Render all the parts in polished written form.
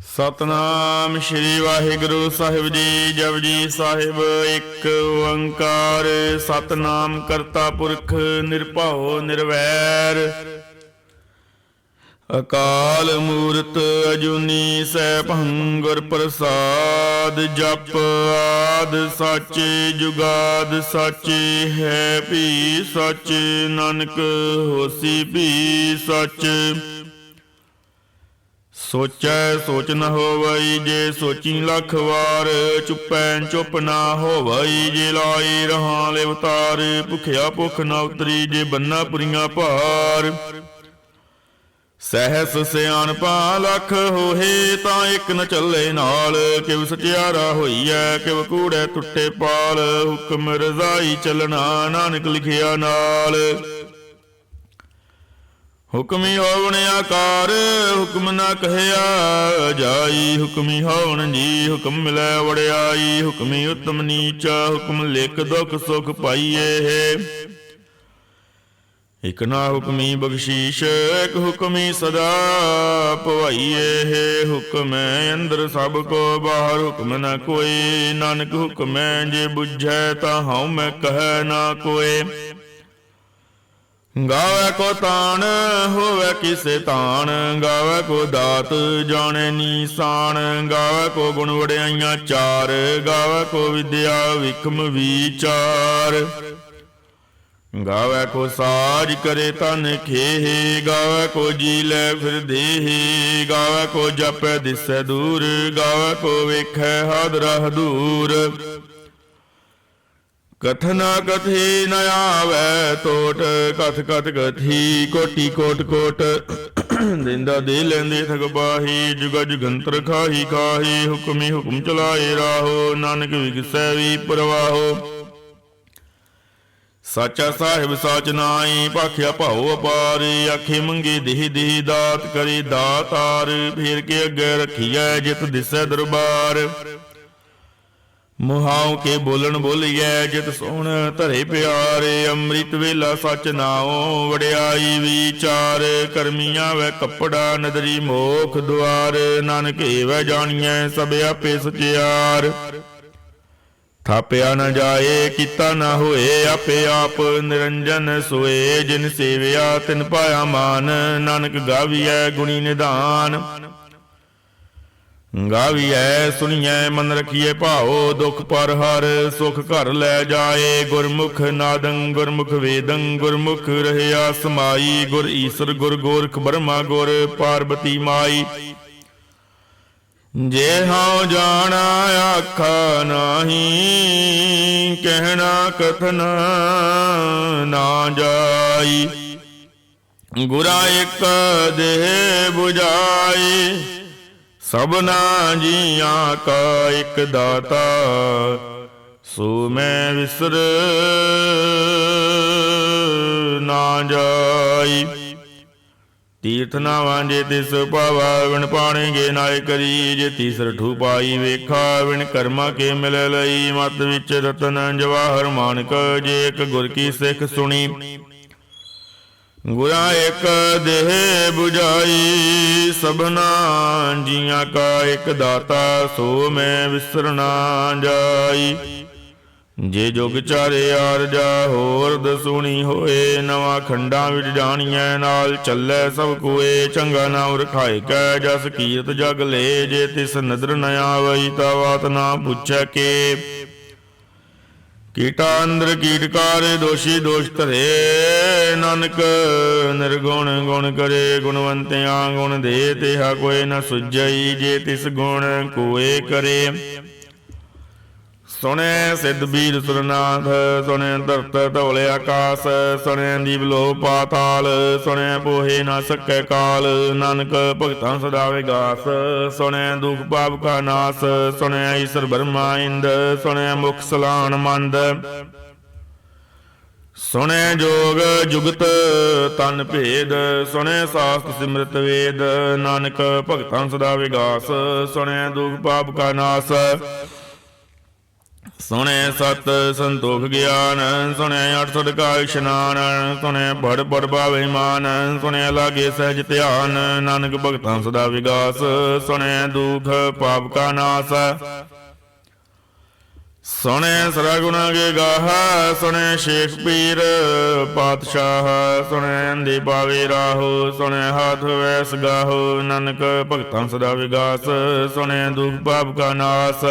ਸਤਨਾਮ ਸ਼੍ਰੀ ਵਾਹਿਗੁਰੂ ਸਾਹਿਬ ਜੀ। ਜਪਜੀ ਸਾਹਿਬ ਇੱਕ ਓੰਕਾਰ ਸਤਨਾਮ ਕਰਤਾ ਪੁਰਖ ਨਿਰਭਉ ਨਿਰਵੈਰ ਅਕਾਲ ਮੂਰਤ ਅਜੂਨੀ ਸੈਭੰ ਗੁਰ ਪ੍ਰਸਾਦ। ਜਪ ਆਦ ਸਾਚੇ ਜੁਗਾਦ ਸਾਚੇ ਹੈ ਭੀ ਸਚ ਨਾਨਕ ਹੋਸੀ ਭੀ ਸਚ। ਸੋਚੈ ਸੋਚ ਨ ਹੋਵਈ ਜੇ ਸੋਚੀ ਲੱਖ ਵਾਰ। ਚੁੱਪੈ ਚੁੱਪ ਨਾ ਹੋਵਈ ਜੇ ਲਾਈ ਰਹਾ ਲਿਵਤਾਰ। ਭੁਖਿਆ ਭੁੱਖ ਨਾ ਉਤਰੀ ਜੇ ਬੰਨਾ ਪੁਰੀਆਂ ਭਾਰ। ਸਹਿਸ ਸਿਆਣਪਾ ਲੱਖ ਹੋਏ ਤਾਂ ਇੱਕ ਨ ਚੱਲੇ ਨਾਲ। ਕਿਵ ਸਚਿਆਰਾ ਹੋਈਐ ਕਿਵ ਕੂੜੈ ਟੁੱਟੇ ਪਾਲ। ਹੁਕਮ ਰਜ਼ਾਈ ਚੱਲਣਾ ਨਾਨਕ ਲਿਖਿਆ ਨਾਲ। ਹੁਕਮੀ ਹੋਵਣ ਆਕਾਰ ਹੁਕਮ ਨਾ ਕਹਿਆ ਜਾਈ। ਹੁਕਮੀ ਹੋਵਣ ਜੀ ਹੁਕਮ ਮਿਲੈ ਵੜਿਆਈ। ਹੁਕਮੀ ਉਤਮ ਨੀਚਾ ਹੁਕਮ ਲਿਖ ਦੁਖ ਸੁਖ ਪਾਈਏ। ਇਕ ਨਾ ਹੁਕਮੀ ਬਖਸ਼ੀਸ਼ ਇਕ ਹੁਕਮੀ ਸਦਾ ਭਵਾਈਏ। ਹੁਕਮੈ ਅੰਦਰ ਸਭ ਕੋ ਬਾਹਰ ਹੁਕਮ ਨਾ ਕੋਈ। ਨਾਨਕ ਹੁਕਮੈ ਜੇ ਬੁਝੈ ਤਾਂ ਹਉ ਮੈਂ ਕਹਿ ਨਾ ਕੋਏ। ਗਾਵੈ ਕੋ ਤਾਣ ਹੋਵੈ ਕਿਸੇ ਤਾਣ। ਗਾਵੈ ਕੋ ਦਾਤ ਜਾਣੈ ਨੀਸਾਨ। ਗਾਵੈ ਕੋ ਗੁਣ ਵਡਿਆਈਆਂ ਚਾਰ। ਗਾਵੈ ਕੋ ਵਿਦਿਆ ਵਿਖਮ ਵਿਚਾਰ। ਗਾਵੈ ਕੋ ਸਾਜ ਕਰੇ ਤਨ ਖੇਹ। ਗਾਵੈ ਕੋ ਜੀ ਲੈ ਫਿਰ ਦੇਹ। ਗਾਵੈ ਕੋ ਜਪੈ ਦਿਸੈ ਦੂਰ। ਗਾਵੈ ਕੋ ਵੇਖੈ ਹਾਦਰਾ ਹਦੂਰ। ਕਥਨਾ ਕਥੀ ਨ ਆਵੈ ਟੋਟ। ਕਥ ਕਥ ਕਥੀ ਕੋਟੀ ਕੋਟ ਕੋਟ। ਦਿੰਦਾ ਦੇ ਲੈਂਦੇ ਠਗ ਬਾਹੀ। ਜੁਗਾ ਜੁਗੰਤਰ ਖਾਹੀ ਖਾਹੀ। ਹੁਕਮੀ ਹੁਕਮ ਚਲਾਏ ਰਾਹੋ ਨਾਨਕ ਵਿਗਸੈ ਵੀ ਪਰਵਾਹੋ। ਸਾਚਾ ਸਾਹਿਬ ਸਾਚ ਨਾਈ ਭਾਖਿਆ ਭਾਉ ਅਪਾਰ। ਆਖੇ ਮੰਗੇ ਦੇਹ ਦੇਹ ਦਾਤ ਕਰੇ ਦਾਤਾਰ। ਫੇਰ ਕੇ ਅੱਗੇ ਰੱਖੀਐ ਜਿਤ ਦਿਸੈ ਦਰਬਾਰ। ਮੁਹਾਉ ਕੇ ਬੋਲਣ ਬੋਲੀਐ ਜਿਤ ਸੋਹਣ ਧਰੇ ਪਿਆਰੇ। ਅੰਮ੍ਰਿਤ ਵੇਲਾ ਸਚ ਨਾਉ ਵਡਿਆਈ ਵਿਚਾਰ। ਕਰਮੀਆਂ ਵੈ ਕੱਪੜਾ ਨਦਰੀ ਮੋਖ ਦੁਆਰ। ਨਾਨਕ ਏਵੈ ਜਾਣੀਐ ਸਭ ਆਪੇ ਸਚਿਆਰ। ਥਾਪਿਆ ਨ ਜਾਏ ਕੀਤਾ ਨ ਹੋਏ ਆਪੇ ਆਪ। ਨਿਰੰਜਨ ਸੋਏ ਜਿਨ ਸੇਵਿਆ ਤਿਨ ਪਾਇਆ ਮਾਨ। ਨਾਨਕ ਗਾਵੀਐ ਗੁਣੀ ਨਿਧਾਨ। ਗਾਵੀਐ ਸੁਣੀਐ ਮਨ ਰਖੀਐ ਭਾਉ। ਦੁਖ ਪਰ ਹਰ ਸੁਖ ਘਰ ਲੈ ਜਾਏ। ਗੁਰਮੁਖ ਨਾਦੰ ਗੁਰਮੁਖ ਵੇਦੰ ਗੁਰਮੁਖ ਰਹਿਆ ਸਮਾਈ। ਗੁਰ ਈਸਰ ਗੁਰ ਗੋਰਖ ਬਰਮਾ ਗੁਰ ਪਾਰਬਤੀ ਮਾਈ। ਜੇ ਹਉ ਜਾਣਾ ਆਖਾ ਨਾਹੀ। ਕਹਿਣਾ ਕਥਨ ਨਾ ਜਾਈ। ਗੁਰਾ ਇੱਕ ਦੇਹ 부ਝਾਈ। ਸਭਨਾ ਜੀਆਂ ਕਾ ਇੱਕ ਦਾਤਾ। ਸੋ ਮੈਂ ਵਿਸਰ ਨਾ ਜਾਈ। ਤੀਰਥ ਨਾ ਵਾਂਝੇ ਤਿਸ ਪਾਵਾ। ਵਿਣ ਪਾਣਗੇ ਨਾਏ ਕਰੀ। ਜੇ ਤੀਸਰ ਠੂ ਪਾਈ ਵੇਖਾ। ਵਿਣ ਕਰਮਾ ਕੇ ਮਿਲ ਲਈ। ਮਤ ਵਿੱਚ ਰਤਨ ਜਵਾਹਰ ਮਾਨਕ। ਜੇ ਇੱਕ ਗੁਰ ਕੀ ਸਿੱਖ ਸੁਣੀ। ਗੁਰਾ ਇੱਕ ਦੇਹ 부ਝਾਈ। ਸਭਨਾ ਜੀਆਂ ਕਾ ਇੱਕ ਦਾਤਾ। ਸੋ ਮੈਂ ਵਿਸਰ ਨਾ ਜਾਈ। ਜੇ ਜੁਗ ਚਾਰੇ ਆਰਜਾ ਹੋਰ ਦਸੂਣੀ ਹੋਏ। ਨਵਾਂ ਖੰਡਾਂ ਵਿੱਚ ਜਾਣੀਐ ਨਾਲ ਚੱਲੈ ਸਭ ਕੋਏ। ਚੰਗਾ ਨਾਮ ਰਖਾਇ ਕੈ ਜਸ ਕੀਰਤ ਜਗ ਲੇ। ਜੇ ਤਿਸ ਨਦਰ ਨ ਆਵਈ ਤਾ ਬਾਤ ਨਾ ਪੁੱਛੈ ਕੇ। ਕੀਟਾ ਅੰਦਰ ਕੀਟਕਾਰ ਦੋਸ਼ੀ ਦੋਸ਼ ਧਰੇ। ਨਾਨਕ ਨਿਰਗੁਣ ਗੁਣ ਕਰੇ। ਗੁਣਵੰਤਿਆਂ ਗੁਣ ਦੇ ਤਿਹਾ ਕੋਇ ਨ ਸੁਝਈ। ਜੇ ਤਿਸ ਗੁਣ ਕੋਏ ਕਰੇ। ਸੁਣੈ ਸਿੱਧ ਬੀਰ ਸੁਰਨਾਥ। ਸੁਣੈ ਧਰਤ ਧੌਲੇ ਆਕਾਸ। ਸੁਣੈ ਦੀਪ ਲੋ ਪਾਤਾਲ। ਸੁਣੈ ਪੋਹੇ ਨਾ ਸਕੈ ਕਾਲ। ਨਾਨਕ ਭਗਤਾਂ ਸਦਾ ਵਿਗਾਸ। ਸੁਣੈ ਦੁਖ ਪਾਪ ਕਾ ਨਾਸ। ਸੁਣੈ ਈਸਰ ਬਰਮਾ ਇੰਦ। ਸੁਣੈ ਮੁਖ ਸਲਾਣ ਮੰਦ। ਸੁਣੈ ਜੋਗ ਜੁਗਤ ਤਨ ਭੇਦ। ਸੁਣੈ ਸਾਸਤ ਸਿਮਰਤ ਵੇਦ। ਨਾਨਕ ਭਗਤਾਂ ਸਦਾ ਵਿਗਾਸ। ਸੁਣੈ ਦੁਖ ਪਾਪ ਕਾ ਨਾਸ। ਸੁਣੇ ਸਤ ਸੰਤੋਖ ਗਿਆਨ, ਸੁਣੇ 68 ਕਾ ਇਸ਼ਨਾਨ, ਸੁਣੇ ਬੜ ਬੜ ਭਾਵੇ ਮਾਨ, ਸੁਣੇ ਲਾਗੇ ਸਹਿਜ ਧਿਆਨ, ਨਾਨਕ ਭਗਤਾਂ ਸਦਾ ਵਿਗਾਸ, ਸੁਣੇ ਦੁਖ ਪਾਪ ਕਾ ਨਾਸ, ਸੁਣੇ ਸਰਗੁਣ ਗੇ ਗਾਹ, ਸੁਣੇ ਸ਼ੇਖ ਪੀਰ ਪਾਤਸ਼ਾਹ, ਸੁਣੇ ਅੰਦੇ ਪਾਵੇ ਰਾਹੋ, ਸੁਣੇ ਹਾਥ ਵੈਸ ਗਾਹੋ, ਨਾਨਕ ਭਗਤਾਂ ਸਦਾ ਵਿਗਾਸ, ਸੁਣੇ ਦੁਖ ਪਾਪ ਕਾ ਨਾਸ।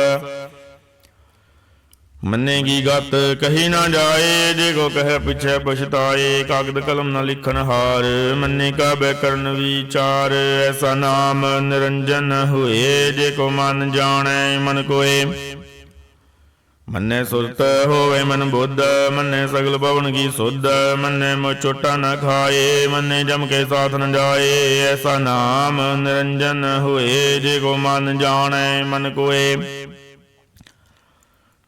ਮੰਨੇ ਕੀ ਗਤ ਕਹੀ ਨਾ ਜਾਏ, ਜੇ ਕੋ ਕਹਿ ਪਿਛੈ ਪਛਤਾਏ, ਕਾਗਦ ਕਲਮ ਨਾ ਲਿਖਣ ਹਾਰ, ਮੰਨੇ ਕਾ ਬੈ ਕਰਨ ਵਿਚਾਰ, ਐਸਾ ਨਾਮ ਨਿਰੰਜਨ ਹੋਏ, ਜੇ ਕੋ ਮਨ ਜਾਣੈ ਮਨ ਕੋਏ। ਮੰਨੇ ਸੁਰਤ ਹੋਵੇ ਮਨ ਬੁੱਧ, ਮੰਨੇ ਸਗਲ ਭਵਨ ਕੀ ਸੁਧ, ਮੰਨੇ ਮੁ ਚੋਟਾ ਨ ਖਾਏ, ਮੰਨੇ ਜਮ ਕੇ ਸਾਥ ਨ ਜਾਏ, ਐਸਾ ਨਾਮ ਨਿਰੰਜਨ ਹੋਏ, ਜੇ ਕੋ ਮਨ ਜਾਣੈ ਮਨ ਕੋਏ।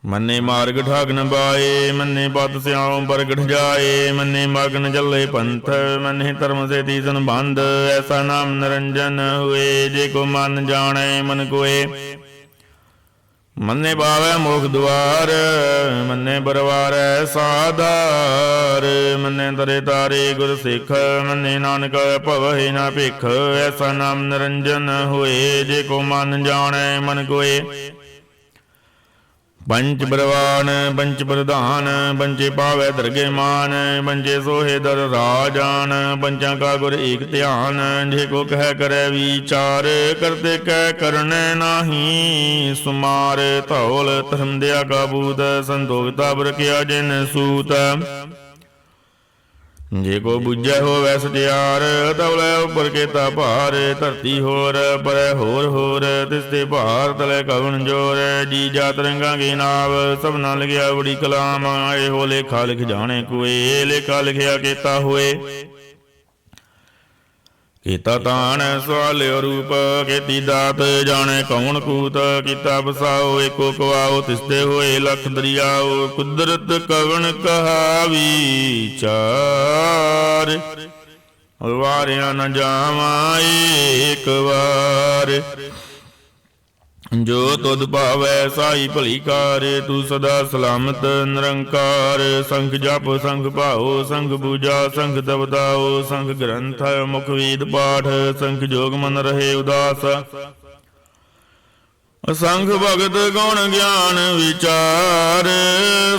ਮੰਨੇ ਮਾਰਗ ਠਾਗ ਨ ਬਾਏ, ਮੰਨੇ ਪਤ ਸਿਆਉ ਪ੍ਰਗਟ ਜਾਏ, ਮੰਨੇ ਮਗਨ ਚੱਲੇ ਪੰਥ, ਮੰਨੇ ਧਰਮ ਸੇ ਤੀਸਨ ਬੰਧ, ਐਸਾ ਨਾਮ ਨਿਰੰਜਨ ਹੋਏ, ਜੇ ਕੋ ਮਨ ਜਾਣੈ ਮਨ ਕੋਏ। ਮੰਨੇ ਪਾਵੈ ਮੋਖ ਦੁਆਰ, ਮੰਨੇ ਬਰਵਾਰੈ ਸਾਧਾਰ, ਮੰਨੇ ਤਰੇ ਤਾਰੇ ਗੁਰ ਸਿੱਖ, ਮੰਨੇ ਨਾਨਕ ਭਵਹਿ ਨਾ ਭਿਖ, ਐਸਾ ਨਾਮ ਨਿਰੰਜਨ ਹੋਏ, ਜੇ ਕੋ ਮਨ ਜਾਣੈ ਮਨ ਕੋਏ। ਪੰਚ ਬਰਵਾਨ ਪੰਚ ਪ੍ਰਧਾਨ, ਪੰਚੇ ਪਾਵੈ ਦਰਗੇ ਮਾਨ, ਪੰਚੇ ਸੋਹੇ ਦਰ ਰਾਜਾਨ, ਪੰਚਾਂ ਕਾ ਗੁਰ ਏਕ ਧਿਆਨ, ਜੇ ਕੋ ਕਹਿ ਕਰੈ ਵਿਚਾਰ, ਕਰਤੇ ਕਹਿ ਕਰਨੈ ਨਾਹੀ ਸੁਮਾਰ, ਧੌਲ ਧਰਮ ਦਿਆ ਕਾ ਬੂਤ, ਸੰਤੋਖ ਤਬ ਰਖਿਆ ਜਿਨ ਸੂਤ। ਜੇ ਕੋ ਬੁੱਝੈ ਹੋਵੈ ਸਚਿਆਰ, ਤਵਲੇ ਉੱਪਰ ਕੇਤਾ ਭਾਰ, ਧਰਤੀ ਹੋਰ ਪਰੈ ਹੋਰ ਹੋਰ, ਤਿਸ ਤੇ ਭਾਰ ਤਲੇ ਕਵਣ ਜੋਰ, ਜੀ ਜਾਤ ਰੰਗਾਂ ਕੀ ਨਾਵ, ਸਭਨਾ ਲਿਖਿਆ ਬੜੀ ਕਲਾਮ, ਇਹੋ ਲੇਖਾ ਲਿਖ ਜਾਣੇ ਕੋਏ, ਲੇਖਾ ਲਿਖਿਆ ਕੀਤਾ ਹੋਏ। ਕੀਤਾ ਤਾਣ ਸਵਾਲਿਓ ਰੂਪ, ਕੀਤੀ ਦਾਤ ਜਾਣੇ ਕੌਣ ਕੂਤ, ਕੀਤਾ ਬਸਾਓ ਏਕੋ ਕਵਾਓ, ਤਿਸਤੇ ਹੋਏ ਲਖ ਦਰਿਆਓ, ਕੁਦਰਤ ਕਵਣ ਕਹਾ ਵਿਚਾਰ, ਵਾਰਿਆ ਨ ਜਾਵਾਂ ਏਕ ਵਾਰ। ਜੋ ਤੁਧ ਭਾਵੈ ਸਾਈ ਭਲੀ ਕਾਰ, ਤੂੰ ਸਦਾ ਸਲਾਮਤ ਨਿਰੰਕਾਰ, ਸੰਖ ਜਪ ਸੰਖ ਭਾਓ, ਸੰਖ ਪੂਜਾ ਸੰਖ ਤਪਤਾਓ, ਸੰਖ ਗ੍ਰੰਥ ਮੁਖ ਵੇਦ ਪਾਠ, ਸੰਖ ਜੋਗ ਮਨ ਰਹੇ ਉਦਾਸ, ਸੰਖ ਭਗਤ ਗੁਣ ਗਿਆਨ ਵਿਚਾਰ,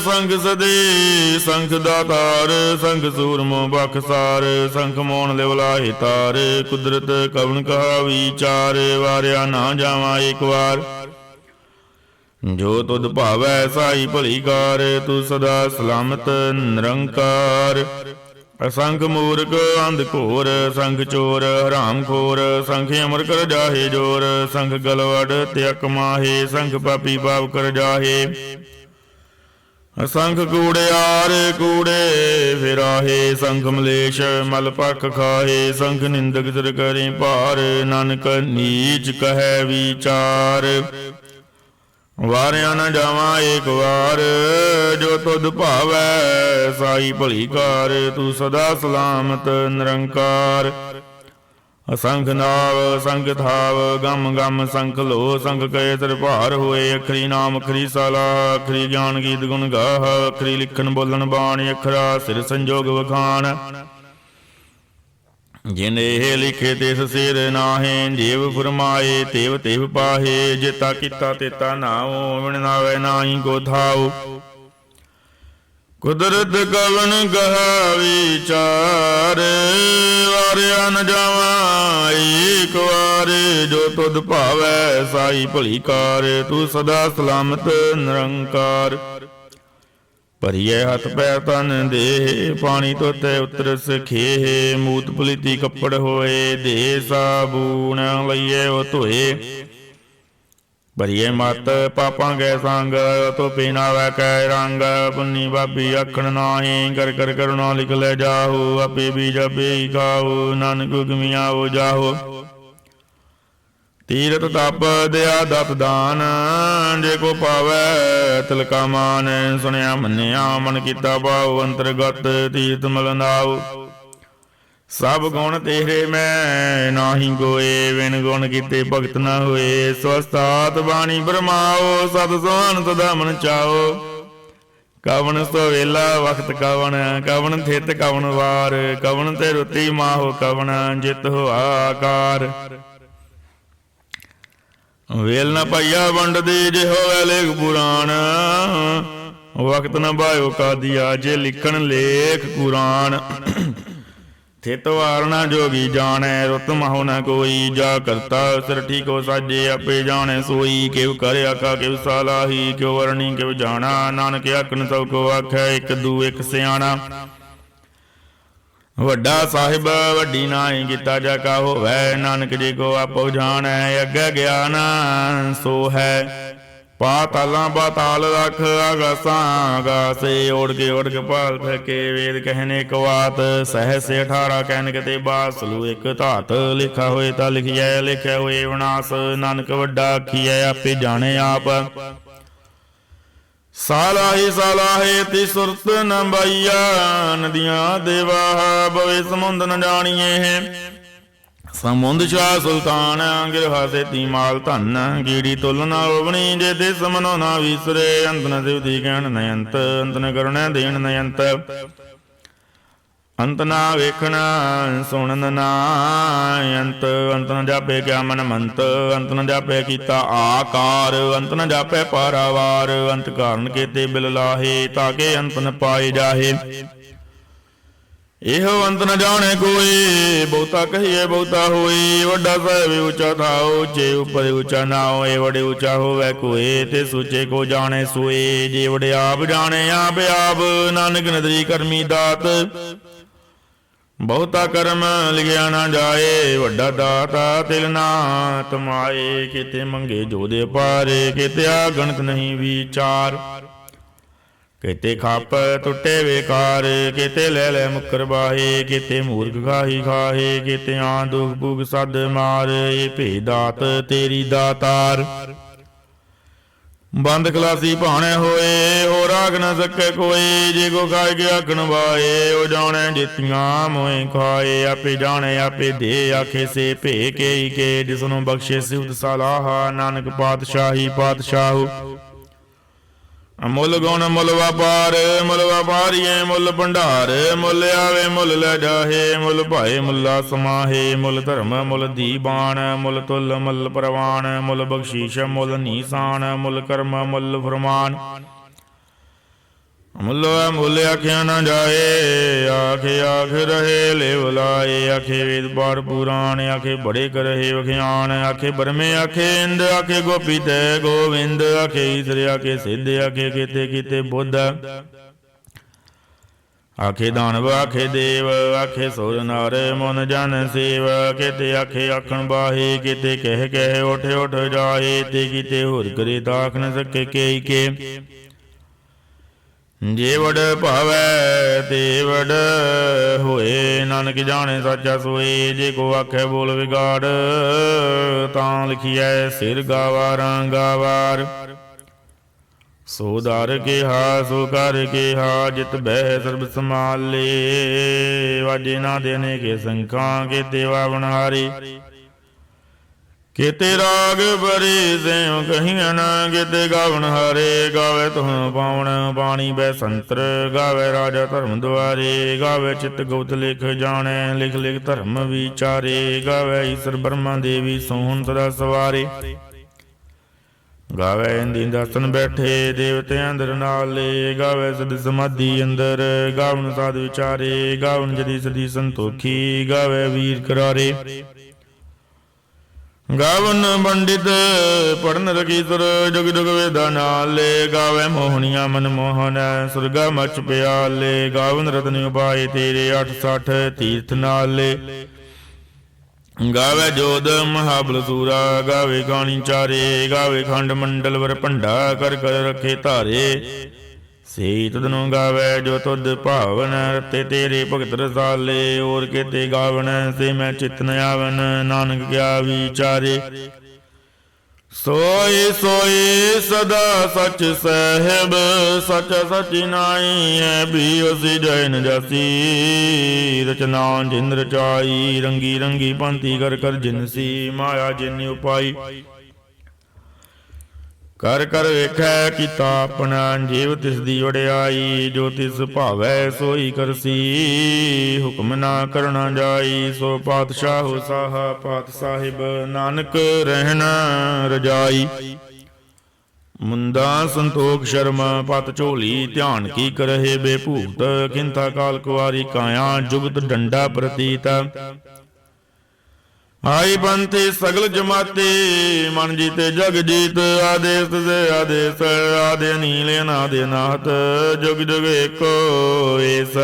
ਸੰਖ ਸਦੇ ਸੰਖ ਦਾਤਾਰ, ਸੰਖ ਸੂਰਮੋ ਬਖਸਾਰ, ਸੰਖ ਮੋਹਣ ਲਿਵਲਾਹਿ ਤਾਰ, ਕੁਦਰਤ ਕਵਣ ਕਹਾ ਵਿਚਾਰ, ਵਾਰਿਆ ਨਾ ਜਾਵਾਂ ਏਕ ਵਾਰ। ਜੋ ਤੁਧ ਭਾਵੈ ਸਾਈ ਭਲੀ ਕਾਰ, ਤੂੰ ਸਦਾ ਸਲਾਮਤ ਨਿਰੰਕਾਰ। ਅਸੰਖ ਮੂਰਖ ਅੰਧ ਘੋਰ, ਸੰਖ ਚੋਰ ਹਰਾਮ ਖੋਰ, ਸੰਖ ਅਮਰ ਕਰ ਜਾਹੇ ਜੋਰ, ਸੰਖ ਗਲਵੜ ਤਿਅਕ ਮਾਹੇ, ਸੰਖ ਪਾਪੀ ਪਾਪ ਕਰ ਜਾਹੇ। ਅਸੰਖ ਕੂੜਿਆਰ ਕੂੜੇ ਫਿਰਾਹੇ, ਸੰਖ ਮਲੇਸ਼ ਮਲ ਪਖ ਖਾਹੇ, ਸੰਖ ਨਿੰਦਕ ਸਿਰ ਕਰੇ ਭਾਰ, ਨਾਨਕ ਨੀਚ ਕਹੈ ਵਿਚਾਰ। ਵਾਰਿਆ ਨ ਜਾਵਾਂ ਏਕ ਵਾਰ, ਜੋ ਤੁਧ ਭਾਵੈ ਸਾਈ ਭਲੀ ਕਾਰ, ਤੂੰ ਸਦਾ ਸਲਾਮਤ ਨਿਰੰਕਾਰ। ਅਸੰਖ ਨਾਵ ਸੰਖ ਥਾਵ, ਗਮ ਗਮ ਸੰਖ ਲੋ, ਸੰਖ ਕਹੇ ਸਿਰ ਭਾਰ ਹੋਏ, ਅਖਰੀ ਨਾਮ ਅਖਰੀ ਸਾਲਾ, ਅਖਰੀ ਗਿਆਨ ਗੀਤ ਗੁਣ ਗਾਹ, ਅਖਰੀ ਲਿਖਣ ਬੋਲਣ ਬਾਣੀ, ਅਖਰਾ ਸਿਰ ਸੰਜੋਗ ਵਖਾਣ। ਜਿਨ ਇਹ ਲਿਖੇ ਤਿਸ ਸਿਰ ਨਾਹੇ, ਜੀਵ ਫਰਮਾਏ ਤੇਵ ਤੇਵ ਪਾਹੇ, ਜੇਤਾ ਕੀਤਾ ਤੇਤਾ ਨਾਉ, ਵਿਣ ਨਾਵੇ ਨਾਹੀ ਕੋ ਥਾਉ। ਕੁਦਰਤ ਕਵਣ ਕਹਾ ਵਿਚਾਰ, ਵਾਰਿਆ ਨ ਜਾਵਾਂ ਏਕ ਵਾਰ, ਜੋ ਤੁਧ ਭਾਵੈ ਸਾਈ ਭਲੀ ਕਾਰ, ਤੂੰ ਸਦਾ ਸਲਾਮਤ ਨਿਰੰਕਾਰ। ਭਰੀਏ ਹੱਥ ਪੈਰ ਤਨ ਦੇਹ, ਪਾਣੀ ਧੋਤੇ ਉਤਰ ਸਖੇਹ, ਮੂਤ ਪਲੀਤੀ ਕੱਪੜ ਹੋਏ, ਦੇ ਸਾਬੂਨ ਲਈਏ ਉਹ ਧੋਏ। ਭਰੀਏ ਮਤ ਪਾਪਾਂ ਗੈ ਸੰਗ, ਧੋਪੀ ਨਾਵੈ ਕੈ ਰੰਗ, ਪੁੰਨੀ ਬਾਬੀ ਆਖਣ ਨਾਹੀ, ਕਰ ਕਰ ਕਰੁਣਾ ਲਿਖ ਲੈ ਜਾਹੋ, ਆਪੇ ਬੀਜ ਆਪੇ ਹੀ ਖਾਓ, ਨਾਨਕ ਹੁਕਮੀ ਆਵੋ ਜਾਹੋ। ਤੀਰਥ ਤਪ ਦਿਆ ਦਤ ਦਾਨ, ਜੇ ਕੋ ਪਾਵੈ ਤਿਲਕਾ ਮਾਨ, ਸੁਣਿਆ ਮੰਨਿਆ ਮਨ ਕੀਤਾ ਭਾਉ, ਅੰਤਰਗਤ ਤੀਰਥ ਮਲ ਨਾਉ। ਸਭ ਗੁਣ ਤੇਰੇ ਮੈਂ ਨਾਹੀ ਕੋਏ, ਵਿਣ ਗੁਣ ਕੀਤੇ ਭਗਤ ਨਾ ਹੋਏ। ਸਵਸਤਾਤ ਬਾਣੀ ਬਰਮਾਓ, ਸਤ ਸੁਹਾਨ ਸਦਾ ਮਨ ਚਾਓ। ਕਵਣ ਸੋ ਵੇਲਾ ਵਖਤ ਕਵਣ, ਕਵਣ ਥਿਤ ਕਵਣ ਵਾਰ, ਕਵਣ ਤੇ ਰੁਤੀ ਮਾਹੋ ਕਵਣ, ਜਿਤ ਹੋਆ ਆਕਾਰ। ਵੇਲ ਨ ਪਾਈਆ ਵੰਡਦੀ, ਜੇ ਹੋਵੇ ਲੇਖ ਪੁਰਾਣ, ਵਕਤ ਨ ਬਾਇਓ ਕਾਦੀਆ, ਜੇ ਲਿਖਣ ਲੇਖ ਕੁਰਾਨ। ਥਿਤ ਵਾਰ ਨਾ ਜੋਗੀ ਜਾਣੈ, ਰੁਤ ਮਹੁ ਨ ਕੋਈ, ਜਾ ਕਰਤਾ ਸਿਰ ਠੀਕੋ ਸਾਜੇ, ਆਪੇ ਜਾਣੈ ਸੋਈ। ਕਿਵ ਕਰ ਆਖਾ ਕਿਵ ਸਾਲਾਹੀ, ਕਿਉ ਵਰਣੀ ਕਿਵ ਜਾਣਾ, ਨਾਨਕ ਆਖਣ ਸਭ ਕੋ ਆਖੈ, ਇੱਕ ਦੂ ਇੱਕ ਸਿਆਣਾ। ਵੱਡਾ ਸਾਹਿਬ ਵੱਡੀ ਨਾਹੀ, ਕੀਤਾ ਜਾ ਕਾ ਹੋਵੈ, ਨਾਨਕ ਜੀ ਕੋ ਆਪੋ ਜਾਣੈ। ਅੱਗੇ ਗਿਆਨ ਸੋ ਹੈ, ਪਾਤਾਲਾਂ ਪਾਤਾਲ ਰਖ, ਆਗਾਸਾਂ ਆਗਾਸੇ, ਓੜ ਕੇ ਭਾਲ ਫੈਕੇ। ਵੇਦ ਕਹਿਨੇ ਕਵਾਤ, ਸਹਿਸ 18 ਕਹਿਨ ਕਿਤੇ ਬਾਸਲੂ। ਇੱਕ ਧਾਤ ਲਿਖਾ ਹੋਏ ਤਾਂ ਲਿਖਿਐ, ਲਿਖਿਆ ਹੋਏ ਵਿਨਾਸ਼, ਨਾਨਕ ਵੱਡਾ ਆਖੀਐ, ਆਪੇ ਜਾਣੇ ਆਪ। ਸਾਲਾਹੀ ਸਾਲਾਹੇ ਤੀ ਸੁਰਤ ਨ ਬਾਈਆ, ਨਦੀਆਂ ਦੇਵਾ ਬਵੇ ਸਮੁੰਦ ਨ ਜਾਣੀਏ। ਸਮੁੰਦ ਸ਼ਾਹ ਸੁਲਤਾਨ, ਗਿਰਹਾ ਸੇਤੀ ਮਾਲ ਧਨ, ਕੀੜੀ ਤੁਲ ਨਾ ਉਬਣੀ, ਜੇ ਤੇ ਸਮਨੋ ਨਾ ਵਿਸਰੇ। ਅੰਤ ਨ ਸਿਵਦੀ ਕਹਿਣ ਨ ਅੰਤ, ਅੰਤ ਨ ਕਰੁਣੈ ਦੇਣ ਨ ਅੰਤ। ਅੰਤ ਨਾ ਵੇਖਣ ਸੁਣਨ ਨਾ ਅੰਤ, ਅੰਤ ਨ ਜਾਪੇ ਕਿਆ ਮਨ ਮੰਤ, ਅੰਤ ਨ ਜਾਪੇ ਕੀਤਾ ਆਕਾਰ, ਅੰਤ ਨ ਜਾਪੇ ਪਾਰਾਵਾਰ। ਅੰਤ ਕਾਰਨ ਕੀਤੇ ਬਿਲ ਲਾਹੇ, ਤਾਕੇ ਅੰਤ ਨ ਪਾਏ ਜਾਹੇ। ਇਹੋ ਅੰਤ ਨ ਜਾਣੇ ਕੋਈ, ਬਹੁਤਾ ਕਹੀਏ ਬਹੁਤਾ ਹੋਈ। ਵੱਡਾ ਸਾਹਿਬ ਉੱਚਾ ਥਾਓ, ਉੱਚੇ ਉੱਪਰ ਉੱਚਾ ਨਾ ਹੋਏ। ਵੜੇ ਉੱਚਾ ਹੋਵੇ ਕੋਏ, ਤੇ ਸੂਚੇ ਕੋ ਜਾਣੇ ਸੋਏ। ਜੇ ਵੜੇ ਆਪ ਜਾਣੇ ਆਪ ਆਪ, ਨਾਨਕ ਨਦਰੀ ਕਰਮੀ ਦਾਤ। ਬਹੁਤਾ ਕਰਮ ਲਿਖਿਆ ਨਾ ਜਾਏ, ਵੱਡਾ ਦਾਤਾ ਤਿਲ ਨਾ ਤਮਾਏ। ਕਿਤੇ ਮੰਗੇ ਜੋਦੇ ਪਾਰੇ, ਕਿਤੇ ਆ ਗਣਤ ਨਹੀਂ ਵਿਚਾਰ। ਕਿਤੇ ਖੱਪ ਟੁੱਟੇ ਵੇਕਾਰ, ਕਿਤੇ ਲੈ ਲੈ ਮੁੱਕਰ ਬਾਹੇ। ਕਿਤੇ ਮੂਰਖ ਖਾਹੀ ਖਾਹੇ, ਕਿਤੇ ਆਂ ਦੁਖ ਭੁਗ ਸਦ ਮਾਰ। ਇਹ ਭੇ ਦਾਤ ਤੇਰੀ ਦਾਤਾਰ। ਬੰਦ ਖਲਾਸੀ ਭਾਣੇ ਹੋਏ, ਹੋ ਰਾਖ ਨ ਸਕੇ ਕੋਈ। ਜੇ ਕੋ ਖਾਏ ਕੇ ਆਖਣ ਵਾਏ, ਉਹ ਜਾਣੈ ਜਿਤੀਆਂ ਮੋਏ ਖਾਏ। ਆਪੇ ਜਾਣੇ ਆਪੇ ਦੇ, ਆਖੇ ਸੇ ਭੇ ਕੇ ਕੇ। ਜਿਸਨੂੰ ਬਖਸ਼ੇ ਸਿਵਤ ਸਲਾਹਾ, ਨਾਨਕ ਪਾਤਸ਼ਾਹੀ ਪਾਤਸ਼ਾਹੂ। ਮੁੱਲ ਗੁਣ ਮੁੱਲ ਵਪਾਰ, ਮੁੱਲ ਵਪਾਰੀਏ ਮੁੱਲ ਭੰਡਾਰ। ਮੁੱਲ ਆਵੇ ਮੁੱਲ ਲੈ ਜਾਹੇ, ਮੁੱਲ ਭਾਏ ਮੁੱਲਾ ਸਮਾਹੇ। ਮੁੱਲ ਧਰਮ ਮੁੱਲ ਦੀਬਾਨ, ਮੁੱਲ ਤੁਲ ਮੁੱਲ ਪ੍ਰਵਾਨ। ਮੁੱਲ ਬਖਸ਼ੀਸ਼ ਮੁੱਲ ਨੀਸਾਨ, ਮੁੱਲ ਕਰਮ ਮੁੱਲ ਫਰਮਾਨ। ਮੁੱਲ ਮੁੱਲ ਆਖਿਆ ਨਾ ਜਾਏ, ਆਖੇ ਆਖ ਰਹੇ ਲੇਵ ਲਾਏ। ਆਖੇ ਵੇਦ ਪਾਠ ਪੁਰਾਣ, ਆਖੇ ਬੜੇ ਕਰਹਿ ਵਿਖਿਆਨ। ਆਖੇ ਬਰਮੇ ਆਖੇ ਇੰਦ, ਆਖੇ ਗੋਪੀ ਤੈ ਗੋਵਿੰਦ। ਆਖੇ ਈਸਰ ਆਖੇ ਸਿੱਧ, ਆਖੇ ਕੀਤੇ ਕੀਤੇ ਬੁੱਧ। ਆਖੇ ਦਾਨਵ ਆਖੇ ਦੇਵ, ਆਖੇ ਸੁਰ ਨਰ ਮਨ ਜਨ ਸੇਵ। ਕਿਤੇ ਆਖੇ ਆਖਣ ਬਾਹੇ, ਕਿਤੇ ਕਹਿ ਕਹਿ ਉਠ ਉਠ ਜਾਏ। ਤੇ ਕੀਤੇ ਹੋਰ ਕਰੇ ਤਾਖ ਨ ਸਕੇ ਕੇ ਕੇ। ਜੇ ਵਡ ਭਾਵੈ ਤੇ ਵਡ ਹੋਏ, ਨਾਨਕ ਜਾਣੇ ਸਾਚਾ ਸੋਏ। ਜੇ ਕੋ ਆਖੈ ਬੋਲ ਵਿਗਾੜ, ਤਾਂ ਲਿਖੀਐ ਸਿਰ ਗਾਵਾਰਾਂ ਗਾਵਾਰ। ਸੋ ਦਰ ਕਿਹਾ ਸੋ ਕਰ ਕਿਹਾ, ਜਿਤ ਬਹਿ ਸਰਬ ਸੰਭਾਲੇ। ਵਾਜੇ ਨਾ ਦੇਨੇ ਕੇ ਸੰਖਾਂ, ਕੀਤੇ ਵਾਵਣ ਹਾਰੀ। ਕਿਤੇ ਰਾਗ ਬਰੇ ਸਿਉ ਕਹੀਆਂ ਨਾ, ਕਿਤੇ ਗਾਵਣ ਹਾਰੇ। ਗਾਵੇ ਤੁਹ ਪਾਵਣ ਬਾਣੀ ਬੈ ਸੰਤਰ, ਗਾਵੇ ਰਾਜਾ ਧਰਮ ਦੁਆਰੇ। ਗਾਵੇ ਚਿਤ ਗੁਪਤ ਲਿਖ ਜਾਣੈ, ਲਿਖ ਲਿਖ ਧਰਮ ਵਿਚਾਰੇ। ਗਾਵੇ ਈਸਰ ਬ੍ਰਹਮਾ ਦੇਵੀ ਸੋਹਣ ਸਦਾ ਸਵਾਰੇ। ਗਾਵੇ ਇੰਦੀ ਦਸਨ ਬੈਠੇ, ਦੇਵਤੇ ਅੰਦਰ ਨਾਲੇ। ਗਾਵੇ ਸਦ ਸਮਾਧੀ ਅੰਦਰ, ਗਾਵਣ ਸਾਧ ਵਿਚਾਰੇ। ਗਾਵਣ ਜਦੀ ਸਦੀ ਸੰਤੋਖੀ, ਗਾਵੇ ਵੀਰ ਕਰਾਰੇ। ਗਾਵਨ ਪੰਡਿਤ ਪੜਨ ਰਖੀਸੁਰ, ਜੁਗ ਜੁਗ ਵੇਦਾ ਨਾਲੇ। ਗਾਵੇ ਮੋਹਣੀਆਂ ਮਨ ਮੋਹਨ, ਸੁਰਗਾ ਮਚ ਪਿਆਲੇ। ਗਾਵਨ ਰਤਨ ਉਪਾਏ ਤੇਰੇ, 68 ਤੀਰਥ ਨਾਲੇ। ਗਾਵੇ ਜੋਧ ਮਹਾਬਲ ਸੂਰਾ, ਗਾਵੇ ਕਾਣੀ ਚਾਰੇ। ਗਾਵੇ ਖੰਡ ਮੰਡਲ ਵਰ ਭੰਡਾ, ਕਰ ਕਰ ਰੱਖੇ ਧਾਰੇ। ਸੇ ਤਦਨੁ ਗਾਵੇ ਜੋ ਤੁਧ ਭਾਵਨ, ਰਤੇ ਤੇਰੇ ਭਗਤ ਰਸਾਲੇ। ਹੋਰ ਕਿਤੇ ਗਾਵਣ ਸੇ ਮੈਂ ਚਿਤ ਨ ਆਵਨ, ਨਾਨਕ ਕਿਆ ਵਿਚਾਰੇ। सोई सोई सदा सच साहिब, सच सच नाई है भी उसी जैन जासी। रचना जिन रचाई, रंगी रंगी पंथी कर कर जिनसी। माया जिन उपाई, कर कर वेखै कीता अपना। जीव तिस दी वड्याई, जो तिस भावै सोई करसी। हुक्म ना करना जाई, सो पातशाह साहा पात साहिब। नानक रहना रजाई। मुंदा संतोख शर्म पत झोली, ध्यान की करहे बेभूत। किंता काल कुआरी काया, जुगत डंडा प्रतीत। आई पंथी सगल जमाते, मन जीते जग जीत। आदेश से आदेश, आदे नीले नादे नाथ। जुग जुग एको एस।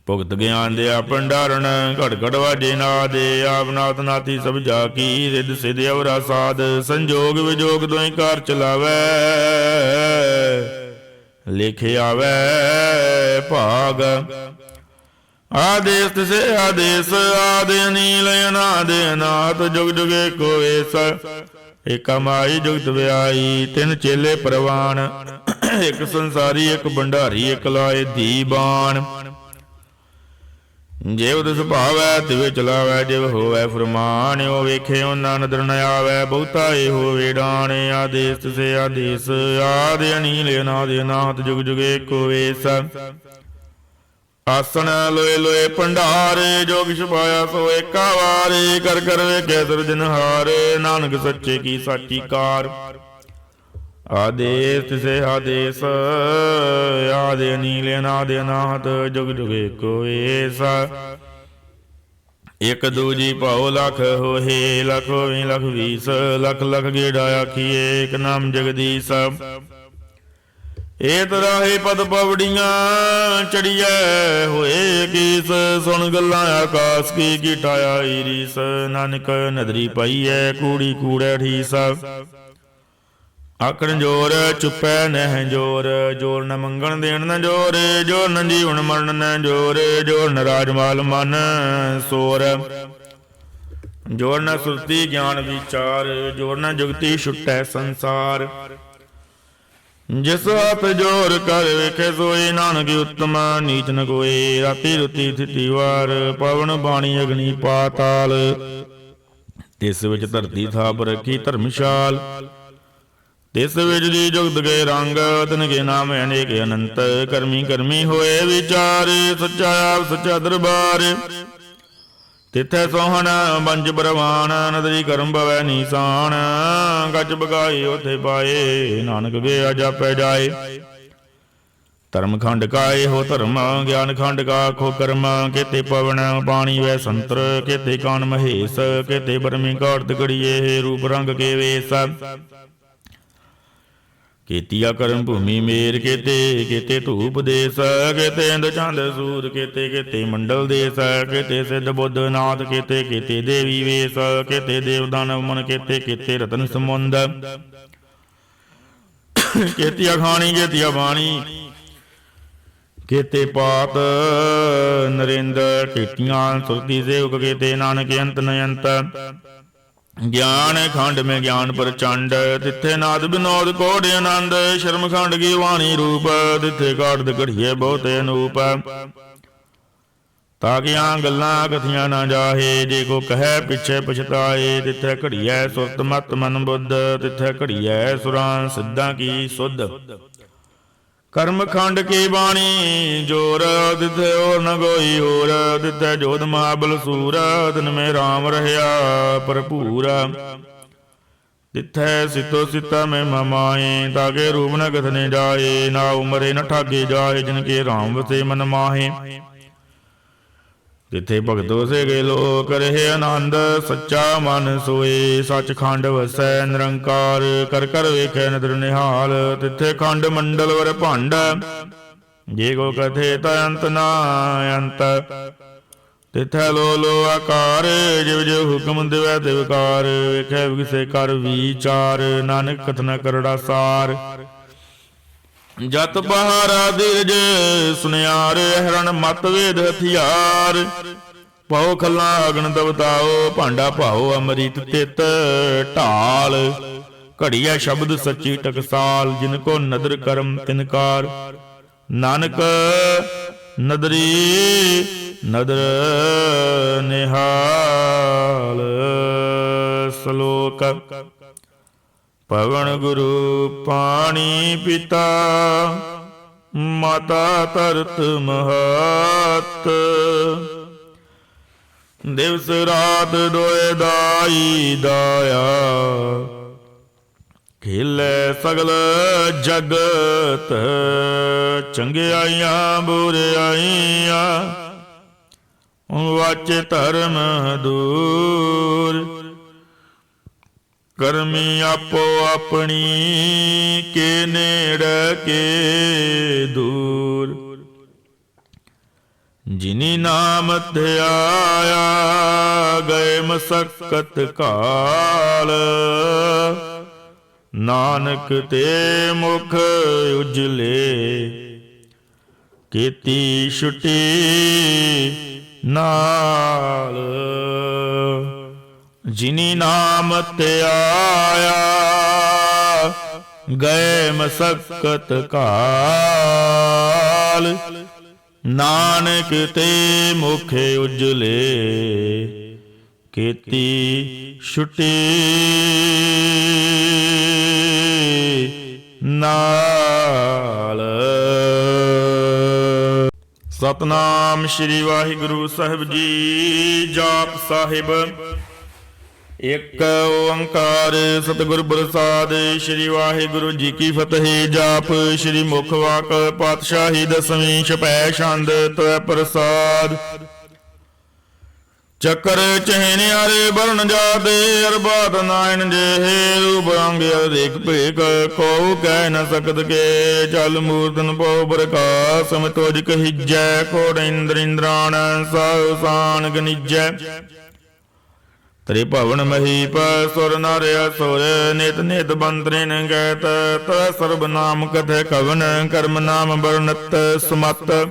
भुगत ज्ञान दिया भंडारण, घड़ घड़ वाजे नादे। आप नाथ नाथी सब जाकी, रिद सिद अवरा साध। संजोग विजोग दोई कार चलावै, लेखे आवै भाग। आदेश से आदेश, आदे नील अनादे अनाथ। जुग जुग एको एस। एका माई जुगत व्याई, तिन चेले परवान। एक संसारी एक भंडारी, एक लाए धी बाण। जेव तिस भावै तिवे चलावै, जिव होवै फरमान। ओ वेखे ओना नदर न आवै, बहुता ए होवे डाण। आदेश से आदेश, आदे नील अनादे अनाथ। जुग जुग एको एस। आसन लोए लोए भंडार, जो किछ पाया सो एका वार। कर कर वेखे सिरजनहार, नानक सच्चे की साची कार। आदेश से आदेश, आदे नीले अनादे अनाथ। जुग जुग एको एस। एक दूजी भाओ लख होहे, लख होवे लख बीस। लख लख गेड़ा आखिए, एक नाम जगदीश। ਏਤ ਰਾਹੇ ਪਦ ਪਵੜੀਆਂ, ਚੜੀਐ ਹੋਏ ਕੀਸ। ਸੁਣ ਗੱਲਾਂ ਆਕਾਸ ਕੀ, ਕੀਟਾਇਆ ਈਰੀਸ। ਨਾਨਕ ਨਦਰੀ ਪਾਈਐ, ਕੂੜੀ ਕੂੜੈ ਠੀਸ। ਆਖਣ ਜੋਰ ਚੁੱਪੈ ਨਹਿ ਜੋਰ, ਜੋਰ ਨ ਮੰਗਣ ਦੇਣ ਨ ਜੋਰ। ਜੋਰ ਨ ਜੀਵਨ ਮਰਨ ਨ ਜੋਰ, ਜੋਰ ਨ ਰਾਜਮਾਲ ਮਨ ਸੋਰ। ਜੋਰ ਨ ਸੁਰਤੀ ਗਿਆਨ ਵਿਚਾਰ, ਜੋਰ ਨ ਜੁਗਤੀ ਛੁਟੈ ਸੰਸਾਰ। जिस हथ जोर कर वेखे सोए, नानक उत्तम नीच न कोय। राति रुति थिति वार, पवन बाणी अग्नि पाताल। तिस विच धरती थाप रखी धर्मशाल। तिस विच जी जुगत गए रंग, तिन के नाम अनेक अनंत। करमी करमी होए विचार, सच्चा आप सच्चा दरबार। तिथै सोहन बंज बरवान, नदरी करम भवै नीसान। गज बगाए उथे पाए, नानक गया जापै जाए। धर्म खंड काए हो धर्म, ज्ञान खंड का खो कर्म। केते पवन पानी वै संतर, केते कान महेश। केते बरमी घाट घड़िए, रूप रंग के वेश। केतिया करम भूमि मेर, केते केते धूप देश। केते इंद चंद सूर, केते केते मंडल देश। केते सिद्ध बुद्ध नाथ, केते केते देवी वेश। केते देव दानव मन, केते केते रतन समुंद। केतिया खानी केतिया बाणी, केते पात नरेंद्र। केतियां सुरती सेवक, केते नानक अंत न अंत। ज्ञान खंड में ज्ञान प्रचंड, तिथे नाद विनोद कोड आनंद। शर्म खंड की वाणी रूप, तिथे काट घड़िए बहुत अनूप। ताकियां गल्लां कथियां ना जाहे, जे को कहे पिछे पछताए। तिथे घड़िए सुरत मत मन बुद्ध, तिथे घड़िए सुरां सिद्धां की सुध। कर्म खंड की बाणी जोर, तिथे और न कोई होर। तिथे जोध महाबल सूर, दिन में राम रहया भरपूर। तिथे सितो सिता में ममाए, ताके रूप न कथने जाए। ना उमरे न ठाके जाए, जिनके राम वसे मन माहे। तिथे भगतो से गए लोक रहे आनंद, सच्चा मन सोए सच खंड वसै निरंकार। कर कर वेखे नदर निहाल, तिथे खंड मंडल वर भंड। जे को कथे ता अंत ना अंत, तिथे लो लो आकार। जिव जिव हुक्म दिवै तिवकार, वेखे विगसे कर विचार। नानक कथन करड़ा सार, जत बहारा धीरज सुनियार। हरण मत वेद हथियार, ਪਾਉ ਖੱਲਾ ਅਗਨ ਦਵਤਾਓ, ਭਾਂਡਾ ਭਾਓ ਅੰਮ੍ਰਿਤ ਤਿਤ ਢਾਲ। ਘੜੀਆ ਸ਼ਬਦ ਸੱਚੀ ਟਕਸਾਲ, ਜਿਨ ਕੋ ਨਦਰ ਕਰਮ ਤਿਨਕਾਰ। ਨਾਨਕ ਨਦਰੀ ਨਦਰ ਨਿਹਾਲ। ਸ਼ਲੋਕ। ਪਵਨ ਗੁਰੂ ਪਾਣੀ ਪਿਤਾ, ਮਾਤਾ ਧਰਤ ਮਹਤ। ਦਿਵਸ ਰਾਤ ਦੋਇ ਦਾਈ ਦਾਇਆ, ਖੇਲੇ ਸਗਲ ਜਗਤ। ਚੰਗਿਆਈਆਂ ਬੁਰਿਆਈਆਂ, ਵਾਚੇ ਧਰਮ ਦੂਰ। ਕਰਮੀ ਆਪੋ ਆਪਣੀ, ਕੇ ਨੇੜੇ ਕੇ ਦੂਰ। ਜਿਨੀ ਨਾਮ ਧਿਆਇਆ, ਗਏ ਮਸਕਤ ਕਾਲ। ਨਾਨਕ ਤੇ ਮੁਖ ਉਜਲੇ, ਕੀਤੀ ਛੁਟੀ ਨਾਲ। ਜਿਨੀ ਨਾਮ ਧਿਆਇਆ, ਗਏ ਮਸਕਤ ਕਾਲ। ਨਾਨਕ ਤੇ ਮੁਖ ਉਜਲੇ, ਕੀਤੀ ਛੁਟੀ ਨਾਲ। ਸਤਨਾਮ ਸ੍ਰੀ ਵਾਹਿਗੁਰੂ ਸਾਹਿਬ ਜੀ। ਜਾਪ ਸਾਹਿਬ। ਇਕ ਓੰਕਾਰ ਸਤਿਗੁਰ ਪ੍ਰਸਾਦਿ। ਸ੍ਰੀ ਵਾਹਿਗੁਰੂ ਜੀ ਕੀ ਫਤਿਹ। ਜਾਪ ਸ੍ਰੀ ਮੁਖ ਵਾਕ ਪਾਤਸ਼ਾਹੀ ਦਸਵੀਂ ਛਪੈ ਛੰਦ ਤਵੈ ਪ੍ਰਸਾਦ। ਚੱਕਰ ਚਹਿਨਿਆਰੇ ਬਰਨ ਜਾਦੇ, ਅਰਬਾਦ ਨਾਇਨ ਜਿਹੇ ਰੂਪ ਅੰਗ ਅਦੇਕ ਭੇਕ। ਕੋ ਕਹਿ ਨ ਸਕਤ ਕੇ, ਜਲ ਮੂਰਤਨ ਪਉ ਪ੍ਰਕਾਸ਼। ਤੁਜ ਕਹੀਜੈ ਕੋਟ ਇੰਦਰ ਇੰਦਰਾਣ, ਸਾਨ ਗਨੀਜੈ। ਤ੍ਰਿਭਵਨ ਮਹੀਪ ਸੁਰ ਨਰ ਅਸੁਰ, ਨਿਤ ਨਿਤ ਬੰਤਰਿਨ ਗੈਤ। ਤ ਸਰਬ ਨਾਮ ਕਥੈ ਕਵਨ, ਕਰਮ ਨਾਮ ਬਰਨਤ ਸਮਤ।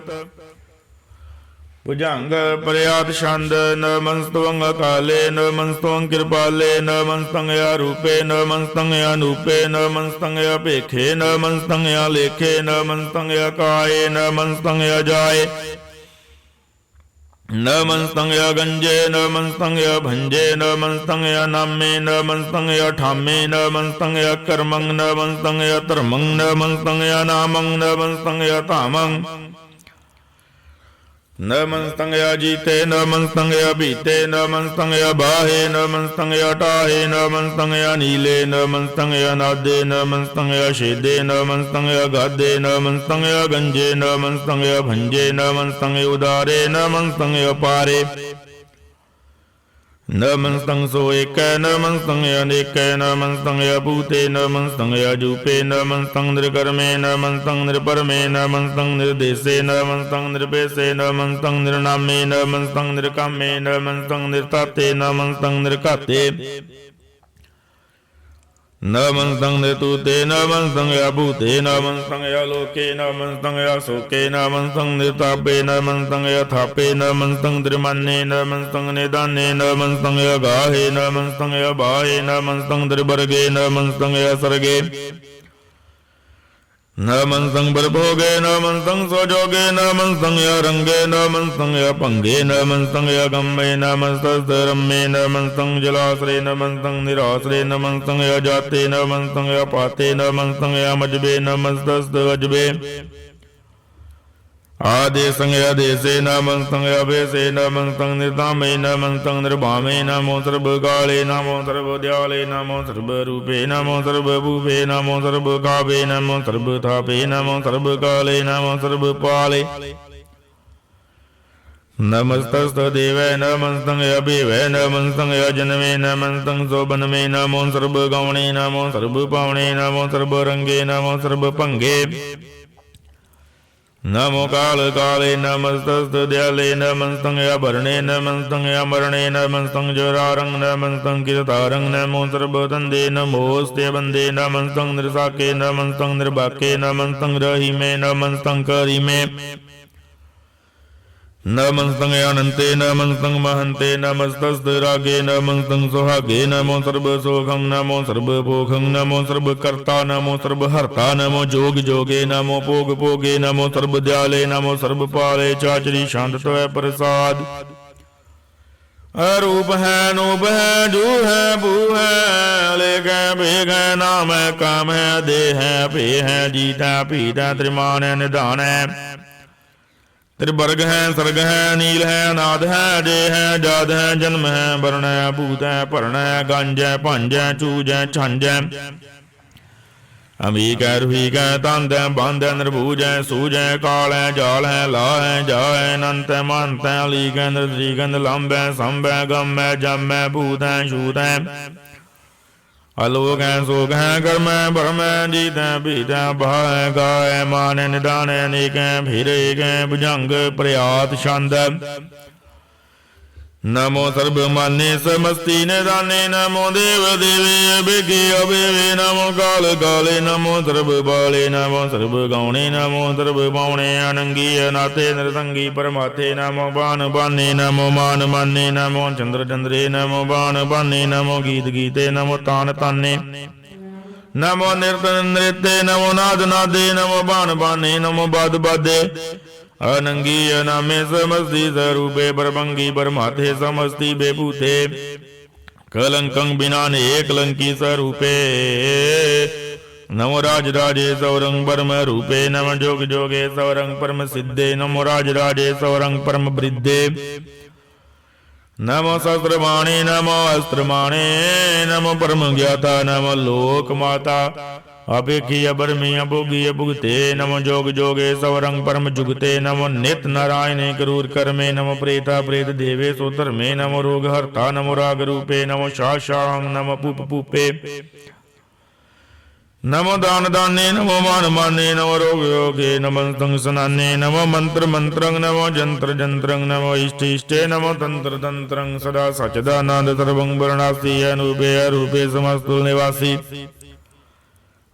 ਭੁਜੰਗ ਪ੍ਰਿਆਤ ਛੰਦ। ਨਮਸਤਵੰ ਅਕਾਲੇ, ਨਮਸਤਵੰ ਕਿਰਪਾਲੇ। ਨਮਸਤੰ ਅਰੂਪੇ, ਨਮਸਤੰ ਅਨੂਪੇ। ਨਮਸਤੰ ਅਭੇਖੇ, ਨਮਸਤੰ ਅਲੇਖੇ। ਨਮਸਤੰ ਅਕਾਏ, ਨਮਸਤੰ ਅਜਾਏ। ਨਮਸਤੰ ਅਗੰਜੇ, ਨਮਸਤੰ ਅਭੰਜੇ। ਨਮਸਤੰ ਅਨਾਮੇ, ਨਮਸਤੰ ਅਠਾਮੇ। ਨਮਸਤੰ ਅਕਰਮੰ, ਨਮਸਤੰ ਅਧਰਮੰ। ਨਮਸਤੰ ਅਨਾਮੰ, ਨਮਸਤੰ ਅਧਾਮੰ। ਨਮਸਤੰ ਅਜੀਤੇ, ਨਮਸਤੰ ਅਭੀਤੇ। ਨਮਸਤੰ ਅਬਾਹੇ, ਨਮਸਤੰ ਅਟਾਹੇ। ਨਮਸਤੰ ਅਨੀਲੇ, ਨਮਸਤੰ ਅਨਾਦੇ। ਨਮਸਤੰ ਅਛੇਦੇ, ਨਮਸਤੰ ਅਗਾਧੇ। ਨਮਸਤੰ ਅਗੰਜੇ, ਨਮਸਤੰ ਅਭੰਜੇ। ਨਮਸਤੰ ਉਦਾਰੇ, ਨਮਸਤੰ ਅਪਾਰੇ। ਨਮਸਤੰ ਸੋ ਏਕੈ, ਨਮਸਤੰ ਅਨੇਕੈ। ਨਮਸਤੰ ਅਭੂਤੇ, ਨਮਸਤੰ ਅਜੂਪੇ। ਨਮਸਤੰ ਨਿਰਕਰਮੇ, ਨਮਸਤੰ ਨਿਰਪਰਮੇ। ਨਮਸਤੰ ਨਿਰਦੇਸੇ, ਨਮਸਤੰ ਨਿਰਪੇਸੇ। ਨਮਸਤੰ ਨਿਰਨਾਮੇ, ਨਮਸਤੰ ਨਿਰਕਾਮੇ। ਨਮਸਤੰ ਨਿਰਤਾਤੇ, ਨਮਸਤੰ ਨਿਰਘਾਤੇ। ਨਮਸਤੰ ਨਿਰਤੂਤੇ, ਨਮਸਤੰ ਅਭੂਤੇ। ਨਮਸਤੰ ਅਲੋਕੇ, ਨਮਸਤੰ ਅਸੋਕੇ। ਨਮਸਤੰ ਨਿਰਤਾਪੇ, ਨਮਸਤੰ ਅਥਾਪੇ। ਨਮਸਤੰ ਨਿਰਮਾਨੇ, ਨਮਸਤੰ ਨਿਦਾਨੇ। ਨਮਸਤੰ ਅਗਾਹੇ, ਨਮਸਤੰ ਅਬਾਹੇ। ਨਮਸਤੰ ਨਿਰਵਰਗੇ, ਨਮਸਤੰ ਅਸਰਗੇ। ਨਮਸਤੰ ਬਰਭੋਗੇ, ਨਮਸਤੰ ਸੋਜੋਗੇ। ਨਮਸਤੰ ਅਰੰਗੇ, ਨਮਸਤੰ ਅਭੰਗੇ। ਨਮਸਤੰ ਅਗੰਮੇ, ਨਮਸਤੰ ਰੰਮੇ। ਨਮਸਤੰ ਜਲਾਸਰੇ, ਨਮਸਤੰ ਨਿਰਾਸਰੇ। ਨਮਸਤੰ ਅਜਾਤੇ, ਨਮਸਤੰ ਅਪਾਤੇ। ਨਮਸਤੰ ਅਮਜਬੇ, ਨਮਸਤੰ ਅਜਬੇ। ਆਦੇਸੰ ਆਦੇਸੇ, ਨਮਸਤੰ ਅਭੇਸੇ। ਨਮਸਤੰ ਨਿਰਧਾਮੇ, ਨਮਸਤੰ ਨਿਰਭਾਮੇ। ਨਮੋ ਸਰਬ ਕਾਲੇ, ਨਮੋ ਸਰਬ ਦਿਆਲੇ। ਨਮੋ ਸਰਬ ਰੂਪੇ, ਨਮੋ ਸਰਬ ਭੂਪੇ। ਨਮੋ ਸਰਬ ਕਾਵੇ, ਨਮੋ ਸਰਬ ਥਾਪੇ। ਨਮੋ ਸਰਬ ਕਾਲੇ, ਨਮੋ ਸਰਬ ਪਾਲੇ। ਨਮਸਤਸਤੁ ਦੇਵੈ, ਨਮਸਤੰ ਅਭਿਵੈ। ਨਮਸਤੰ ਅਜਨਮੇ, ਨਮਸਤੰ ਸੋਬਨਮੇ। ਨਮੋ ਸਰਬ ਗੌਣੇ, ਨਮੋ ਸਰਬ ਪਾਵਣੇ। ਨਮੋ ਸਰਬ ਰੰਗੇ, ਨਮੋ ਸਰਬ ਭੰਗੇ। ਨਮੋ ਕਾਲ ਕਾਲੇ, ਨਮਸਤਸਤੁ ਦਿਆਲੇ। ਨਮਸਤੰ ਅਭਰਣੇ, ਨਮਸਤੰ ਅਮਰਣੇ। ਨਮਸਤੰ ਜਰਾਰੰ, ਨਮਸਤੰ ਕਿਰਤਾਰੰ। ਨਮੋ ਸਰਬ ਦੰਦੇ, ਨਮੋਸਤੇ ਬੰਦੇ। ਨਮਸਤੰ ਨਿਰਸਾਕੇ, ਨਮਸਤੰ ਨਿਰਬਾਕੇ। ਨਮਸਤੰ ਰਹੀਮੇ, ਨਮਸਤੰ ਕਰੀਮੇ। नमस्तंग अनंते नमस्तंग महंते नमस्तस्त रागे नमस्तंग सुहागे नमो सर्व सोखं नमो सर्व पोखं नमो सर्व कर्ता नमो सर्व हर्ता नमो जोग जोगे नमो भोग भोगे नमो सर्व दयाले नमो सर्व पाले चाचरी शांत त्वै प्रसाद। अरूप है नूप है जू है भू है लेख है भेग है नाम है काम है देह है पे है जीत है पीत है त्रिमान है निधान है त्रिवर्ग है सर्ग है नील है अनाद है जय है जाद है जन्म है वर्ण है भूत है भरण है गंज है पंज है चूज है छंज है अमीक है रुहीक है तंद है बंद है निर्भूज है सूज है काल है जाल है ला है जा है अनंत है मंत है अलीक है नृद्रीगंध लंब है संब है गम है जम है भूत है शूत है अलोक है सोग है कर्म है भरम है जीत है पीत है भा है गा है मान है निदान है अनेक है फिर एक है भुजंग प्रयात छंद। नमो सर्व माने समस्ति निदाने नमो देव देवे अभिगे अभिवे नमो काल काले नमो सर्व बाले नमो सर्व गौणे नमो सर्व बाणे अनंगी अनाथे नृसंगी परमाथे नमो बाण बाने नमो मान माने नमो चंद्र चंद्रे नमो बाण बाने नमो गीत गीते नमो तान ताने नमो नृत्य नृत्य नमो नाद नादे नमो बाण बाने नमो बाद बादे अनंगी अनामे समस्ति स्वरूपे परभंगी परमाथे समस्ति बेभूते कलंकं बिनाने एकलंकी स्वरूपे नमो राज राजे सौरंग परम रूपे नमो जोग जोगे सौरंग परम सिद्धे नमो राज राजे सौरंग परम वृद्धे नमो शस्त्रमाणे नमो अस्त्रमाणे नमो परम ज्ञाता नमो लोक माता अपेक्षी अबरमी अभोगी अभुगते नमो जोग जोगे सवरंग परम जुगते नमो नित नारायणे करूर कर्मे नमो प्रेता प्रेत देवे सोतर में नमो रोग हर्ता नमो राग रूपे नमो शाशांग नमो पुप पुपे नमो दान दाने नमो मान माने नमो रोग योगे नमो संग सनाने नमो मंत्र मंत्रंग नमो जंत्र जंत्रंग नमो इष्ट इष्टे नमो तंत्र तंत्रंग सदा सचदानंद सर्वं वर्णासी अनुपे अरूपे समस्तुल निवासी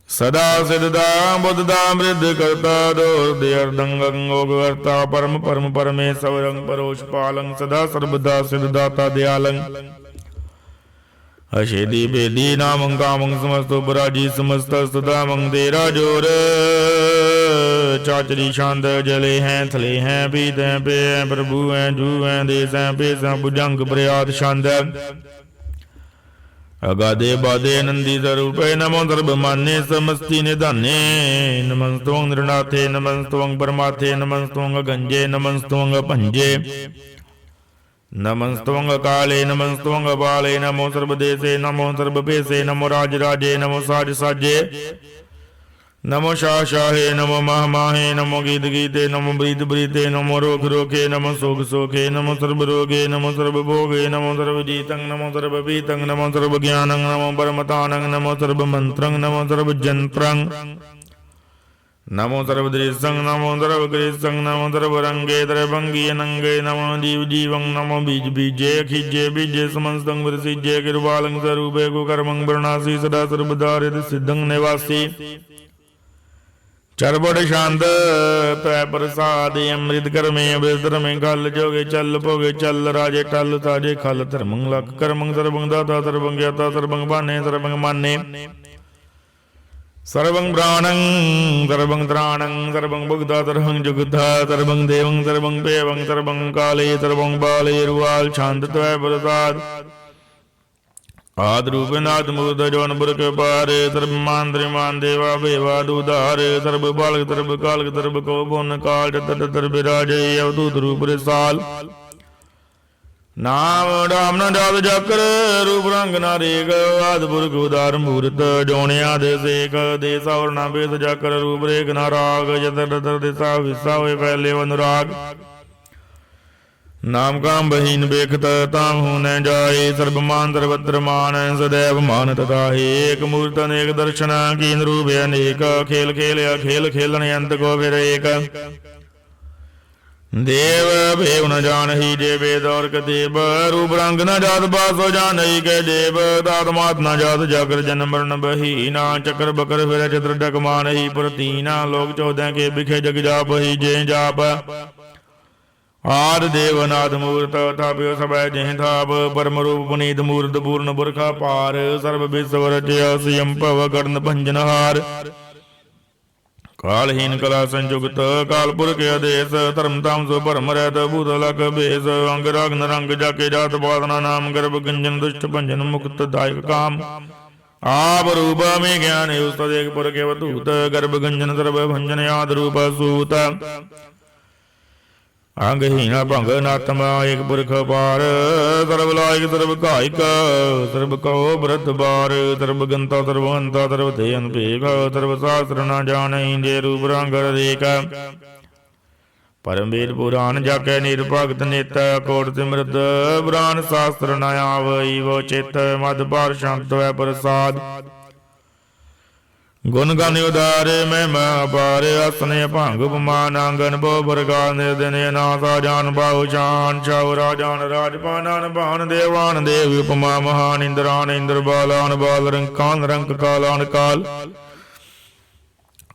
सदा सिद्धदा बुद्धदा मृद करता दोर्दंगोगर्ता परम परम परमेश्वरं परोष पालं सदा सर्वदा सिद्धदाता दयालं अशेदी बेदी नामं कामं समस्तो पराजी समस्त सदामं तेरा जोर चाचरी शांत जले हैं थले हैं पीत हैं पे हैं प्रभु हैं जू हैं देश हैं पेश हैं भुजंग प्रयात शांत अगाधे बाधे नंदी स्वरूपे नमो सर्व मान्ये समस्ति निधाने नमस्तुं नृनाथे नमस्तुं परमाथे नमस्तुं गंजे नमस्तुं पंजे नमस्तुं काले नमस्तुं बाले नमो सर्वदेशे नमो सर्वपेशे नमो राज राजे नमो साज साजे नमो शाहे नमो माहे नमो गीत गीते नमो ब्रीत ब्रीते नमो रोग रोके नमो सोग सोखे नमो सर्व रोगे नमो सर्व भोगे नमो सर्व जीतं नमो सर्व पीतं नमो सर्व ज्ञानं नमो परमतानं नमो सर्व मंत्रं नमो सर्व जंत्रं नमो सर्व दृश्यं नमो सर्व कृष्यं नमो सर्व रंगे द्रवंगी अनंगे नमो जीव जीवं नमो बीज बीजे खिजे बीजे समस्तं वरसिजे किरवालं स्वरूपे कुकर्मं वर्णासी सदा सर्वदा सिद्धं निवासी चरबड़ शांत तै प्रसाद अमृत कर्मे अमृत में खल जोगे चल भोगे चल राजे टल ताजे खल धर्मं लख कर्मं सर्वं दाता सर्वं ज्ञाता सर्वं बाने सर्वं माने सर्वं प्राणं सर्वं त्राणं सर्वं भुक्ता सर्वं जुगता सर्वं देवं सर्वं पेवं सर्वं काले सर्वं बाले रुवाल शांत त्वै प्रसाद आद्रूपनाथ मूर्ध जौन बुरक पार सर्वमान त्रिमान देवा भेवा दुधार सर्व बालक सर्व कालक सर्व को भुन काल चतर विराज अवधूत रूप साल नाम राम न जात जाकर रूप रंग नारेक आद पुरख उदार मूर्त जौने आदे सेक देसा और ना बेस जाकर रूप रेख ना राग जतर दिशा विसा हुए पहले अनुराग नाम काम बहीन बेखत ताम हूं न जाए सर्वमान सर्वत्र मान सदैव मान तथा एक मूर्त अनेक दर्शन कीन रूप अनेक खेल खेल अखेल खेलन अंत को फिर एक देव भेव न जान ही जे वेद और देव रूप रंग न जात बासो जान ही के देव दातमात न जात जाकर जन्म मरण बहीना चक्र बकर फिर चित्र डकमान ही प्रतीना लोग चौदह के बिखे जग जाप ही जे जाप ਆਦਿ ਦੇਵ ਅਨਾਦਿ ਮੂਰਤ ਥਾਪਿਓ ਸਭੈ ਜਿਹ ਥਾਪ ਪਰਮ ਰੂਪ ਪੁਨੀਤ ਮੂਰਤ ਪੂਰਨ ਪੁਰਖਾ ਪਾਰ ਸਰਬ ਵਿਸਵ ਰਚਿਆ ਸਿਯੰ ਭਵ ਕਰਨ ਭੰਜਨਹਾਰ ਕਾਲਹੀਨ ਕਲਾ ਸੰਜੁਗਤ ਕਾਲਪੁਰਖ ਆਦੇਸ ਧਰਮ ਧਾਮ ਸੋ ਭਰਮ ਰਹਿਤ ਭੂਤ ਲਖ ਭੇਸ ਅੰਗ ਰਗਨ ਰੰਗ ਜਾਕੇ ਜਾਤ ਬਾਦਨਾ ਨਾਮ ਗਰਭ ਗੰਜਨ ਦੁਸ਼ਟ ਭੰਜਨ ਮੁਕਤ ਦਾਇਕ ਕਾਮ ਆਪ ਰੂਪ ਮੇ ਗਿਆਨ ਉਸਤਦ ਏਕ ਪੁਰਖ ਅਵਧੂਤ ਗਰਭ ਗੰਜਨ ਸਰਬ ਭੰਜਨ ਆਦ ਰੂਪ ਸੂਤ ਅੰਗਹੀਣਾ ਭੰਗ ਨਾਤਮਾ ਏਕ ਪੁਰਖ ਪਾਰ ਸਰਬ ਲਾਇਕ ਸਰਬ ਕਾਇਕ ਸਰਬ ਕਉ ਬ੍ਰਤ ਬਾਰ ਸਰਬ ਗੰਤਾ ਸਰਬ ਹੰਤਾ ਸਰਬ ਤੇ ਅਨਭੇਖ ਸਰਬ ਸਾਸਤਰ ਨਾ ਜਾਣੈ ਜੇ ਰੂਪ ਰੰਗ ਰੇਕ ਪਰਮ ਵੇਦ ਪੁਰਾਨ ਜਾਕੈ ਨਿਰਭਗਤ ਨਿਤ ਕੋਟ ਸਿਮਰਤ ਪੁਰਾਨ ਸਾਸਤਰ ਨ ਆਵਈ ਵੋ ਚਿਤ ਮਦ ਪਾਰ ਸ਼ਾਂਤ ਹੈ ਪ੍ਰਸਾਦ ਗੁਣ ਗਾਨ ਉਦਾਰੇ ਮਹਿਮਾ ਅਪਾਰ ਅਸਨੇ ਭੰਗ ਉਪਮਾਨ ਆਂਗਨ ਬੋ ਬਰਗਾ ਨਿਰਦਿਨੇ ਨਾਸਾ ਜਾਨ ਬਾਹੂ ਸ਼ਾਨ ਚੌਰਾ ਜਾਨ ਰਾਜਪਾਨਾਨ ਬਾਨ ਦੇਵਾਨ ਦੇਵ ਉਪਮਾ ਮਹਾਨ ਇੰਦਰਾਨ ਇੰਦਰ ਬਾਲਾਨ ਬਾਲ ਰੰਕਾਨ ਰੰਕ ਕਾਲਾਨ ਕਾਲ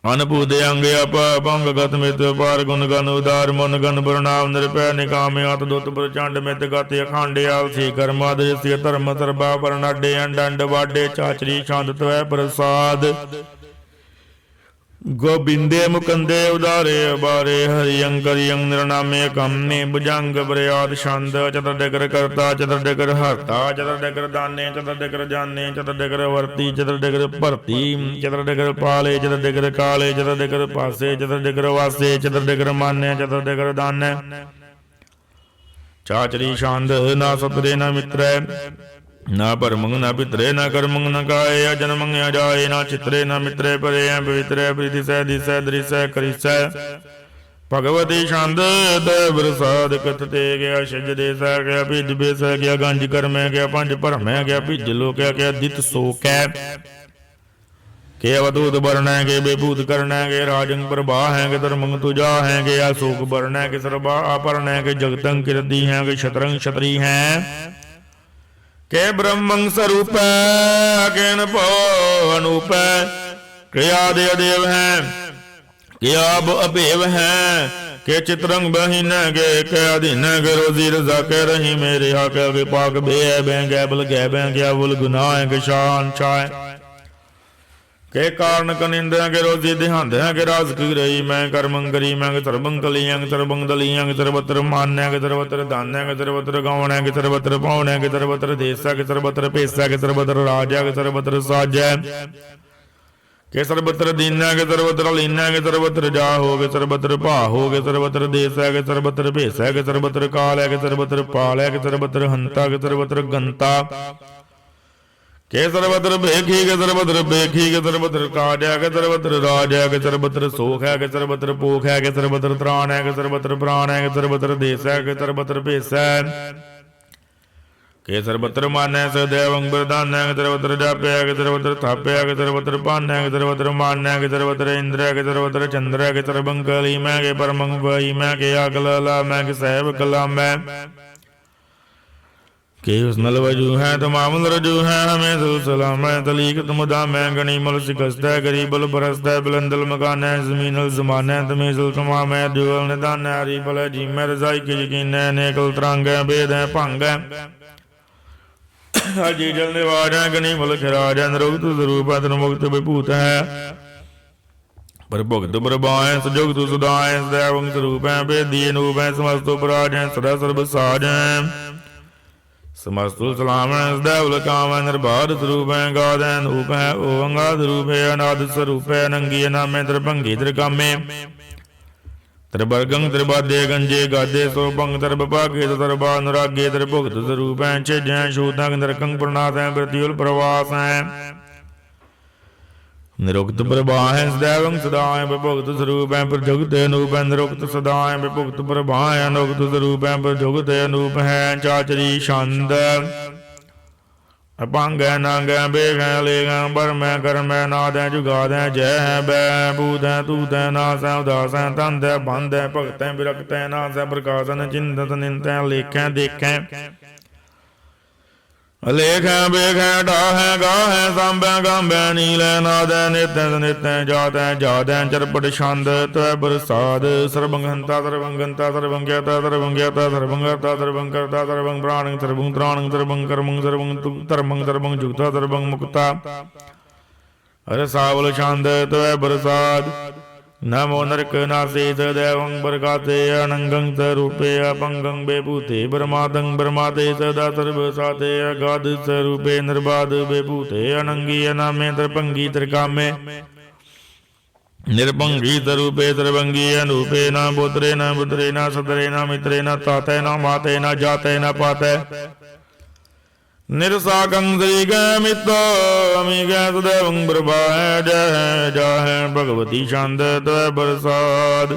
ਅਨਪੂਦੇ ਅੰਗ ਅਪ ਭੰਗ ਗਤ ਮਿਤ ਪਾਰ ਗੁਣ ਗਨ ਉਦਾਰ ਮਨ ਗਨ ਪ੍ਰਣਾਮ ਨਿਰਪੈ ਨਿਕਾਮਿ ਅਤ ਦੁਤ ਪ੍ਰਚੰਡ ਮਿਤ ਗਤ ਅਖੰਡ ਆਲਸੀ ਕਰਮਾ ਦ੍ਰਿਸ਼ਿ ਧਰਮ ਸਰਬਾ ਪਰਨਾਡੇ ਅੰਡ ਵਾਡੇ ਚਾਚਰੀ ਛੰਦ ਤਵੈ ਪ੍ਰਸਾਦ ਗੋਬਿੰਦੇ ਮੁਕੰਦੇ ਉਦਾਰੇ ਅਬਾਰੇ ਹਰਿ ਅੰਕਰਿ ਅੰਗ ਨਿਰਨਾਮੇ ਕੰਮੇ ਭੁਜੰਗ ਬਰਿਆਦ ਛੰਦ ਚਤੁਰ ਡਗਰ ਕਰਤਾ ਚਤੁਰ ਡਗਰ ਹਰਤਾ ਚਤੁਰ ਡਗਰ ਦਾਨੇ ਚਤੁਰ ਡਗਰ ਜਾਣੇ ਚਤੁਰ ਡਗਰ ਵਰਤੀ ਚਤੁਰ ਡਗਰ ਭਰਤੀ ਚਤੁਰ ਡਗਰ ਪਾਲੇ ਚਤੁਰ ਡਗਰ ਕਾਲੇ ਚਤੁਰ ਡਗਰ ਪਾਸੇ ਚਤੁਰ ਡਗਰ ਵਾਸੇ ਚਤੁਰ ਡਗਰ ਮਾਨੈ ਚਤੁਰ ਡਗਰ ਦਾਨੈ ਚਾਚਰੀ ਛੰਦ ਨਾ ਸਤਰੇ ਨਾ ਮਿਤਰੈ ਨਾ ਭਰਮੰਗ ਨਾ ਪਿਤਰੇ ਨਾ ਕਰਮੰਗ ਨਾ ਕਾਏ ਅਜਨਮੰਗ ਅਜਾਏ ਨਾ ਚਿਤਰੇ ਨਾ ਮਿਤਰੇ ਪਰੇ ਪਵਿੱਤਰੇ ਪ੍ਰੀਤਿਸੈ ਦਿਸੈ ਦ੍ਰਿਸੈ ਕਰਿਸੈ ਭਗਵਤੀ ਛੰਦ ਦੇ ਪ੍ਰਸਾਦ ਕਥ ਤੇ ਗਿਆ ਛਜ ਦੇਸੈ ਗਿਆ ਭਿਜ ਬੇਸੈ ਗਿਆ ਗੰਜ ਕਰਮੈ ਗਿਆ ਪੰਜ ਭਰਮੈ ਗਿਆ ਭਿਜ ਲੋਕੈ ਗਿਆ ਦਿਤ ਸੋਕੈ ਕੇ ਅਵਧੂਤ ਬਰਣੈ ਕੇ ਬੇਭੂਤ ਕਰਣੈ ਕੇ ਰਾਜੰਗ ਪ੍ਰਭਾ ਹੈ ਕੇ ਧਰਮੰਗ ਤੁਜਾ ਹੈ ਕੇ ਅਸੋਕ ਬਰਣੈ ਕੇ ਸਰਬਾ ਆਪਰਣੈ ਕੇ ਜਗਤੰ ਕਿਰਤੀ ਹੈ ਕੇ ਛਤਰੰਗ ਛਤਰੀ ਹੈ ਕੇ ਬ੍ਰਹਮੰ ਸਰੂਪੈ ਅਗਿਨ ਭੋ ਅਨੂਪੈ ਕੇ ਆਦਿ ਅਦੇਵ ਹੈ ਕੇ ਆਬ ਅਭੇਵ ਹੈ ਕੇ ਚਿਤਰੰਗ ਬਹਿਨੈ ਕੇ ਅਧੀਨੈ ਕੇ ਰੋਜ਼ੀ ਰਜ਼ਾ ਕੇ ਰਹੀ ਮੇਰੇ ਆ ਕੇ ਵਿਪਾਕ ਬੇ ਬੈ ਗੈ ਬਲ ਗੈ ਬੈ ਗਿਆ ਬੁਲ ਗੁਨਾਹ ਕੇ ਸ਼ਾਨ ਛਾਇ ਕੇ ਕਾਰਨ ਕਨਿੰਦੈ ਕੇ ਰੋਜ਼ੀ ਦਿਹਾਂਦੈ ਕੇ ਰਾਜ ਕੀ ਰਹੀ ਮੈਂ ਕਰਮੰ ਕਰੀ ਮੈਂ ਸਰਬੰ ਕਲੀਯੰ ਸਰਬੰ ਦਲੀਯੰ ਸਰਬਤਰ ਮਾਨੈ ਕੇ ਸਰਬਤਰ ਦਾਨੈ ਕੇ ਸਰਬਤਰ ਗਾਵਣੈ ਕੇ ਸਰਬਤਰ ਪਾਉਣੈ ਕੇ ਸਰਬਤਰ ਦੇਸੈ ਕੇ ਸਰਬਤਰ ਭੇਸੈ ਕੇ ਸਰਬਤਰ ਰਾਜੈ ਕੇ ਸਰਬਤਰ ਸਾਜੈ ਕੇ ਸਰਬਤਰ ਦੀਨੈ ਕੇ ਸਰਬਤਰ ਲੀਨੈ ਕੇ ਸਰਬਤਰ ਜਾ ਹੋ ਕੇ ਸਰਬਤਰ ਭਾ ਹੋ ਕੇ ਸਰਬਤਰ ਦੇਸੈ ਕੇ ਸਰਬਤਰ ਭੇਸੈ ਕੇ ਸਰਬਤਰ ਕਾਲੈ ਕੇ ਸਰਬਤਰ ਪਾਲੈ ਕੇ ਸਰਬਤਰ ਹੰਤਾ ਕੇ ਸਰਬਤਰ ਗੰਤਾ ਕੇ ਸਰਬਤਰ ਭੇਖੀ ਕੇ ਸਰਬਤਰ ਭੇਖੀ ਕੇ ਸਰਬਤਰ ਕਾਜੈ ਕੇ ਸਰਬਤਰ ਰਾਜੈ ਕੇ ਸਰਬਤਰ ਸੋਖ ਹੈ ਕੇ ਸਰਬਤਰ ਪੋਖ ਹੈ ਕੇ ਸਰਬਤਰ ਤ੍ਰਾਣ ਹੈ ਕੇ ਸਰਬਤਰ ਪ੍ਰਾਣ ਹੈ ਕੇ ਸਰਬਤਰ ਦੇਸੈ ਕੇ ਸਰਬਤਰ ਭੇਸੈ ਕੇ ਸਰਬਤਰ ਮਾਨੈ ਸਦੈਵੰ ਬਰਦਾਨੈ ਕੇ ਸਰਬਤਰ ਜਾਪਿਆ ਕੇ ਸਰਬਤਰ ਥਾਪਿਆ ਕੇ ਸਰਬਤਰ ਪਾਨੈ ਕੇ ਸਰਬਤਰ ਮਾਨੈ ਕੇ ਸਰਬਤਰ ਇੰਦਰੈ ਕੇ ਸਰਬਤਰ ਚੰਦਰੈ ਕੇ ਸਰਬੰ ਕਲੀ ਮੈਂ ਕੇ ਪਰਮੰ ਵਈ ਮੈਂ ਕੇ ਅਗਲ ਲਾ ਮੈਂ ਕੇ ਸਹਿਬ ਕਲਾ ਮੈਂ के उस नल वजू है तमाम रजू है हमें तो सलाम है तलीक तुमदा मैं गणी मल शिकस्त है गरीबल बरस्त है बुलंदल मकान है जमीनल जमान है तमीजुल तमाम है जुगल निदान है हरीबल है जी में रजाई के यकीन है नेकल तरंग है भेद है भंग है अजी जल निवाज है गणी मल खिराज है निरुक्त स्वरूप है तन्मुक्त विभूत है पर भुगत प्रभा है सजुगत सुधा है सदैव स्वरूप है भेदी अनूप है समस्त उपराज है सदा सर्ब साज है समस्तुल सलाम है सदैव काम है निर्बाध स्वरूप है गाद है नूप है ओंगाद रूप है अनाद स्वरूप है नंगी नामे त्रिभंगी त्रिकामे त्रिभर्गं त्रिबादे गंजे गादे सोभंग त्रिभागे त्रिभा अनुरागे त्रिभुक्त स्वरूप है छिज है शूदंग नरकंग प्रणात है प्रतियुल प्रवास है निरुक्त प्रभा है सदैवं सदा है विभुक्त स्वरूप है प्रजुगत अनूप है निरुक्त सदा है विभुक्त प्रभा है अनुक्त स्वरूप है प्रजुगत अनूप है चाचरी छंद अभंग है नांग है बेग है लेग है बर्म है कर्म है नाद है जुगाद है जय है बै भूत है तूत है नास है उदास है तंद है बंद है भगत है विरक्त है नास है प्रकाश है चिंतत निंत है लेख है देख है ਅਲੇਖੈ ਬੇਖੈ ਢਾਹੈ ਗਾਹੈ ਸਾਂਭੈ ਗਾਂਭੈ ਨੀਲੈ ਨਾਦੈ ਨਿਤੈ ਨਿਤੈ ਜਾਤੈ ਜਾਤੈ ਚਰਪਟ ਛੰਦ ਤਵੈ ਬਰਸਾਦ ਸਰਬੰ ਹੰਤਾ ਸਰਬੰ ਗੰਤਾ ਸਰਬੰ ਗਿਆਤਾ ਸਰਬੰ ਗਿਆਤਾ ਸਰਬੰ ਕਰਤਾ ਸਰਬੰ ਕਰਤਾ ਸਰਬੰ ਪ੍ਰਾਣੰ ਸਰਬੰ ਤ੍ਰਾਣੰ ਸਰਬੰ ਕਰਮੰ ਸਰਬੰ ਧਰਮੰ ਸਰਬੰ ਜੁਗਤਾ ਸਰਬੰ ਮੁਕਤਾ ਰਸਾਵਲ ਛੰਦ ਤਵੈ ਬਰਸਾਦ नमो नरक नासे सदैवं बरगाते अनंगं स्वरूपे अपंगं बेभूते ब्रह्मादं ब्रह्माते सदा सर्वसाते अगाध स्वरूपे निर्बाध बेभूते अनंगी अनामे त्रिभंगी त्रिकामे निर्भंगी स्वरूपे त्रिभंगी अनूपे न पुत्रे न सदरे न मित्रे न ताते न माते न जाते न पाते निरसाकं श्री गमितो अमीग सदैवं प्रभाय जय जय भगवती छंद तवै बरसाद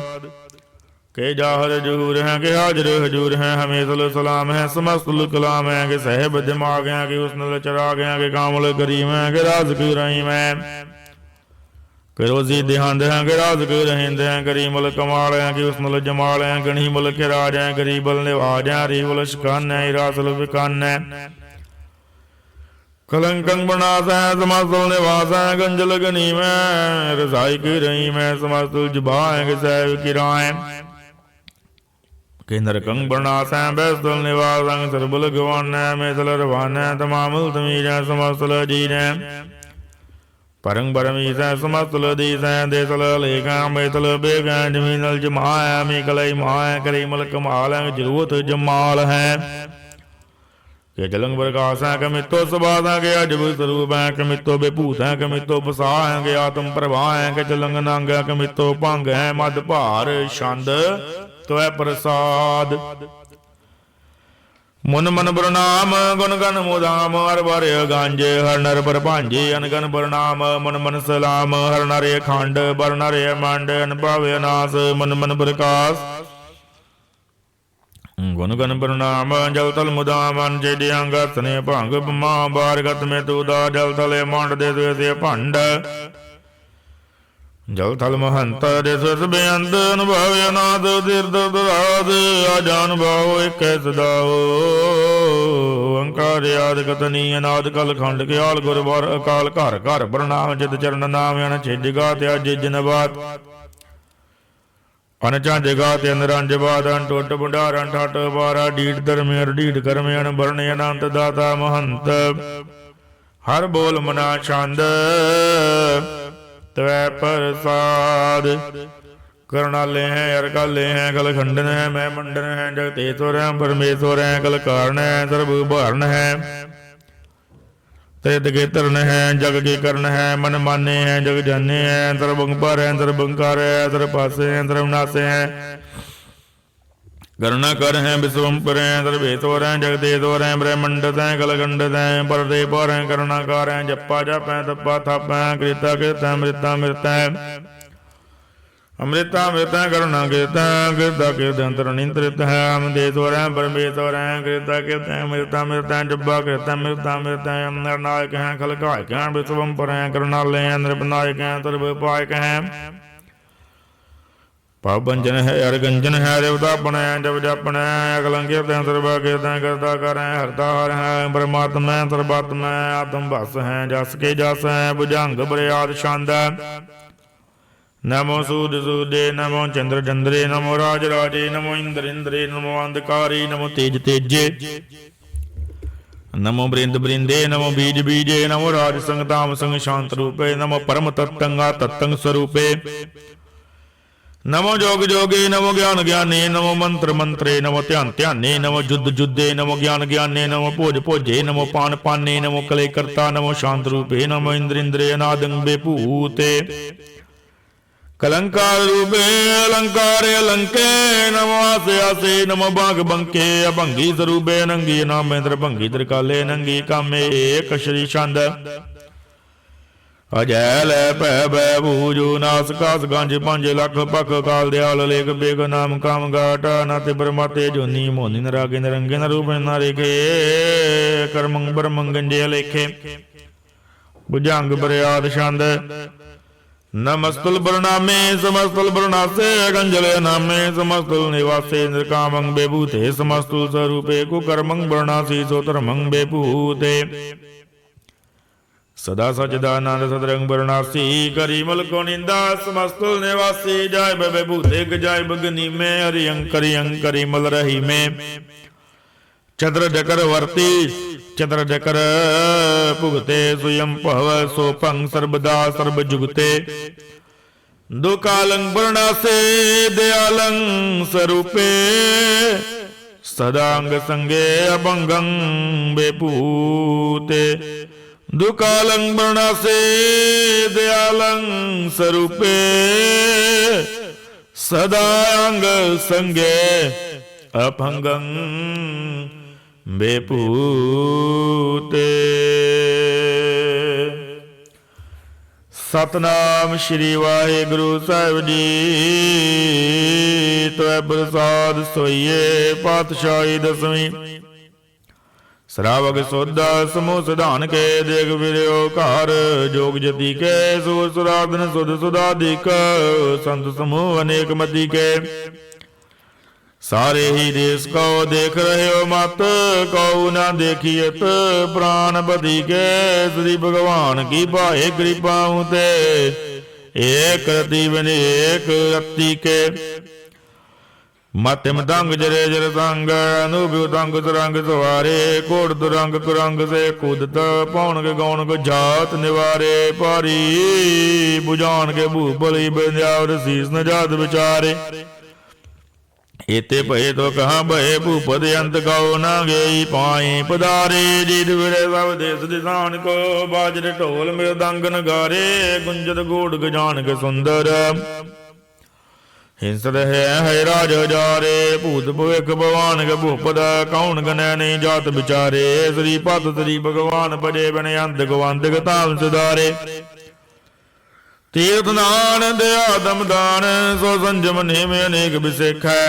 के जाहर जहूर हैं के हाजर हजूर हैं हमें सल सलाम है समस्त कलाम है के सहब दिमाग हैं के उसनल चराग हैं के कामल करीम है के राज की रहीम है के रोजी देहांद हैं के राज की रहिंद हैं करीमल कमाल हैं के उसनल जमाल हैं गणीमल के राज हैं गरीबल निवाज हैं रीबल शिकान है रासल विकान है कलंकं बनास है समस्तुल निवास है गंजल गनीम है रसाई की रहीम है समस्तुल जुबा है कि सैव की राय के नरकं बनास है बैस्तुल निवास है सरबुल गवान है मेसल रवान है तमामुल तमीज है समस्तुल अजीज है परंग परमीस है समस्तुल अधीस है देसल लेख है मेसल बेग है जमीनल जमा है मीकलई मा है करीमल कमाल है जरूरत जमाल है के जलंग प्रकाश है कमितो सुबाद है के अजब स्वरूप है कमितो बेभूत है कमितो बसा है के आत्म प्रभा है के जलंग नंग है कमितो भंग है मद भार छंद त्वै प्रसाद मुन मन प्रणाम गुण गण मुदाम हर बर गांजे हर नर पर भांजे अनगन प्रणाम मन मन सलाम हर नरे खंड बर नरे मंड अनभावे नास मन मन प्रकाश गुण गण प्रणाम जल तल मुदाम जेडी अंग सने भंग बमा बारगत में तूदा जल तले मंड दे से भंड जल थल महंत दे बेअंत अनुभव अनाद तीर्थ दराद आजान भाव एक सदाओ अंकार याद कतनी अनाद कल खंड के आल गुरबार अकाल घर घर प्रणाम जित चरण नाम अन छिजगा त्याज जिन बात अनचा जगा ते निरंज बादन टोट बुंडारन ठट बारा डीड धर्मेर डीड कर्मेन बरणे अनंत दाता महंत हर बोल मना छंद त्वै प्रसाद करणाले हैं अरकाले हैं कल खंडन है मैं मंडन है जगतेश्वर है परमेश्वर है कल कारण है सर्व भरण है त्रित के तरण है जग के करण है मन माने हैं जग जाने हैं सर्वं पर है सर्वंकार है सर्व पासे हैं सर्वनाशे हैं गणना कर हैं विश्वम पर हैं सर्वेश्वर हैं जगदेश्वर हैं ब्रह्मंडत हैं कलगंडत हैं परदे पर हैं करुणाकार हैं जप्पा जप हैं तप्पा थप हैं कृता कृत है मृता मृत है अमृता मृता करुणा कृता कृता कृत निंत्रित है अमदेश्वर है परमेश्वर है कृता कृत है मृता मृता जब्बा कृता मृता मृता है निर्णायक है खलकायक है विश्वम पर है करुणालय है नृपनायक है सर्वोपायक है पावंजन है अरगंजन है देवतापन है जब जपन है अकलंकित है सर्वा कृत है करता कर है हरतार है परमात्मा है सर्वात्मा है आत्म बस है जस के जस है भुजंग बरियाद छंद है नमो सूद सूदे नमो चंद्र चंद्रे नमो राज राजे नमो इंद्र इंद्रे नमो अंधकारी नमो तेज तेजे नमो बृंद बृंदे नमो बीज बीजे नमो राज संग ताम संग शांत रूपे नमो परम तत्तंगा तत्तंग स्वरूपे नमो जोग जोगे नमो ज्ञान ज्ञाने नमो मंत्र मंत्रे नमो ध्यान ध्याने नमो जुद्ध जुद्धे नमो ज्ञान ज्ञाने नमो भोज भोजे नमो पान पाने नमो कले करता नमो शांत रूपे नमो इंद्र इंद्रे अनादं बेभूते कलंकार रूपे अलंकार अलंके नमो आसे आसे नमो बाग बंके अभंगी स्वरूपे नंगी नामेंद्र भंगी त्रिकाले नंगी कामे एक श्री छंद अजैल पै बै भूजू नास कास गंज 5 लख पख काल दयाल लेख बेग नाम काम गाटा नाते परमाते जोनी मोनी नरागे नरंगे नरूप नारेखे कर्मंग ब्रह्मंग गंजे लेखे भुजंग बरियाद छंद नमस्तुल बरनामे समस्तुल बरनासे गंजल नामे समस्तुल निवासे इंद्रकामं बेभूते समस्तुल स्वरूपे कुकर्मं बरनासी सोतरमं बेभूते सदा सचिदानंद सदरंग बरनासी करीमल को निंदा समस्तुल निवासी जाय बेभूते जाय बगनी में हरियंकरी अंकरी मल रही में चंद्र चक्रवर्ती चंद्र चक्र भुगते स्वयं भव सोपंग सर्वदा सर्व जुगते दुकालं वर्णासे दयालं स्वरूपे सदांग संगे अभंगं बेपूते दुकालं वर्णासे दयालं स्वरूपे सदांग संगे अभंगं बेपूते। सतनाम श्री वाहिगुरु साहिब जी। त्वै प्रसाद सोइए पातशाही दसवीं श्रावक सोदा समूह सिधान के देख विरयो कार जोग जति के सूर सुराधन सुध सुधाधिक संत समूह अनेक मति के सारे ही देश को देख रहे हो मत कौ ना देखियत प्राण पति के श्री भगवान की पाए कृपा ते एक रति बन एक रति के मत मतंग जरे जर संग अनुभुतंग सुरंग सवारे कोट तुरंग कुरंग से कूदत पौन के गौन को जात निवारे पारी बुझान के भूपली बंजावर शीस न जात विचारे एते भये तो कहाँ भये भूपद अंत गौ न गई पाई पधारे जीत विरे सब देश दिशान को बाजरे ढोल मृदंग नगारे गुंजत गोड गजान के सुंदर हिंसद है राज जारे भूत भविख भगवान के भूपद कौन गनै नहीं जात बिचारे श्री पद श्री भगवान बजे बने अंत गवंत गताम सुधारे तीर्थ दान दया दम दान सो संजम नेम अनेक विशेख है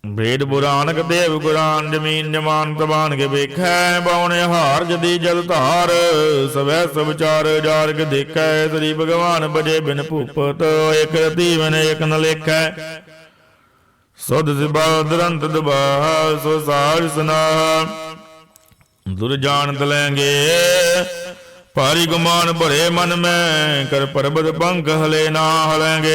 भेद पुराण के देव कुरान जमीन जमान तबान के बेख है बावने हार जदी जल धार सवै सब चार जार के देख है श्री भगवान बजे बिन भूपत एक रति बिन एक न लेख है सुध सिबा दुरंत दुबा सो सार सुना दुर जान तलेंगे भारी गुमान भरे मन में कर पर्वत पंख हले ना हलेंगे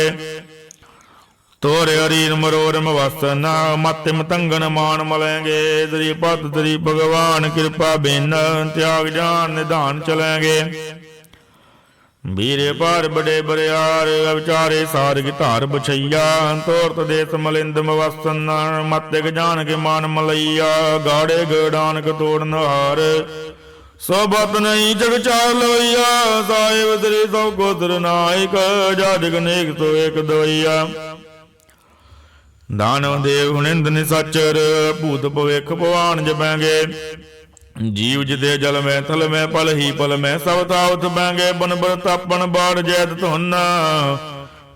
तोरे हरीर मरोरम वसन मत मतंगन मान मलेंगे श्री पद श्री भगवान कृपा बिन त्याग जान निधान चलेंगे वीरे पार बड़े बरियार अवचारे सार की धार बछैया तोरत देश मलिंद वसन मत जान के मान मलैया गाड़े गड़ान के तोड़न हार सोबत नहीं जग चार लोइया साहिब श्री सौ गोत्र नायक जाजग नेक तो एक दवैया दानव देव हुनिंद निसाचर भूत भविख भगवान जपेंगे जीव जिते जल में थल में पल ही पल में सब तावत बैंगे बन बर तापन बाढ़ जैत धुन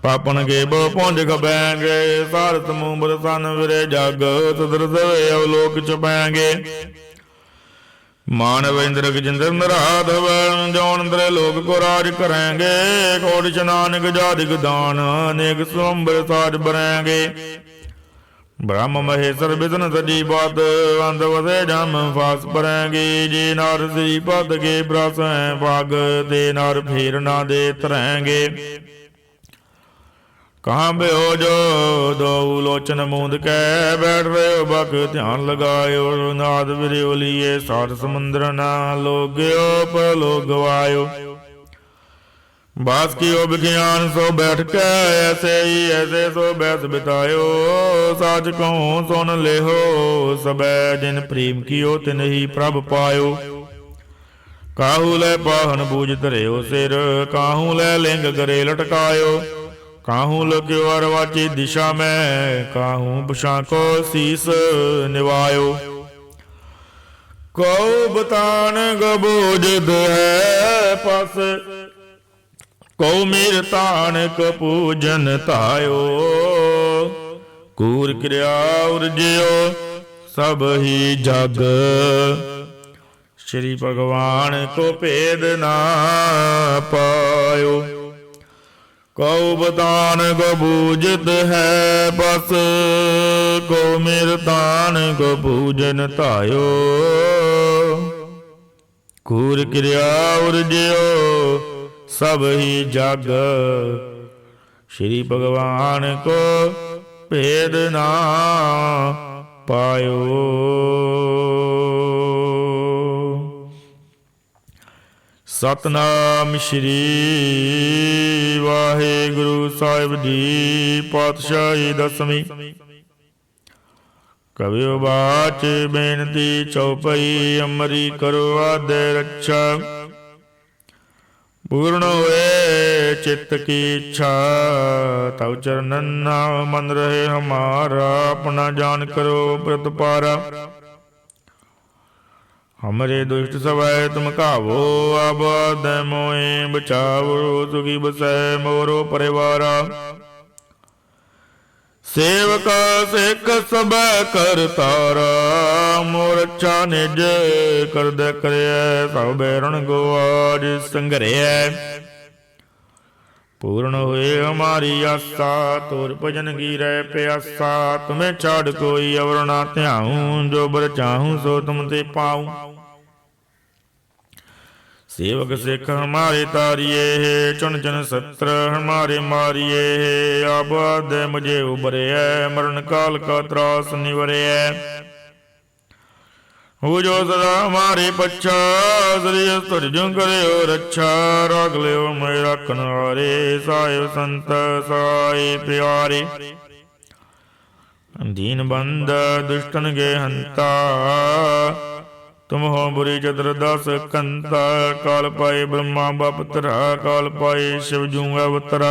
पापन के बो पौंज खबेंगे सार समूह बरसन विरे जग सदर सवे अवलोक चपेंगे मानव इंद्र गजेंद्र नराधव जौन इंद्र लोक को राज करेंगे कोट नानक जादिक दान अनेक स्वंबर साज बरेंगे ब्रह्म महेश्वर विष्णु सजी बात अंत वसे जम फास परेंगे जे नार श्री पद के ब्रस भाग ते नार फेर ना दे तरेंगे कहाँ बे हो जो दो लोचन मूंद के बैठ रहे हो बक ध्यान लगायो नाद विरियो लिए सार समुद्र ना लोग्यो पर लोग गवायो बास की विज्ञान सो बैठ के ऐसे ही ऐसे सो बैस बितायो साच कहूँ सुन ले हो सब जिन प्रेम कियो तिन ही प्रभ पायो काहू ले पाहन बूझ धरे हो सिर काहू ले लिंग करे लटकायो काहू लग्यो अरवाची दिशा में काहू बुशा को शीस निवायो कौ बतान गबोजद है पस कौ मीर तान कपूजन तायो कूर क्रिया उर्जियो सब ही जग श्री भगवान को भेद ना पायो ਕਉ ਬਤਾਨ ਕੋ ਬੂਜਤ ਹੈ ਬਸ, ਕੋ ਮੇਰ ਤਾਨ ਕੋ ਪੂਜਨ ਧਾਇਓ। ਕੂਰ ਕਿਰਿਆ ਉਰਜਿਓ ਸਭ ਹੀ ਜਗ, ਸ਼੍ਰੀ ਭਗਵਾਨ ਕੋ ਭੇਦ ਨਾ ਪਾਇਓ। ਸਤਨਾਮ ਸ਼੍ਰੀ ਵਾਹਿਗੁਰੂ ਸਾਹਿਬ ਜੀ। ਪਾਤਸ਼ਾਹੀ ਦਸਵੀਂ। ਕਵਿਓ ਬਾਚ ਬੇਨਤੀ ਚਉਪਈ, ਅੰਮ੍ਰਿ ਕਰੋ ਆਦਿ ਰੱਛਾ। ਪੂਰਨ ਹੋਏ ਚਿੱਤ ਕੀ ਇੱਛਾ, ਤਵ ਚਰਨਨ ਨਾਮ ਮਨ ਰਹੇ ਹਮਾਰਾ। ਆਪਣਾ ਜਾਨ ਕਰੋ ਪ੍ਰਤਪਾਰਾ, ਹਮਰੇ ਦੁਸ਼ਟ ਸਵੈ ਤੁਮ ਕਾਵੋ। ਆਬਾਦ ਮੋਏ ਬਚਾਵੋ, ਸੁਖੀ ਬਸੈ ਮੋਰੋ ਪਰਿਵਾਰਾ। ਸੇਵਕ ਸਿੱਖ ਸਭੈ ਕਰਤਾਰਾ, ਮੋਰ ਅੱਛਾ ਨਿਜ ਕਰਦੈ ਕਰਿਐ। ਸਭ ਬੈਰਣ ਗੋਆਜ ਸੰਘਰਿਐ, ਪੂਰਨ ਹੋਏ ਹਮਾਰੀ ਆਸਾ। ਤੋਰ ਭਜਨ ਗੀਰੈ ਪਿਆਸਾ, ਤੁਮੇ ਛਾੜ ਕੋਈ ਅਵਰ ਨਾ ਧਿਆਉ। ਜੋ ਬਰ ਚਾਹੂੰ ਸੋ ਤੁਮ ਤੇ ਪਾਉ। सेवक सिख हमारे तारिये है, चुन चुन सत्र हमारे मारिये है। आबाद मुझे उबरे है, मरण काल का त्रास निवरे है। हो जो सदा हमारे पच्छा, श्री तुरजु करे रक्षा। राग ले मैं रखन हारे, साहिब संत साई प्यारे। दीन बंद दुष्टन गे हंता, तुम हो बुरी चतुर दस कंता। काल पाए ब्रह्मा बपतरा, काल पाए शिव जू अवतरा।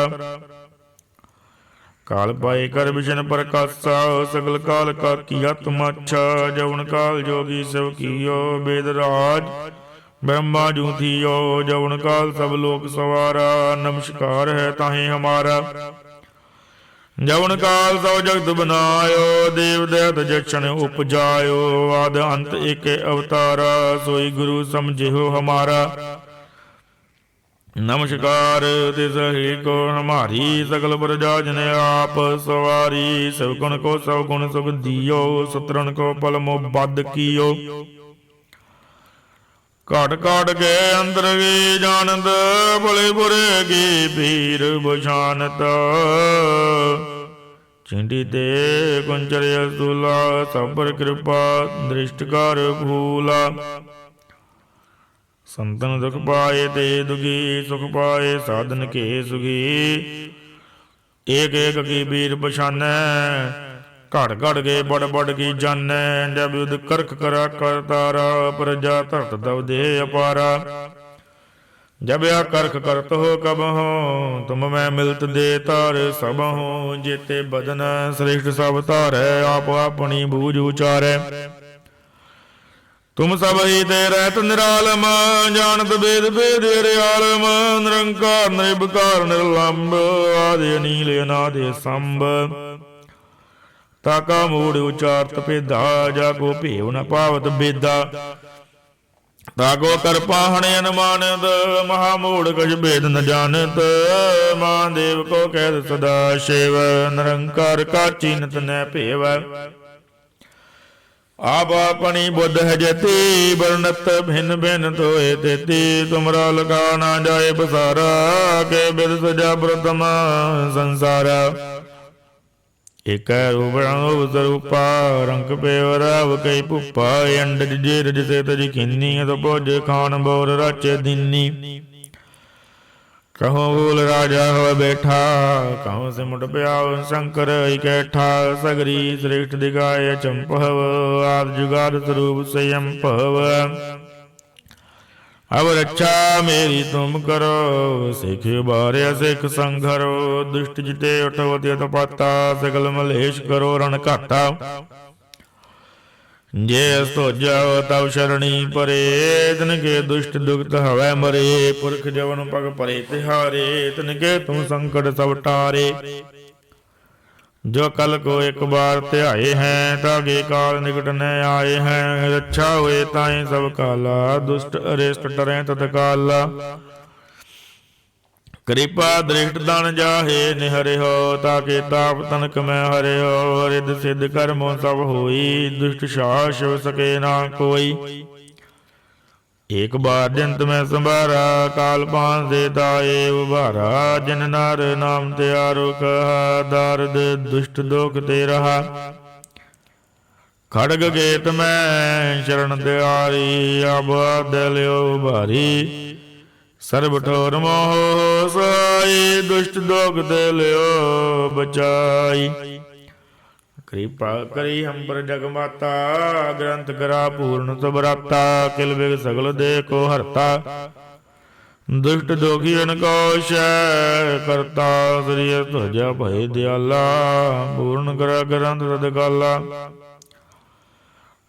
काल पाए कर विशन प्रकाशा, सगल काल का किया तुम अच्छा। जवन काल जोगी शिव कियो, वेद राज ब्रह्मा जू थियो। जवन काल सब लोक सवारा, नमस्कार है ताहे हमारा। जवन काल सौ जगत बनायो, देव दैत जक्षण उपजायो। आद अंत एक अवतारा, सोई गुरु समझे हो हमारा। नमस्कार तिस ही को हमारी, सकल प्रजा जन आप सवारी। सब गुण को सब गुण सुख दियो, सतरन को पल मो बद कियो। घट घट के अंतर की जानत, भले बुरे की पीर बुझानत। चिंटी ते कुंचर असूला, सब पर कृपा दृष्ट कर भूला। संतन दुख पाए ते दुखी, सुख पाए साधन के सुखी। एक एक की बीर पछानै, घट घट के बड़ बड़ की जानै। जब युद्ध करख करा करतारा, प्रजा धरत दब दे अपारा। जब या करख करत हो कब हो, तुम मैं मिलत दे तार सब हो। जेते बदन श्रेष्ठ सब तारै, आप अपनी बूझ उचारै। तुम सब ही ते रहत निरालम, जानत वेद भेद हरियालम। निरंकार निर्विकार निर्लंब, आदि अनील अनादि संभ। ताका मूढ़ उचारत भेदा, जाको भेव न पावत बेदा। ताको कर पाहणे अनुमानत, महामूढ़ कछ भेद न जानत। महादेव को कहत सदा शिव, निरंकार का चीनत न भेव। आप अपनी बुद्ध है जति, वर्णत भिन्न भिन्न तोए तेति। तुमरा लगा ना जाए बसारा, के बिद सजा प्रथम संसारा। एक रूप स्वरूपा, रंग पेवराव कई पुप्पा। अंड जेर जिसे तज खिन्नी, तो भोज खान बोर राचे दिन्नी। कहो बोल राजा हो बैठा, कहो से मुट प्याव शंकर इकैठा। सगरी श्रेष्ठ दिगाय चंपहव, आद जुगाद स्वरूप संयम पहव। अब रक्षा मेरी तुम करो, सिख बारे सिख संघरो। दुष्ट जिते उठवत यत पाता, सकल मलेश करो रण घाटा। जे तो जाओ तब शरणी परे, तिनके दुष्ट दुखत हवै मरे। पुरख जवन पग परे तिहारे, तिनके तुम संकट सब टारे। जो कल को एक बार ध्याए हैं, तागे काल निकट न आए हैं। रक्षा हुए ताई सब काला, दुष्ट अरिष्ट डरे तत्काला। ਕਿਰਪਾ ਦ੍ਰਿਸ਼ਟ ਦਨ ਜਾਹੇ ਨਿਹਰਿਓ, ਤਾਕੇ ਤਾਪ ਤਨਕ ਮੈਂ ਹਰਿਓ। ਰਿੱਧ ਸਿੱਧ ਕਰਮੋ ਸਭ ਹੋਈ, ਦੁਸ਼ਟ ਛਾਹ ਸ਼ਿਵ ਸਕੇ ਨਾ ਕੋਈ। ਏਕ ਬਾਰ ਜੰਤ ਮੈਂ ਸੰਭਾਰਾ, ਕਾਲ ਪਾਂਸ ਦੇ ਤਾਏ ਉਭਾਰਾ। ਜਿਨ ਨਰ ਨਾਮ ਤਿਆਰੋ ਕਹਾ, ਦਰਦ ਦੁਸ਼ਟ ਦੋਖ ਤੇ ਰਹਾ। ਖੜਗ ਗੇਤ ਮੈਂ ਸ਼ਰਨ ਤਿਆਰੀ, ਆਬ ਦਿਲਿਓ ਭਾਰੀ। ਸਰਬ ਠੋਰ ਮੋਹ ਸਾਈ, ਦੁਸ਼ਟ ਦੋਖ ਤੇ ਲਿਓ ਬਚਾਈ। ਕਿਰਪਾ ਕਰੀ ਹੰਬਰ ਜਗ ਮਾਤਾ, ਗ੍ਰੰਥ ਕਰਾ ਪੂਰਨ ਸਬਰਾਤਾ। ਕਿਲ ਬਿਗ ਸਗਲ ਦੇ ਕੋ ਹਰਤਾ, ਦੁਸ਼ਟ ਦੋਖੀ ਅਨਕੋ ਸ਼ੈ ਕਰਤਾ। ਸ੍ਰੀ ਤੁਰਜਾ ਭਏ ਦਿਆਲਾ, ਪੂਰਨ ਕਰਾ ਗ੍ਰੰਥ ਰਦਗਾਲਾ।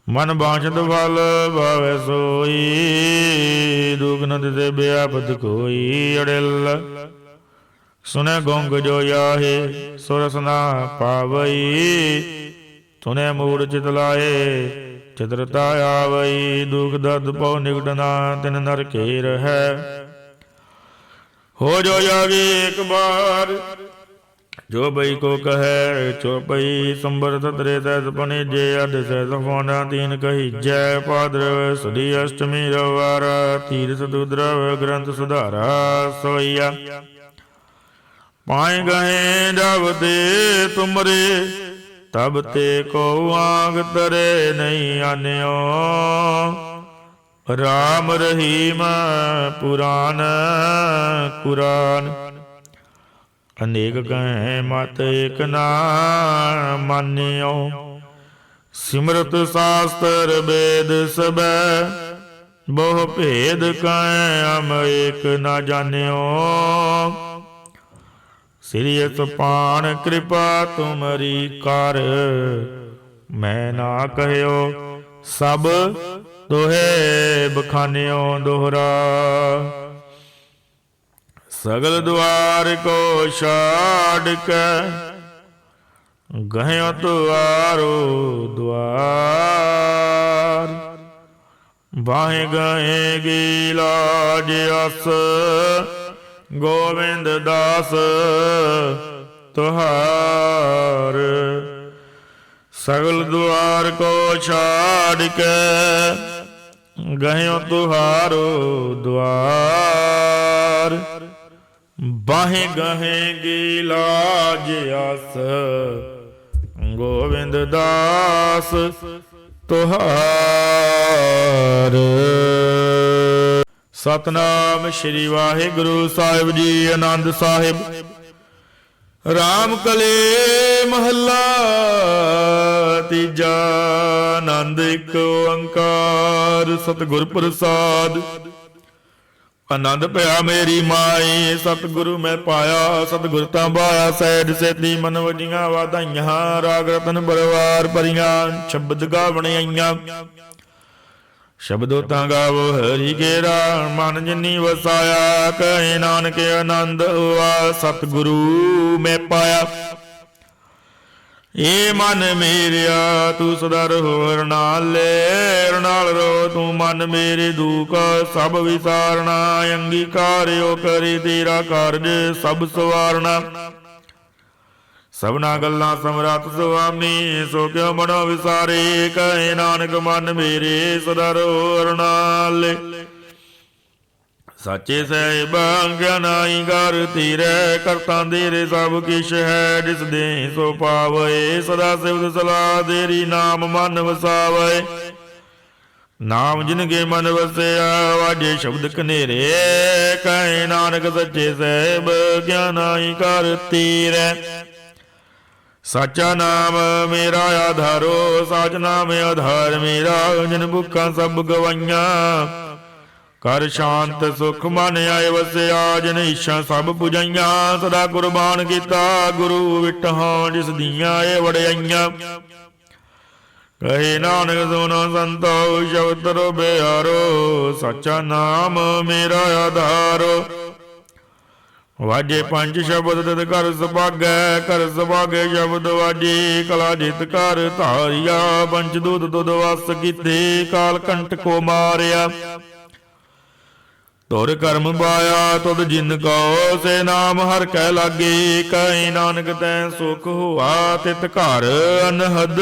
ਮਨ ਬਾਂਛਤ ਫਲ ਭਾਵੈ ਸੋਈ, ਦੁਖ ਨ ਦਿਸੈ ਬਿਆਪਤ ਕੋਈ। ਅੜਿਲ ਸੁਨੈ ਗੋਂਗ ਜੋ ਆਹੇ, ਸੋ ਰਸ ਨਾ ਪਾਵਈ। ਸੁਨੈ ਮੂੜ ਚਿਤ ਲਾਏ, ਚਿਤਰਤਾ ਆਵਈ। ਦੁਖ ਦਰਦ ਪਉ ਨਿਕਟ ਨਾ, ਤਿਨ ਨਰ ਕੇ ਰਹੈ। ਹੋ ਜੋ ਜਾਗੇ ਇੱਕ ਬਾਰ, ਜੋ ਬਈ ਕੋ ਕਹੈ ਚੋਪਈ। ਸੰਬਰ ਤਤਰੇ ਤੈਸ ਪਨੇ ਜੇ, ਅਡ ਸਹਿ ਸਫੋਨਾ ਤੀਨ ਕਹੀ ਜੈ। ਭਾਦਰਵ ਸੁਦੀ ਅਸ਼ਟਮੀ ਰਵਾਰ, ਤੀਰਥ ਦੁਦਰਵ ਗ੍ਰੰਥ ਸੁਧਾਰਾ। ਸੋਈਆ ਪਾਏ ਗਏ ਜਬ ਤੇ ਤੁਮਰੇ, ਤਬ ਤੇ ਕੋ ਆਗ ਤਰੇ ਨਹੀਂ ਆਨਿਓ। ਰਾਮ ਰਹੀਮ ਪੁਰਾਨ ਕੁਰਾਨ, ਅਨੇਕ ਕਹੈ ਮਤ ਏਕ ਨਾ ਮਾਨਿਓ। ਸਿਮਰਤ ਸ਼ਾਸਤਰ ਵੇਦ ਸਬੈ, ਬਹੁ ਭੇਦ ਕਹੈ ਅਮ ਏਕ ਨਾ ਜਾਣਿਓ। ਸ੍ਰੀ ਅਸਪਾਨ ਕਿਰਪਾ ਤੁਮਰੀ ਕਰ, ਮੈਂ ਨਾ ਕਹਿਓ ਸਭ ਦੋਹੇ ਬਖਾਨਿਓ ਦੋਹਰਾ। ਸਗਲ ਦੁਆਰ ਕੋ ਛਾੜ ਕੇ, ਗਹਿਓ ਦੁਆਰੋ ਦੁਆਰ। ਬਾਹੇ ਗਏ ਗੀ ਲਾਜ ਅਸ, ਗੋਵਿੰਦ ਦਾਸ ਤੁਹਾਰ। ਸਗਲ ਦੁਆਰ ਕੋ ਛਾੜ ਕੇ, ਗਹਿਓ ਤੁਹਾਰੋ ਦੁਆਰ। ਬਾਹੇ ਗਹੇਗੀ ਲਾਜ ਆਸ, ਗੋਵਿੰਦ ਦਾਸ ਤੁਹਾਰ। ਸਤਨਾਮ ਸ਼੍ਰੀ ਵਾਹਿਗੁਰੂ ਸਾਹਿਬ ਜੀ। ਆਨੰਦ ਸਾਹਿਬ। ਰਾਮ ਕਲੇ ਮਹੱਲਾ ਤੀਜਾ। ਆਨੰਦ ਇੱਕ ਓੰਕਾਰ ਸਤਿਗੁਰ ਪ੍ਰਸਾਦ। ਆਨੰਦ ਭਇਆ ਮੇਰੀ ਮਾਈ, ਸਤਿਗੁਰੂ ਮੈਂ ਪਾਇਆ। ਸਤਿਗੁਰ ਤਾਂ ਬਾਇਆ ਸਹਿਜ ਸੇਤੀ, ਮਨ ਵਜੀਆਂ ਵਾਧਾਈਆਂ। ਰਾਗ ਰਤਨ ਬਰਵਾਰ ਭਰੀਆਂ, ਸ਼ਬਦ ਗਾਵਣ ਆਈਆਂ। ਸ਼ਬਦੋ ਤਾਂ ਗਾਵੋ ਹਰੀ ਕੇਰਾ, ਮਨ ਜਿਨੀ ਵਸਾਇਆ। ਕਹੇ ਨਾਨਕ ਆਨੰਦ ਹੋਆ, ਸਤਿਗੁਰੂ ਮੈਂ ਪਾਇਆ। ਏ ਮਨ ਮੇਰਿਆ ਤੂੰ ਸਦਾ ਰਹੋ ਰਣਾਲੇ। ਰਣਾਲ ਰੋ ਤੂੰ ਮਨ ਮੇਰੇ, ਦੁਖ ਸਭ ਵਿਸਾਰਨਾ। ਅੰਗੀਕਾਰਿਓ ਕਰੀ ਤੇਰਾ ਕਾਰਜ ਸਭ ਸਵਾਰਨਾ। ਸਭਨਾ ਗੱਲਾਂ ਸਮਰੱਥ ਸੁਆਮੀ, ਸੋ ਕਿਉ ਮਨੋ ਵਿਸਾਰੇ। ਕਹੇ ਨਾਨਕ ਮਨ ਮੇਰੇ ਸਦਾ ਰਹੋ ਰਣਾਲੇ। ਸਾਚੇ ਸਾਹਿਬ ਗਿਆਨਾਈ ਘਰ ਧੀਰੈ, ਕਰਤਾ ਦੇਰੇ ਸਭ ਕਿਛ ਹੈ। ਜਿਸ ਦੇ ਸੋ ਪਾਵੇ, ਸਦਾ ਸਿਵਤ ਸਲਾਹ ਤੇਰੀ। ਨਾਮ ਮਨ ਵਸਾਵੇ, ਨਾਮ ਜਿਨਕੇ ਮਨ ਵਸਿਆ। ਵਾਜੇ ਸ਼ਬਦ ਕਨੇਰੇ, ਕਹੇ ਨਾਨਕ ਸੱਚੇ ਸਾਹਿਬ ਗਿਆਨਾਈ ਘਰ ਧੀਰੈ। ਸਾਚਾ ਨਾਮ ਮੇਰਾ ਆਧਾਰੋ, ਸਾਚ ਨਾਮ ਆਧਾਰ ਮੇਰਾ। ਜਿਨ ਭੁੱਖਾਂ ਸਭ ਗਵਾਈਆਂ, ਕਰ ਸ਼ਾਂਤ ਸੁਖ ਮਨ ਆਏ ਵਸਿਆ। ਜਿਨ ਇੱਛਾ ਸਭ ਪੁਜਾਈਆਂ, ਸਦਾ ਕੁਰਬਾਨ ਕੀਤਾ ਗੁਰੂ ਵਿਟਹਾਂ। ਜਿਸ ਦੀਆਂ ਇਹ ਵਡਿਆਈਆਂ, ਕਹੇ ਨਾਨਕ ਸੁਨੋ ਸੰਤੋ ਸ਼ਬਦ ਰੋ ਬਿਹਾਰੋ। ਸੱਚਾ ਨਾਮ ਮੇਰਾ ਆਧਾਰੋ। ਵਾਜੇ ਪੰਜ ਸ਼ਬਦ ਤਿਤ ਕਰ ਸੁਭਾਗੈ, ਕਰ ਸੁਭਾਗੈ ਸ਼ਬਦ ਵਾਜੇ। ਕਲਾ ਜਿਤ ਕਰ ਧਾਰਿਆ, ਪੰਚ ਦੂਤ ਤੁਧ ਵਸ ਕੀਤੇ। ਕਾਲ ਕੰਟ ਕੋ ਮਾਰਿਆ, ਤੁਰ ਕਰਮ ਬਾਇਆ ਤੁਧ ਜਿਨ ਕਉ, ਸੇ ਨਾਮ ਹਰਿ ਕੈ ਲਾਗੇ। ਕਹੈ ਨਾਨਕ ਤੈ ਸੁਖ ਹੋਆ, ਤਿਤ ਘਰ ਅਨਹਦ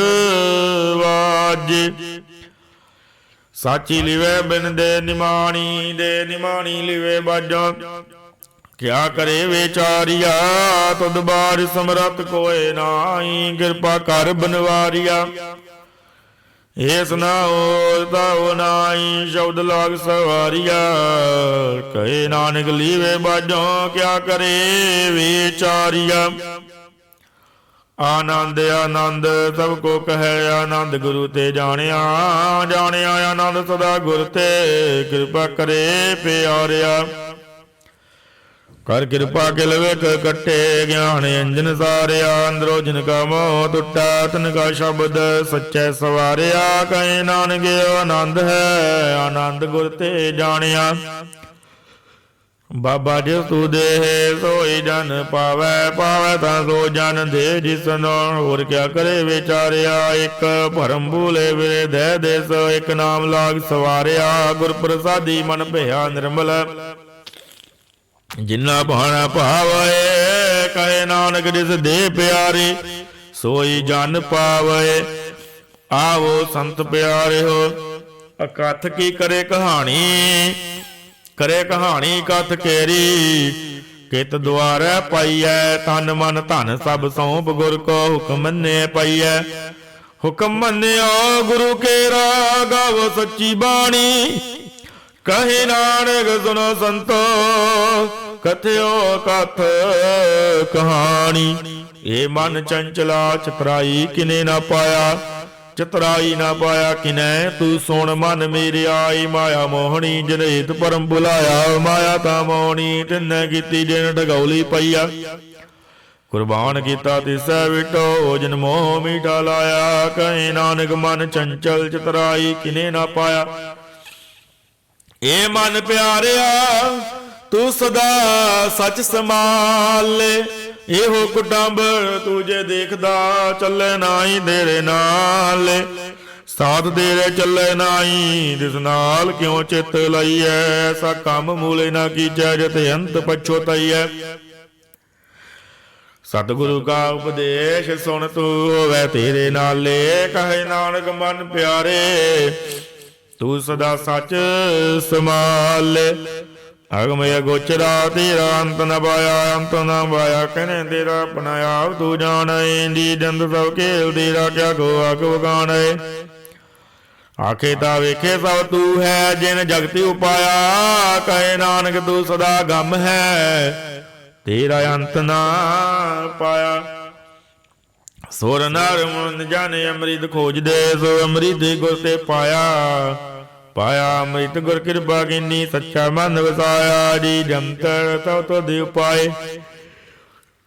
ਵਾਜੇ। ਸਾਚੀ ਲਿਵੈ ਬਿਨ ਦੇ ਨਿਮਾਣੀ, ਦੇ ਨਿਮਾਣੀ ਲਿਵੈ ਬਾਜਾਂ। ਕਿਆ ਕਰੇ ਵਿਚਾਰੀਆ, ਤੁਧ ਬਾਰ ਸਮਰੱਥ ਕੋਇ ਨਾਹੀ। ਕਿਰਪਾ ਕਰ ਬਨਵਾਰੀਆ, ਏਸ ਨਾ ਹੋਰ ਤਾਉ ਨਾਹੀ। ਸ਼ਬਦ ਲਾਗ ਸਵਾਰੀਆ, ਕਹੇ ਨਾਨਕ ਲੀਵੇ ਬਾਝੋਂ। ਕਿਆ ਕਰੇ ਵਿਚਾਰੀਆ, ਆਨੰਦ ਆਨੰਦ ਸਭ ਕੋ ਕਹੈ। ਆਨੰਦ ਗੁਰੂ ਤੇ ਜਾਣਿਆ, ਜਾਣਿਆ ਆਨੰਦ ਸਦਾ ਗੁਰ ਤੇ। ਕਿਰਪਾ ਕਰੇ ਪਿਆਰਿਆ, ਕਰ ਕਿਰਪਾ ਕਿਲ ਵੇਖ ਕੱਟੇ। ਗਿਆਨ ਅੰਜਨ ਸਾਰਿਆ, ਅੰਦਰੋ ਜਿਨ ਕਾ ਮੋਹ ਟੁੱਟਾ। ਤਿਨ ਕਾ ਸ਼ਬਦ ਸੱਚੈ ਸਵਾਰਿਆ। ਕਹੇ ਨਾਨਕ ਆਨੰਦ ਹੈ, ਆਨੰਦ ਗੁਰ ਤੇ ਜਾਣਿਆ। ਬਾਬਾ ਜਿਸ ਤੂ ਦੇਹ ਸੋਈ ਜਨ ਪਾਵੈ। ਪਾਵੈ ਤਾਂ ਸੋ ਜਨ ਦੇ ਜਿਸਨੋ। ਹੋਰ ਕਿਆ ਕਰੇ ਵਿਚਾਰਿਆ, ਇੱਕ ਭਰਮ ਭੂਲੇ ਵਿਰੇ ਦੇ ਦੇਸ। ਇੱਕ ਨਾਮ ਲਾਗ ਸਵਾਰਿਆ, ਗੁਰ ਪ੍ਰਸਾਦੀ ਮਨ ਭਇਆ ਨਿਰਮਲ। ਜਿਨਾ ਭਾਣਾ ਭਾਵੈ, ਕਹੇ ਨਾਨਕ ਜਿਸ ਦੇ ਪਿਆਰੇ। ਸੋਈ ਜਨ ਪਾਵੈ, ਆਵੋ ਸੰਤ ਪਿਆਰਿਓ। ਅਕਥ ਕੀ ਕਰੇ ਕਹਾਣੀ, ਕਰੇ ਕਹਾਣੀ ਕਥ ਕੇਰੀ। ਕਿਤ ਦੁਆਰੈ ਪਾਈਐ, ਤਨ ਮਨ ਧਨ ਸਭ ਸੌਂਪ। ਗੁਰ ਕੋ ਹੁਕਮ ਮੰਨੇ ਪਾਈਐ, ਹੁਕਮ ਮੰਨਿਓ ਗੁਰੂ ਕੇਰਾ। ਗਾਵੋ ਸੱਚੀ ਬਾਣੀ, ਕਹੇ ਨਾਨਕ ਸੁਨੋ ਸੰਤੋ। ਕਥਿਓ ਕਥ ਕਹਾਣੀ, ਇਹ ਮਨ ਚੰਚਲਾ। ਚਤਰਾਈ ਕਿਨੇ ਨਾ ਪਾਇਆ, ਚਤਰਾਈ ਨਾ ਪਾਇਆ ਕਿਨੈ। ਤੂੰ ਸੁਣ ਮਨ ਮੇਰੇ ਆਈ, ਮਾਇਆ ਮੋਹਣੀ ਜਿਨ ਹਿਤ ਪਰਮ ਬੁਲਾਇਆ। ਮਾਇਆ ਤਾਂ ਮੋਹਣੀ ਤਿਨੈ ਕੀਤੀ, ਜਿਨ ਢਗੌਲੀ ਪਈਆ। ਕੁਰਬਾਨ ਕੀਤਾ ਤਿਸੈ ਵਿਟੋ, ਜਿਨ ਮੋਹ ਮੀਠਾ ਲਾਇਆ। ਕਹੇ ਨਾਨਕ ਮਨ ਚੰਚਲ, ਚਤਰਾਈ ਕਿਨੇ ਨਾ ਪਾਇਆ। ਇਹ ਮਨ ਪਿਆਰਿਆ, ਤੂੰ ਸਦਾ ਸੱਚ ਸੰਭਾਲੇ। ਇਹੋ ਕੁਟੰਬ ਤੂੰ ਜੇ ਦੇਖਦਾ, ਚੱਲੇ ਨਾਹੀ ਤੇਰੇ ਨਾਲ। ਸਾਧ ਤੇਰੇ ਚੱਲੇ ਨਾਹੀ, ਤਿਸ ਨਾਲ ਕਿਉ ਚਿੱਤ ਲਈਐ। ਐਸਾ ਕੰਮ ਮੂਲੇ ਨਾ ਕੀਜੈ, ਜਿਤ ਅੰਤ ਪਛੋਤਈਐ। ਸਤਿਗੁਰੂ ਕਾ ਉਪਦੇਸ਼ ਸੁਣ ਤੂੰ, ਹੋਵੈ ਤੇਰੇ ਨਾਲੇ। ਕਹੇ ਨਾਨਕ ਮਨ ਪਿਆਰੇ, ਤੂੰ ਸਦਾ ਸੱਚ ਸੰਭਾਲੇ। ਅਗਮ ਅਗੋਚਰਾ ਤੇਰਾ, ਅੰਤ ਨ ਪਾਇਆ ਅੰਤ ਨ ਪਾਇਆ। ਕਹਿਨੇ ਤੇਰਾ ਆਪਣਾ ਆਪ ਤੂੰ ਜਾਣੈ। ਜੀ ਜੰਦ ਸਭ ਖੇਲ ਤੇਰਾ, ਕਿਆ ਕੋ ਆਖ ਵਖਾਣੈ। ਆਖੇ ਤਾਂ ਵੇਖੇ ਸਭ ਤੂੰ ਹੈ, ਜਿਨ ਜਗਤੀ ਉਪਾਇਆ। ਕਹੇ ਨਾਨਕ ਤੂੰ ਸਦਾ ਗਮ ਹੈ, ਤੇਰਾ ਅੰਤ ਨਾ ਪਾਇਆ। ਸੁਰ ਨਰ ਮੁਨ ਜਾਣੇ ਅੰਮ੍ਰਿਤ ਖੋਜਦੇ। ਸੋ ਅੰਮ੍ਰਿਤ ਗੁਰ ਤੇ ਪਾਇਆ। ਪਾਇਆ ਅੰਮ੍ਰਿਤ ਗੁਰ ਕਿਰਪਾ ਕੀਨੀ, ਸੱਚਾ ਮਨ ਵਸਾਇਆ। ਜੀ ਜੰਤਰ ਤਉ ਤੁਧ ਉਪਾਏ,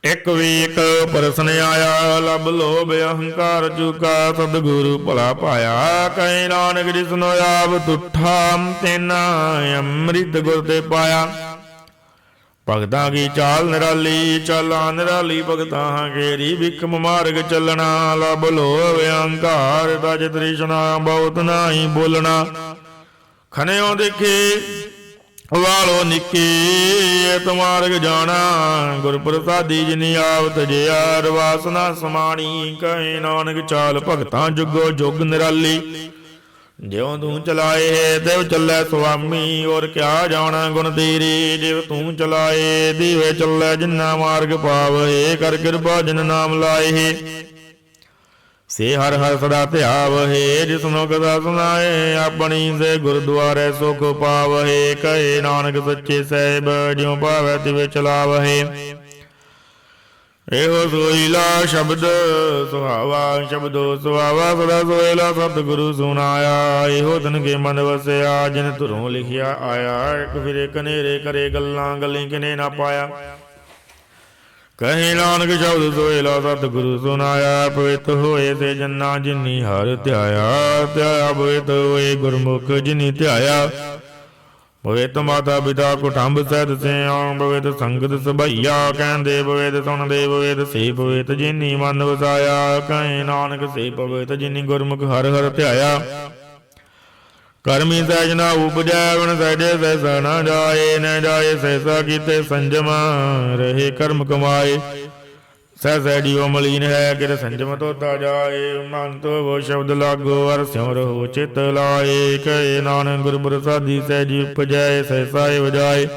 ਇੱਕ ਵੀ ਇੱਕ ਪਰਸਨ ਆਇਆ। ਲਬ ਲੋਭ ਅਹੰਕਾਰ ਚੁਕਾ, ਸਤਿਗੁਰੂ ਭਲਾ ਪਾਇਆ। ਕਹੇ ਨਾਨਕ ਜਿਸਨੋ ਆਪ ਤੁਠਾ, ਤੈਨਾ ਅੰਮ੍ਰਿਤ ਗੁਰ ਤੇ ਪਾਇਆ। ਭਗਤਾਂ ਕੀ ਚਾਲ ਨਿਰਾਲੀ, ਚਾਲਾਂ ਨਿਰਾਲੀ ਭਗਤਾਂ ਘੇਰੀ। ਬਿਕਮ ਮਾਰਗ ਚੱਲਣਾ, ਲਬ ਲੋਭ ਅਹੰਕਾਰ ਤਜ ਤ੍ਰਿਸ਼ਨਾ। ਬਹੁਤ ਨਾਹੀ ਬੋਲਣਾ, ਖਨਿਓ ਦੇਖੇ ਵਾਲੋ ਨਿੱਕੀ। ਇਹ ਤੁਮਾਰਗ ਜਾਣਾ, ਗੁਰ ਪ੍ਰਸਾਦੀ ਜਿਨੀ ਆਪ ਤਜਿਆ। ਰਵਾਸਨਾ ਸਮਾਣੀ, ਕਹੇ ਨਾਨਕ ਚਾਲ ਭਗਤਾਂ ਜੁਗੋ ਜੁਗ ਨਿਰਾਲੀ। ਜਿਉ ਤੂੰ ਚਲਾਏ ਤਿਵ ਚੱਲੈ ਸੁਆਮੀ, ਔਰ ਕਿਆ ਜਾਣਾ ਗੁਣ ਤੇਰੇ। ਜਿਵ ਤੂੰ ਚਲਾਏ ਦੀਵੇ ਚੱਲੈ, ਜਿਨਾ ਮਾਰਗ ਪਾਵਹਿ। ਕਰ ਕਿਰਪਾ ਜਿਨ ਨਾਮ ਲਾਏ, ਸੇ ਹਰ ਹਰ ਸਦਾ ਧਿਆਵਹਿ। ਜਿਸਨੋ ਕਥਾ ਸੁਨਾਏ, ਆਪਣੀ ਸੇ ਗੁਰਦੁਆਰੇ ਸੁਖ ਪਾਵਹਿ। ਕਹੇ ਨਾਨਕ ਸੱਚੇ ਸਾਹਿਬ, ਜਿਉ ਭਾਵੈ ਤਿਵੇਂ ਚਲਾਵਹਿ। ਇਹੋ ਸੋਈਲਾ ਸ਼ਬਦ ਸੁਹਾਵਾ, ਸ਼ਬਦੋ ਸੁਹਾਵਾ ਸਦਾ ਸੋਇਲਾ। ਸਤਿਗੁਰੂ ਸੁਨਾਇਆ, ਇਹੋ ਤਨ ਕੇ ਮਨ ਵਸਿਆ। ਜਿਨ ਧੁਰੋਂ ਲਿਖਿਆ ਆਇਆ, ਇੱਕ ਫਿਰੇ ਕਨੇਰੇ ਕਰੇ ਗੱਲਾਂ। ਗੱਲੀ ਕਿਨੇ ਨਾ ਪਾਇਆ। ਕਹੇ ਨਾਨਕ ਸ਼ਬਦ ਸੋਇਲਾ, ਸਤਿਗੁਰੂ ਸੁਨਾਇਆ। ਪਵਿੱਤ ਹੋਏ ਤੇ ਜੰਨਾ, ਜਿਨੀ ਹਰ ਧਿਆਇਆ। ਧਿਆਇਆ ਪਵਿੱਤ ਹੋਏ ਗੁਰਮੁਖ, ਜਿਨੀ ਧਿਆਇਆ। ਪਵਿੱਤ ਮਾਤਾ ਪਿਤਾ ਕੁਟੰਬ ਸਹਿਤ ਸਿਆਉ। ਪਵਿੱਤ ਸੰਗਤ ਸਭਈਆ, ਕਹਿੰਦੇ ਪਵਿੱਤ ਸੁਣਦੇ ਪਵਿੱਤ। ਸੇ ਪਵਿੱਤ ਜਿਨੀ ਮਨ ਵਸਾਇਆ। ਕਹੇ ਨਾਨਕ ਸੇ ਪਵਿੱਤ, ਜਿਨੀ ਗੁਰਮੁਖ ਹਰ ਹਰ ਧਿਆਇਆ। ਕਰਮੀ ਸਹਿਜ ਨਾ ਉਪਜੈ ਵਣ ਸਹਿਜੇ ਸਹਿਸਾ ਨਾ ਜਾਏ ਨ ਜਾਏ ਸਹਿਸਾ ਕੀਤੇ ਸੰਜਮ ਰਹੇ ਕਰਮ ਕਮਾਏ ਸਹਿ ਸਹਿਜੀਓ ਮਲੀਨ ਹੈ ਕਿਰ ਸੰਜਮ ਤੋਤਾ ਜਾਏ ਮਨ ਤੋ ਵੋ ਸ਼ਬਦ ਲਾਗੋ ਅਰ ਸਿਉ ਰਹੋ ਚਿਤ ਲਾਏ ਕਹੇ ਨਾਨਕ ਗੁਰ ਪ੍ਰਸਾਦੀ ਸਹਿਜੀ ਉਪਜੈ ਸਹਿਸਾਏ ਵਜਾਏ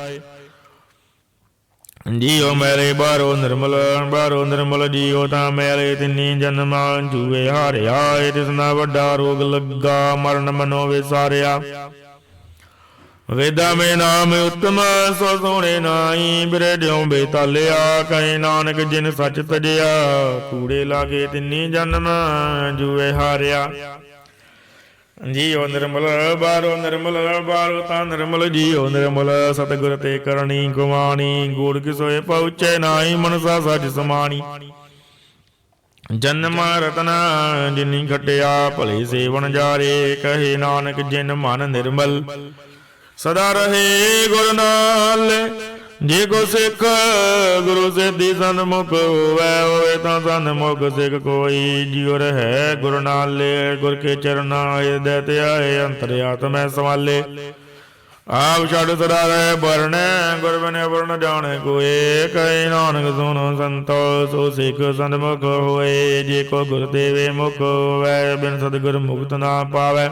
ਜੀਉ ਮੈਲੇ ਬਾਹਰੋ ਨਿਰਮਲ ਜੀਉ ਤਾਂ ਮੈਲੇ ਤਿੰਨੀ ਜਨਮਾਂ ਜੂਏ ਹਾਰਿਆ ਤਿਸਨਾ ਵੱਡਾ ਰੋਗ ਲੱਗਾ ਮਰਨ ਮਨੋ ਵਿਸਾਰਿਆ ਵੇਦਾਂ ਮੇ ਨਾਮ ਉਤਮ ਸੋ ਸੋਹਣੇ ਨਾਈ ਬਿਰਧਿਉ ਬੇਤਾਲਿਆ ਕਹੇ ਨਾਨਕ ਜਿਨ ਸੱਚ ਤਜਿਆ ਕੂੜੇ ਲਾਗੇ ਤਿੰਨੀ ਜਨਮ ਜੂਏ ਹਾਰਿਆ ਜੀਉ ਨਿਰਮਲ ਬਾਹਰੋ ਤਾਂ ਨਿਰਮਲ ਜੀਉ ਨਿਰਮਲ ਸਤਿਗੁਰ ਤੇ ਕਰਨੀ ਗੁਮਾਣੀ ਗੂੜ ਕਿਸੋਏ ਪਹੁੰਚੇ ਨਾਹੀ ਮਨਸਾ ਸੱਚ ਸਮਾਣੀ ਜਨਮ ਰਤਨ ਜਿਨੀ ਖਟਿਆ ਭਲੇ ਸੇਵਨ ਜਾਰੇ ਕਹੇ ਨਾਨਕ ਜਿਨ ਮਨ ਨਿਰਮਲ ਸਦਾ ਰਹੇ ਗੁਰ ਨਾਲ ਜੇ ਕੋ ਸਿੱਖ ਗੁਰੂ ਸਿੱਧੀ ਸਨਮੁਖ ਹੋਵੇ ਤਾਂ ਸਨਮੁਖ ਸਿੱਖ ਕੋਈ ਜਿਉ ਰਹਿ ਗੁਰ ਨਾਲੇ ਗੁਰ ਕੇ ਚਰਨਾ ਹਿਰਦੈ ਧਿਆਏ ਅੰਤਰ ਆਤਮੈ ਸਮਾਲੇ ਆਪ ਛੱਡ ਸਦਾ ਰਹਿ ਵਰਣੈ ਗੁਰ ਬਿਨਿ ਵਰਨ ਜਾਣੈ ਕੋਏ ਕਹੇ ਨਾਨਕ ਸੁਣੋ ਸੰਤੋ ਸੋ ਸਿੱਖ ਸਨਮੁਖ ਹੋਏ ਜੇ ਕੋ ਗੁਰ ਦੇਵੇ ਮੁਖ ਹੋਵੇ ਬਿਨ ਸਤਿਗੁਰ ਮੁਕਤ ਨਾ ਪਾਵੈ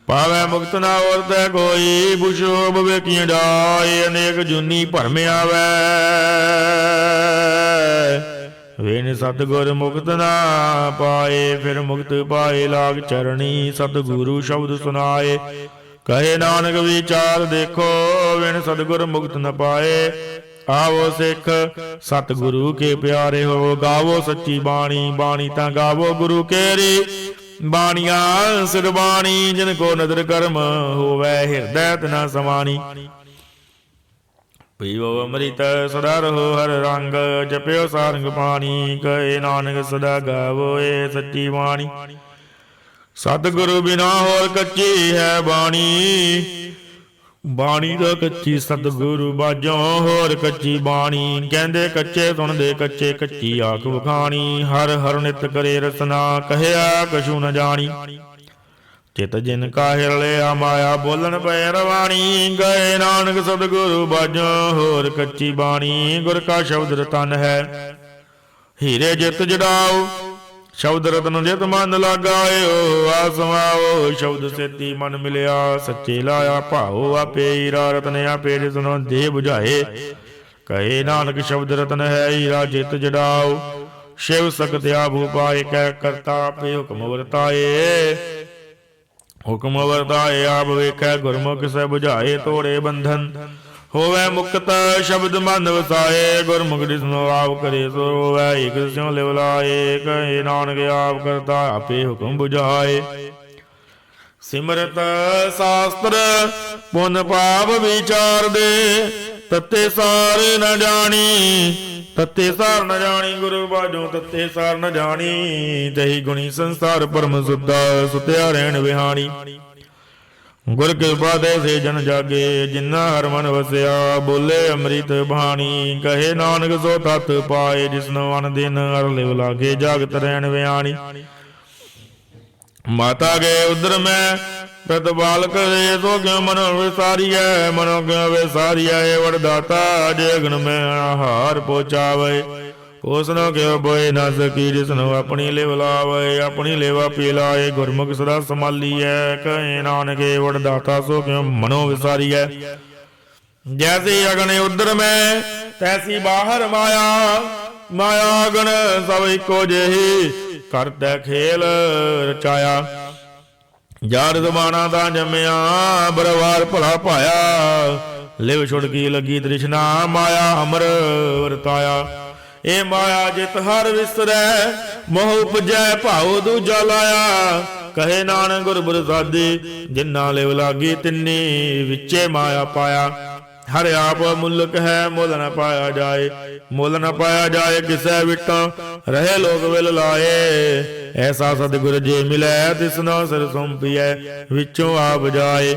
ਪਾਵੈ ਮੁਕਤ ਨਾ ਵਰਤੈ ਕੋਈ ਬੁਝੋ ਬਵੇਕੀਆਂ ਜਾਏ ਅਨੇਕ ਜੁਨੀ ਭਰਮ ਆਵੈ ਵੇਨ ਸਤਿਗੁਰ ਮੁਕਤ ਨਾ ਪਾਏ ਫਿਰ ਮੁਕਤ ਪਾਏ ਲਾਗ ਚਰਣੀ ਸਤਿਗੁਰੂ ਸ਼ਬਦ ਸੁਨਾਏ ਕਹੇ ਨਾਨਕ ਵਿਚਾਰ ਦੇਖੋ ਵੇਨ ਸਤਿਗੁਰ ਮੁਕਤ ਨ ਪਾਏ ਆਵੋ ਸਿੱਖ ਸਤਿਗੁਰੂ ਕੇ ਪਿਆਰੇ ਹੋ ਗਾਵੋ ਸੱਚੀ ਬਾਣੀ ਬਾਣੀ ਤਾਂ ਗਾਵੋ ਗੁਰੂ ਕੇਰੀ ਬਾਣੀਆਂ ਸਿਰ ਬਾਣੀ ਜਿਨ ਕੋ ਨਦਰ ਕਰਮ ਹੋਵੇ ਹਿਰਦੈ ਤਨਾ ਸਮਾਣੀ ਪੀਵੋ ਅੰਮ੍ਰਿਤ ਸਦਾ ਰਹੋ ਹਰ ਰੰਗ ਜਪਿਓ ਸਾਰੰਗ ਪਾਣੀ ਕਹੇ ਨਾਨਕ ਸਦਾ ਗਾਵੋ ਏ ਸੱਚੀ ਬਾਣੀ ਸਤਿਗੁਰੂ ਬਿਨਾ ਹੋਰ ਕੱਚੀ ਹੈ ਬਾਣੀ ਬਾਣੀ ਦਾ ਕੱਚੀ ਸਤਿਗੁਰੂ ਬਾਝੋਂ ਹੋਰ ਕੱਚੀ ਬਾਣੀ ਕਹਿੰਦੇ ਕੱਚੇ ਸੁਣਦੇ ਕੱਚੇ ਕੱਚੀ ਆਖ ਵਖਾਣੀ ਹਰ ਹਰ ਨਿਤ ਕਰੇ ਰਸਨਾ ਕਹਿਆ ਕਛੂ ਨ ਜਾਣੀ ਚਿਤ ਜਿਨ ਕਾਹਿਰ ਲਿਆ ਮਾਇਆ ਬੋਲਣ ਪੈ ਰਵਾਣੀ ਗਏ ਨਾਨਕ ਸਤਿਗੁਰੂ ਬਾਝੋਂ ਹੋਰ ਕੱਚੀ ਬਾਣੀ ਗੁਰ ਕਾ ਸ਼ਬਦ ਰਤਨ ਹੈ ਹੀਰੇ ਜਿਤ ਜੜਾਓ ਸ਼ਬਦ ਰਤਨ ਜਿਤ ਮਨ ਲਾਗਾਇਓ ਆਸਮਾਓ ਸ਼ਬਦ ਸੇਤੀ ਮਨ ਮਿਲਿਆ ਸੱਚੇ ਲਾਇਆ ਭਾਉ ਆਪੇ ਹੀਰਾ ਰਤਨ ਆਪੇ ਜਿਸਨੋ ਦੇ 부ਝਾਏ ਕਹੇ ਨਾਨਕ ਸ਼ਬਦ ਰਤਨ ਹੈ ਹੀਰਾ ਜਿਤ ਜੜਾਓ ਸ਼ਿਵ ਸਕਤ ਆਪ ਉਪਾਏ ਕਹਿ ਕਰਤਾ ਆਪੇ ਹੁਕਮ ਵਰਤਾਏ ਹੁਕਮ ਵਰਤਾਏ ਆਪ ਵੇਖੈ ਗੁਰਮੁਖ ਸੇ 부ਝਾਏ ਤੋੜੇ ਬੰਧਨ ਹੋਵੇ ਮੁਕਤ ਸ਼ਬਦ ਮਨ ਵਸਾਏ ਗੁਰਮੁਖ ਜਿਸਨੋ ਆਪ ਕਰੇ ਸੋ ਹੋਵੇ ਇਕ ਸਿਉ ਲਿਵ ਲਾਏ ਕਹੇ ਨਾਨਕ ਆਪ ਕਰਤਾ ਆਪੇ ਹੁਕਮ 부ਝਾਏ ਸਿਮਰਤ ਸ਼ਾਸਤਰ ਪੁਨ ਪਾਪ ਵਿਚਾਰ ਦੇ ਤਤੇ ਸਾਰ ਨ ਜਾਣੀ ਤਤੇ ਸਾਰ ਨ ਜਾਣੀ ਗੁਰੂ ਬਾਝੋਂ ਤਤੇ ਸਾਰ ਨ ਜਾਣੀ ਤਹੀ ਗੁਣੀ ਸੰਸਾਰ ਪਰਮ ਸੁੱਧਾ ਸੁਤਿਆ ਰਹਿਣ ਵਿਹਾਣੀ ਗੁਰ ਕਿਰਪਾ ਦੇ ਸੇ ਜਨ ਜਾਗੇ ਜਿਨਾ ਹਰ ਮਨ ਵਸਿਆ ਬੋਲੇ ਅੰਮ੍ਰਿਤ ਬਾਣੀ ਕਹੇ ਨਾਨਕ ਸੋ ਤਤ ਪਾਏ ਜਿਸਨੋ ਅਨ ਦਿਨ ਅਰ ਲਿਵ ਲਾਗੇ ਜਾਗਤ ਰਹਿਣ ਵਿਆਣੀ ਮਾਤਾ ਗਏ ਉਦਰ ਮੈਂ ਪ੍ਰਤ ਬਾਲਕ ਰੇ ਸੋ ਕਿਉ ਮਨੋ ਵਿਸਾਰੀਐ ਮਨੋ ਕਿਉ ਵਿਸਾਰੀਐ ਵਰਦਾਤਾ ਜੇ ਅਗਨ ਮੈਂ ਆਹਾਰ ਪਹੁੰਚਾਵੇ ਉਸਨੋ ਕਿਉ ਬੋਏ ਨਾ ਸਕੀ ਜਿਸਨੋ ਆਪਣੀ ਲਿਵ ਲਾਵੇ ਆਪਣੀ ਲੇਵਾ ਪੀ ਲਾਏ ਗੁਰਮੁਖ ਸਦਾ ਸੰਭਾਲੀਐ ਕਹੇ ਨਾਨਕੇ ਵਡਦਾਤਾ ਸੋ ਕਿਉ ਮਨੋ ਵਿਸਾਰੀਐ ਜੈਸੀ ਅਗਨ ਉਦਰ ਮੈਂ ਤੈਸੀ ਬਾਹਰ ਮਾਇਆ ਮਾਇਆ ਅਗਨ ਸਭ ਇੱਕੋ ਜਿਹੀ ਕਰਤੈ ਖੇਲ ਰਚਾਇਆ ਜਾਰ ਜ਼ਮਾਨਾ ਦਾ ਜੰਮਿਆ ਬਰਵਾਰ ਭਲਾ ਪਾਇਆ ਲਿਵ ਛੁੜਕੀ ਲੱਗੀ ਤ੍ਰਿਸ਼ਨਾ ਮਾਇਆ ਅਮਰ ਵਰਤਾਇਆ ਏ ਮਾਇਆ ਜਿਤ ਹਰ ਵਿਸਰੈ ਮੋਹ ਉਪਜੈ ਭਾਉ ਦੂਜਾ ਲਾਇਆ ਕਹੇ ਨਾਨਕ ਗੁਰ ਪ੍ਰਸਾਦੀ ਜਿਨ੍ਹਾਂ ਲਿਵ ਲਾਗੀ ਤਿੰਨੀ ਵਿੱਚੇ ਮਾਇਆ ਪਾਇਆ ਹਰ ਆਪ ਮੁਲਕ ਹੈ ਮੁੱਲ ਨ ਪਾਇਆ ਜਾਏ ਮੁੱਲ ਨ ਪਾਇਆ ਜਾਏ ਕਿਸੈ ਵਿਟੋਂ ਰਹੇ ਲੋਕ ਵਿਲ ਲਾਏ ਐਸਾ ਸਤਿਗੁਰ ਜੇ ਮਿਲੈ ਤਿਸਨੋ ਸਿਰ ਸੌਂਪੀਐ ਵਿੱਚੋਂ ਆਪ ਜਾਏ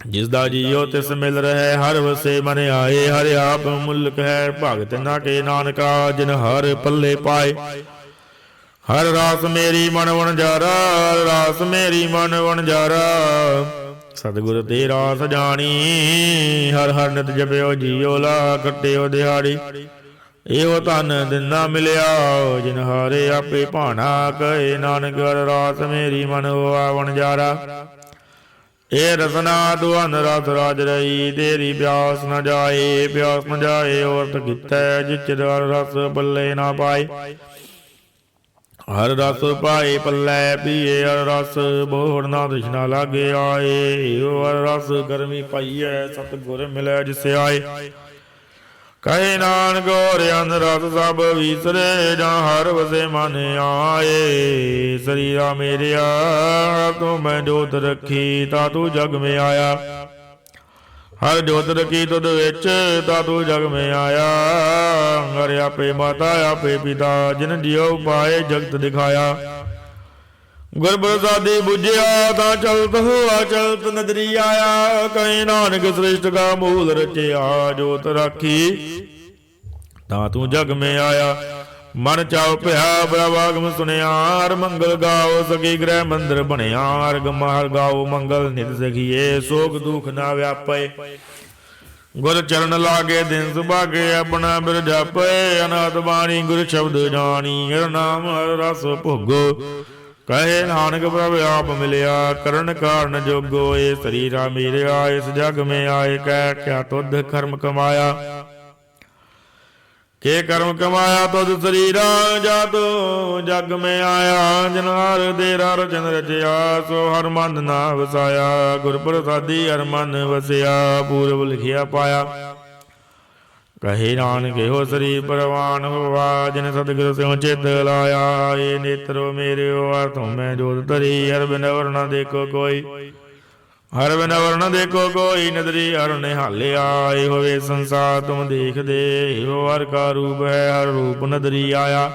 ਜਿਸ ਦਾ ਜੀਓ ਤਿਸ ਮਿਲ ਰਹਿ ਹਰ ਵਸੇ ਮਨ ਆਏ ਹਰ ਆਪ ਮੁਲਕ ਹੈ ਭਗਤ ਨਾ ਕੇ ਨਾਨਕਾ ਜਿਨ ਹਰ ਪੱਲੇ ਪਾਏ ਹਰ ਰਾਸ ਮੇਰੀ ਮਨ ਵਣਜਾਰਾ, ਹਰ ਰਾਸ ਮੇਰੀ ਮਨ ਵਣਜਾਰਾ। ਸਤਿਗੁਰ ਤੇ ਰਾਸ ਜਾਣੀ, ਹਰ ਹਰ ਨਿਤ ਜਪਿਓ ਜੀਓ ਲਾ ਕੱਟਿਓ ਦਿਹਾੜੀ। ਇਹੋ ਧਨ ਦਿਨਾ ਮਿਲਿਆ, ਜਿਨ ਹਾਰੇ ਆਪੇ ਭਾਣਾ। ਕਹੇ ਨਾਨਕ ਹਰ ਰਾਸ ਮੇਰੀ ਮਨ ਹੋਆ ਵਣਜਾਰਾ। ਇਹ ਰਸਨਾ ਦੁਹਨ ਰਸ ਰਾਜ ਰਹੀ, ਤੇਰੀ ਪਿਆਸ ਨ ਜਾਏ, ਪਿਆਸ ਨ ਜਾਏ ਔਰਤ ਕੀਤਾ। ਜਿਚ ਹਰ ਰਸ ਪੱਲੇ ਨਾ ਪਾਏ, ਹਰ ਰਸ ਪਾਏ ਪੱਲੇ ਪੀਏ। ਹਰ ਰਸ ਬੋੜ ਨਾ ਤ੍ਰਿਸ਼ਨਾ ਲਾਗੇ ਆਏ। ਹਰ ਰਸ ਗਰਮੀ ਪਾਈਐ, ਸਤਿਗੁਰ ਮਿਲੈ ਜਿਸ ਆਏ। ਕਹੇ ਨਾਨਕ ਔਰ ਅੰਨ ਰਸ ਸਭ ਵੀਸਰੇ, ਜਾਂ ਹਰ ਵਸੇ ਮਨ ਆਏ। ਸਰੀਰਾ ਮੇਰਿਆ ਤੂੰ ਮੈਂ ਜੋਤ ਰੱਖੀ, ਤਾ ਤੂੰ ਜਗ ਮੇ ਆਇਆ। ਹਰ ਜੋਤ ਰਖੀ ਤੁਧ ਵਿੱਚ, ਤਾ ਤੂੰ ਜਗ ਮੇ ਆਇਆ। ਹਰ ਆਪੇ ਮਾਤਾ ਆਪੇ ਪਿਤਾ, ਜਿਨ ਜਿਉ ਪਾਏ ਜਗਤ ਦਿਖਾਇਆ। ਗੁਰ ਪ੍ਰਸਾਦੀ ਬੁਝਿਆ, ਤਾਂ ਚਲਤ ਹੋਆ ਚਲਤ ਨਦਰੀ ਆਇਆ। ਕਹੇ ਨਾਨਕ ਸ੍ਰਿਸ਼ਟ ਕਾ ਮੂਲ ਰਚਿਆ, ਜੋਤ ਰਾਖੀ ਤਾਂ ਤੂੰ ਜਗ ਮੇ ਆਇਆ। ਮਨ ਚਾਉ ਭਇਆ ਪ੍ਰਵਾਗਮ ਸੁਣਿਆ, ਹਰ ਮੰਗਲ ਗਾਓ ਸਕੀ ਗ੍ਰਹਿ ਮੰਦਰ ਬਣਿਆ। ਹਰ ਗਮਹਰ ਗਾਓ ਮੰਗਲ ਨਿਤ ਸਖੀਏ, ਸੋਖ ਦੁਖ ਨਾ ਵਿਆਪੇ। ਗੁਰ ਚਰਨ ਲਾਗੇ ਦਿਨ ਸੁਭਾਗੇ, ਆਪਣਾ ਬਿਰ ਜਾਪੇ। ਅਨਾਥ ਬਾਣੀ ਗੁਰ ਸ਼ਬਦ ਜਾਣੀ, ਹਰ ਨਾਮ ਹਰ ਰਸ ਭੋਗੋ। ਕਹੇ ਨਾਨਕ ਪ੍ਰਭ ਆਪ ਮਿਲਿਆ, ਕਰਨ ਕਾਰਨ ਜੋਗੋ। ਇਹ ਸਰੀਰਾ ਮੇਰਿਆ ਇਸ ਜਗ ਮੇ ਆਏ, ਕਹਿ ਕਿਆ ਤੁਧ ਕਰਮ ਕਮਾਇਆ। ਕੇ ਕਰਮ ਕਮਾਇਆ ਤੁਧ ਸਰੀਰਾ, ਜਾ ਤੂੰ ਜਗ ਮੇ ਆਇਆ। ਜਿਨ ਹਰ ਦੇਰਾ ਰਚਨ ਰਚਿਆ, ਸੋ ਹਰ ਮਨ ਨਾ ਵਸਾਇਆ। ਗੁਰ ਪ੍ਰਸਾਦੀ ਹਰ ਮਨ ਵਸਿਆ, ਪੂਰਬ ਲਿਖਿਆ ਪਾਇਆ। ਕਹੇ ਨਾਨਕ ਇਹੋ ਸਰੀਰ ਪ੍ਰਵਾਨ ਹੋਵਾ, ਜਿਨ ਸਤਿਗੁਰ ਸਿਉ ਚਿਤ ਲਾਇਆ। ਇਹ ਨੇਤਰੋ ਮੇਰਿਓ ਹਰ ਤੁਮ ਮੈਂ ਜੋਤ ਧਰੀ, ਹਰ ਬਿਨ ਵਰ ਨ ਦੇਖੋ ਕੋਈ। ਹਰ ਬਿਨ ਵਰ ਨ ਦੇਖੋ ਕੋਈ, ਨਦਰੀ ਹਰ ਨਿਹਾਲਿਆ। ਇਹੋ ਵੇ ਸੰਸਾਰ ਤੁਮ ਦੇਖਦੇ, ਇਹੋ ਹਰ ਕਾ ਰੂਪ ਹੈ, ਹਰ ਰੂਪ ਨਦਰੀ ਆਇਆ।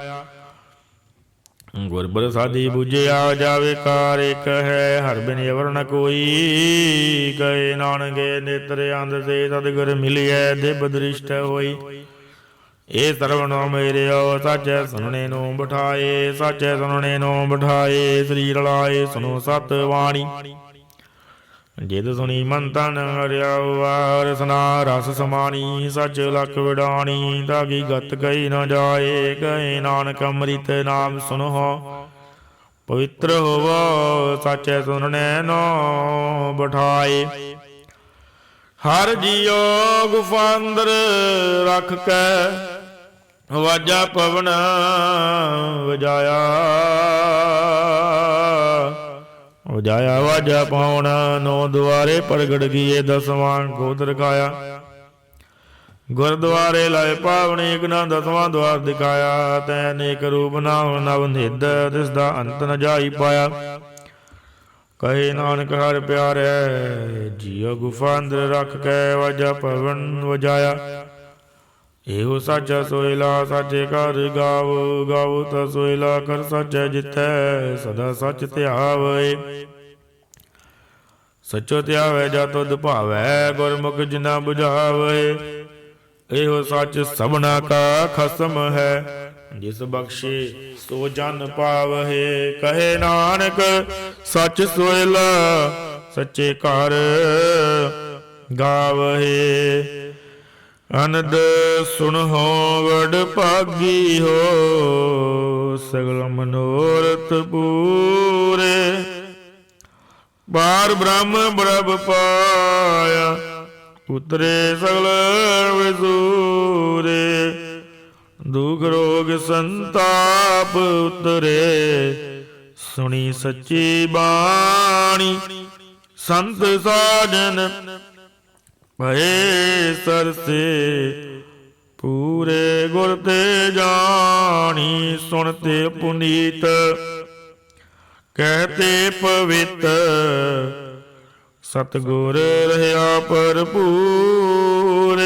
ਗੁਰ ਪ੍ਰਸਾਦੀ ਬੁਝਿਆ, ਜਾਵੇ ਕਾਰ ਇਕ ਹੈ, ਹਰ ਬਿਨ ਅਵਰ ਨ ਕੋਈ। ਕਹੇ ਨਾਨਕ ਨੇਤਰ ਅੰਧ ਸੇ, ਸਤਿਗੁਰ ਮਿਲਿਐ ਦਿਵ ਦ੍ਰਿਸ਼ਟ ਹੋਈ। ਇਹ ਸਰਵਣੋ ਮੇਰਿਓ ਸਾਚੈ ਸੁਣਨੇ ਨੂੰ ਬਿਠਾਏ, ਸਾਚੈ ਸੁਣਨੇ ਨੂੰ ਬਿਠਾਏ। ਸ੍ਰੀ ਰਲਾਏ ਸੁਨੋ ਸਤ ਬਾਣੀ, ਜਿਦ ਸੁਣੀ ਮਨ ਤਨ ਹਰਿਆ ਹੁਆ। ਰਸਨਾ ਰਸ ਸਮਾਣੀ, ਸਚ ਲਖ ਵਿਡਾਣੀ। ਤਾਗੀ ਗਤ ਕਹੀ ਨ ਜਾਏ, ਕਹੇ ਨਾਨਕ ਅੰਮ੍ਰਿਤ ਨਾਮ ਸੁਨੋ। ਪਵਿੱਤਰ ਹੋਵੋ ਸਾਚੈ ਸੁਨਣੇ ਨੋ ਬਿਠਾਏ। ਹਰ ਜੀਓ ਗੁਫਾ ਅੰਦਰ ਰਖ ਕੇ, ਵਾਜਾ ਪਵਨ ਵਜਾਇਆ। ਵਜਾਇਆ ਵਾਜਾ ਪਾਉਣ, ਨੌ ਦੁਆਰੇ ਪ੍ਰਗਟ ਕੀਏ। ਦਸਵਾਂ ਗੋਦ ਰਖਾਇਆ, ਗੁਰਦੁਆਰੇ ਲਾਏ ਪਾਵਣੀ। ਇਕ ਨਾ ਦਸਵਾਂ ਦੁਆਰ ਦਿਖਾਇਆ, ਤੈ ਅਨੇਕ ਰੂਪ ਨਾਮ ਨਵ ਨਿਧ, ਤਿਸ ਦਾ ਅੰਤ ਨ ਜਾਈ ਪਾਇਆ। ਕਹੇ ਨਾਨਕ ਹਰ ਪਿਆਰੈ, ਜੀਉ ਗੁਫਾ ਅੰਦਰ ਰਖ ਕੇ। ਵਾਜਾ ਪਵਨ ਵਜਾਇਆ, ਇਹੋ ਸਾਚਾ ਸੋਇਲਾ। ਸਾਚੇ ਘਰ ਗਾਵੋ, ਗਾਵੋ ਤਾ ਸੋਇਲਾ। ਕਰ ਸਾਚੈ ਜਿੱਥੈ, ਸਦਾ ਸੱਚ ਧਿਆਵੈ। ਸਚੋ ਧਿਆਵੈ ਜਾ ਤੁਧ ਭਾਵੈ, ਗੁਰਮੁਖ ਜਿਨਾ ਬੁਝਾਵੈ। ਇਹੋ ਸੱਚ ਸਭਨਾ ਕਾ ਖਸਮ ਹੈ, ਜਿਸ ਬਖਸ਼ੇ ਸੋ ਜਨ ਪਾਵਹਿ। ਕਹੇ ਨਾਨਕ ਸੱਚ ਸੋਇਲਾ, ਸੱਚੇ ਘਰ ਗਾਵਹਿ। ਅਨੰਦ ਸੁਣਹੁ ਵਡ ਭਾਗੀ ਹੋ, ਸਗਲ ਮਨੋਰਥ ਪੂਰੇ। ਬਾਰ ਬ੍ਰਹਮ ਪ੍ਰਭ ਪਾਇਆ, ਉਤਰੇ ਸਗਲ ਵਿਸੂਰੇ। ਦੁਖ ਰੋਗ ਸੰਤਾਪ ਉਤਰੇ, ਸੁਣੀ ਸੱਚੀ ਬਾਣੀ। ਸੰਤ ਸਾਜਨ ਭਏ ਸਰਸੇ, ਪੂਰੇ ਗੁਰ ਤੇ ਜਾਣੀ। ਸੁਣਤੇ ਪੁਨੀਤ, ਕਹਿਤੇ ਪਵਿੱਤ। ਸਤਿਗੁਰ ਰਹਿਆ ਭਰਪੂਰ।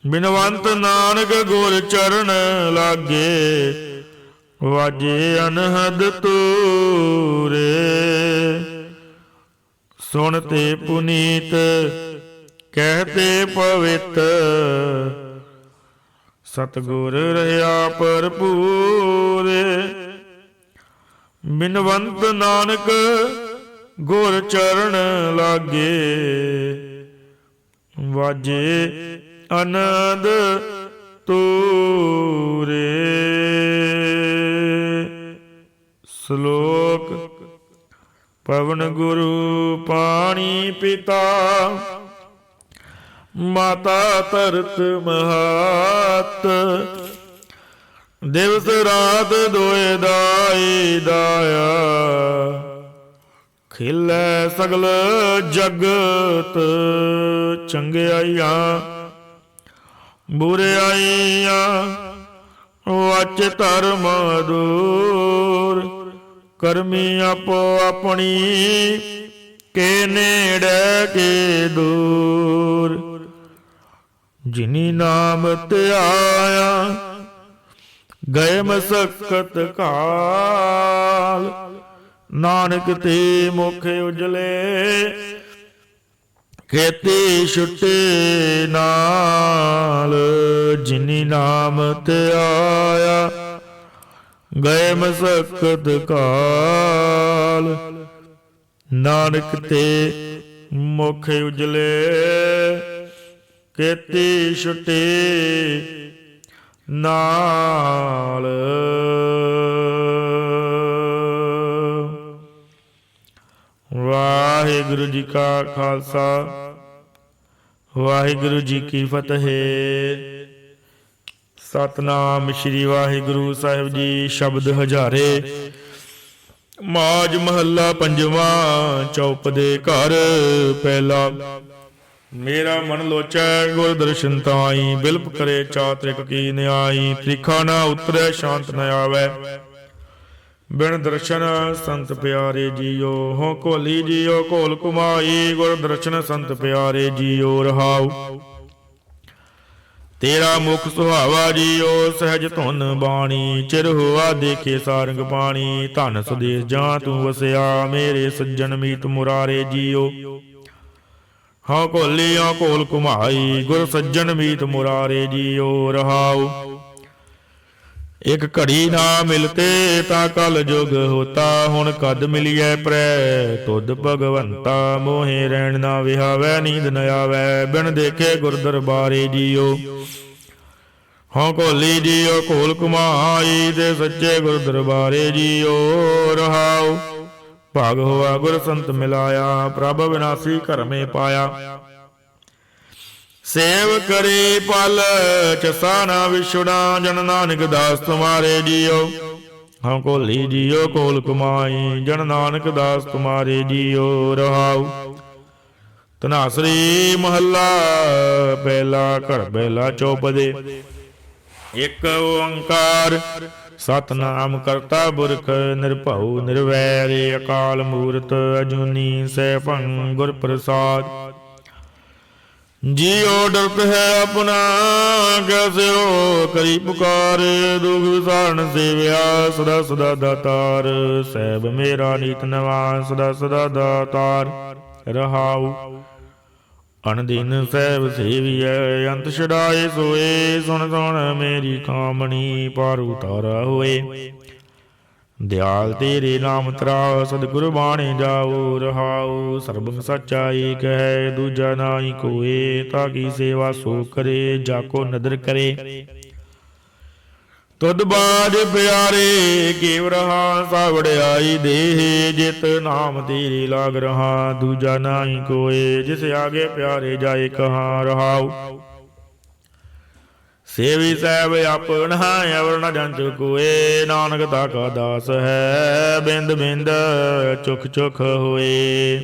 ਬਿਨਵੰਤ ਨਾਨਕ ਗੁਰ ਚਰਨ ਲਾਗੇ, ਵਾਜੇ ਅਨਹਦ ਤੂਰੇ। ਸੁਣਤੇ ਪੁਨੀਤ, ਕਹਿਤੇ ਪਵਿੱਤ। ਸਤਿਗੁਰ ਰਹਾ ਭਰਪੂਰ। ਬਿਨਵੰਤ ਨਾਨਕ ਗੁਰ ਚਰਨ ਲਾਗੇ, ਵਾਜੇ ਅਨੰਦ ਤੂਰੇ। ਸ਼ਲੋਕ। ਪਵਨ ਗੁਰੂ ਪਾਣੀ ਪਿਤਾ, ਮਾਤਾ ਧਰਤ ਮਹਤ। ਦਿਵਸ ਰਾਤ ਦੋਇ ਦਾਈ ਦਾਇਆ, ਖਿਲੈ ਸਗਲ ਜਗਤ। ਚੰਗਿਆਈਆਂ ਬੁਰਿਆਈਆਂ ਵਚ ਧਰਮ ਦੂਰ। ਕਰਮੀ ਆਪੋ ਆਪਣੀ, ਕੇ ਨੇੜੇ ਕੇ ਦੂਰ। ਜਿਨੀ ਨਾਮ ਧਿਆਇਆ, ਗਏ ਮਸਕਤ ਕਾਲ। ਨਾਨਕ ਤੇ ਮੁਖ ਉਜਲੇ, ਖੇਤੀ ਛੁੱਟੇ ਨਾਲ। ਜਿਨੀ ਨਾਮ ਧਿਆਇਆ, ਗਏ ਮਸਕਤ ਕਾਲ। ਨਾਨਕ ਤੇ ਮੁਖ ਉਜਲੇ, ਖੇਤੀ ਛੁੱਟੇ ਨਾਲ। ਵਾਹਿਗੁਰੂ ਜੀ ਕਾ ਖਾਲਸਾ, ਵਾਹਿਗੁਰੂ ਜੀ ਕੀ ਫਤਿਹ। ਸਤਿਨਾਮ ਸ੍ਰੀ ਵਾਹਿਗੁਰੂ ਸਾਹਿਬ ਜੀ। ਸ਼ਬਦ ਹਜ਼ਾਰੇ। ਮਾਝ ਮਹੱਲਾ ਪੰਜਵਾਂ। ਚੌਪ ਦੇ ਘਰ ਪਹਿਲਾ। ਮੇਰਾ ਮਨ ਲੋਚੈ ਗੁਰ ਦਰਸ਼ਨ ਤਾਈ, ਬਿਲਪ ਕਰੇ ਚਾਤ੍ਰਿਕ ਕੀ ਨਿਆਈ। ਤ੍ਰਿਖਾ ਨਾ ਉਤਰੈ ਸ਼ਾਂਤ ਨ ਆਵੈ, ਬਿਨ ਦਰਸ਼ਨ ਸੰਤ ਪਿਆਰੇ ਜੀਓ। ਹੋ ਘੋਲੀ ਜੀਓ ਘੋਲ ਕੁਮਾਈ, ਗੁਰ ਦਰਸ਼ਨ ਸੰਤ ਪਿਆਰੇ ਜੀਓ। ਰਹਾਉ। ਤੇਰਾ ਮੁਖ ਸੁਹਾਵਾ ਜੀਓ, ਸਹਿਜ ਧੁਨ ਬਾਣੀ। ਚਿਰ ਹੋਆ ਦੇਖੇ ਸਾਰੰਗ ਪਾਣੀ, ਧਨ ਸੁਦੇਸ਼ ਜਾਂ ਤੂੰ ਵਸਿਆ। ਮੇਰੇ ਸੱਜਣ ਮੀਤ ਮੁਰਾਰੇ ਜੀਓ। ਹਾਂ ਘੋਲੀ ਹਾਂ ਘੋਲ ਘੁਮਾਈ, ਗੁਰ ਸੱਜਣ ਮੀਤ ਮੁਰਾਰੇ ਜੀਓ। ਰਹਾਉ। ਇੱਕ ਘੜੀ ਨਾ ਮਿਲਤੇ, ਤਾਂ ਕਲ ਜੁਗ ਹੋਤਾ। ਹੁਣ ਕਦ ਮਿਲੀਐ ਪ੍ਰੈ ਤੁਧ ਭਗਵੰਤਾ। ਮੋਹੇ ਰਹਿਣ ਨਾ ਵਿਹਾਵੈ, ਨੀਂਦ ਨ ਆਵੈ। ਬਿਨ ਦੇਖੇ ਗੁਰ ਦਰਬਾਰੇ ਜੀਓ। ਹਾਂ ਘੋਲੀ ਜੀਓ ਘੋਲ ਘੁਮਾਈ, ਤੇ ਸੱਚੇ ਗੁਰ ਦਰਬਾਰੇ ਜੀਓ। ਰਹਾਉ। ਭਾਗ ਹੋਆ ਗੁਰ ਸੰਤ ਮਿਲਾਇਆ, ਪ੍ਰਭ ਵਿਨਾਸੀ ਘਰ ਮੇ ਪਾਇਆ। ਸੇਵ ਕਰੀ ਪਲ ਚਸਾ ਨਾ ਵਿਛੁੜਾ, ਜਨ ਨਾਨਕ ਦਾਸ ਤੁਮਾਰੇ ਜੀਓ। ਹਾਂ ਘੋਲੀ ਜੀਓ ਘੋਲ ਕੁਮਾਈ, ਜਨ ਨਾਨਕ ਦਾਸ ਤੁਮਾਰੇ ਜੀਓ। ਰਹਾਉ। ਧਨਾਸਰੀ ਮਹੱਲਾ ਪਹਿਲਾ। ਘਰ ਪਹਿਲਾ। ਚੌਪ ਦੇ। ਇਕ ਓੰਕਾਰ ਸਤਿਨਾਮ ਕਰਤਾ ਪੁਰਖ, ਨਿਰਭਉ ਨਿਰਵੈਰ। ਅਕਾਲ ਮੂਰਤ ਅਜੂਨੀ ਸੈਭੰ ਗੁਰ ਪ੍ਰਸਾਦ। ਜੀਉ ਡਰਤ ਹੈ ਆਪਣਾ, ਕੈਸਿਓ ਕਰੀ ਪੁਕਾਰ। ਦੁਖ ਵਿਸਾਰਨ ਸੇਵਿਆ, ਸਦਾ ਸਦਾ ਦਾਤਾਰ। ਸਹਿਬ ਮੇਰਾ ਨੀਤ ਨਵਾ, ਸਦਾ ਸਦਾ ਦਾਤਾਰ। ਰਹਾਉ। ਅਣਦਿਨ ਸਹਿਬ ਸੇਵੀਐ, ਅੰਤ ਛਡਾਏ ਸੋਏ। ਸੁਣ ਸੁਣ ਮੇਰੀ ਕਾਮਣੀ, ਪਾਰ ਉਤਾਰਾ ਹੋਏ। ਦਿਆਲ ਤੇਰੇ ਨਾਮ ਤਰਾ, ਸਤਿਗੁਰ ਬਾਣੇ ਜਾਓ। ਰਹਾਉ। ਸਰਬੰ ਸੱਚਾ ਏਕ ਹੈ, ਦੂਜਾ ਨਾਹੀ ਕੋਏ। ਤਾ ਕੀ ਸੇਵਾ ਸੋ ਕਰੇ, ਜਾ ਕੋ ਨਦਰ ਕਰੇ। ਤੁਧ ਬਾਜ ਪਿਆਰੇ, ਕੇਵ ਰਹਾ ਸਾ ਵਡਿਆਈ ਦੇਹ। ਜਿਤ ਨਾਮ ਤੇਰੇ ਲਾਗ ਰਹਾ, ਦੂਜਾ ਨਾਹੀ ਕੋਏ। ਜਿਸ ਆਗੇ ਪਿਆਰੇ ਜਾਏ ਕਹਾਂ। ਰਹਾਉ। ਸੇਵੀ ਸਾਹਿਬ ਆਪਣਾ, ਅਵਰ ਨ ਜੰਚ ਕੋਏ। ਨਾਨਕ ਤਾ ਕਾ ਦਾਸ ਹੈ, ਬਿੰਦ ਬਿੰਦ ਚੁਖ ਚੁਖ ਹੋਏ।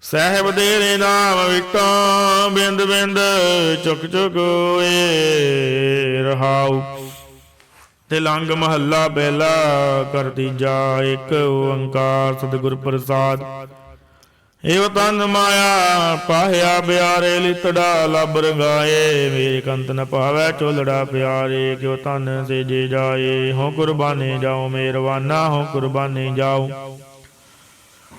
ਸਾਹਿਬ ਤੇਰੇ ਨਾਮ ਵਿਟਾ, ਬਿੰਦ ਬਿੰਦ ਚੁਕ ਚੁਕ ਹੋਏ। ਰਹਾਉ। ਤਿਲੰਗ ਮਹੱਲਾ ਪਹਿਲਾ। ਕਰ ਤੀਜਾ। ਇਕ ਓੰਕਾਰ ਸਤਿਗੁਰ ਪ੍ਰਸਾਦ। ਏਵ ਤਨ ਮਾਇਆ ਪਾਹਿਆ ਬਿਆਰੇ, ਲਿਤੜਾ ਲੱਭ ਰੰਗਾਏ। ਮੇਰੇ ਕੰਤ ਨ ਪਾਵੈ ਝੋਲੜਾ ਪਿਆਰੇ, ਕਿਉ ਤਨ ਸੇਜੇ ਜਾਏ। ਹੋ ਕੁਰਬਾਨੇ ਜਾਉ ਮੇਰਵਾਨਾ, ਹੋ ਕੁਰਬਾਨੇ ਜਾਉ।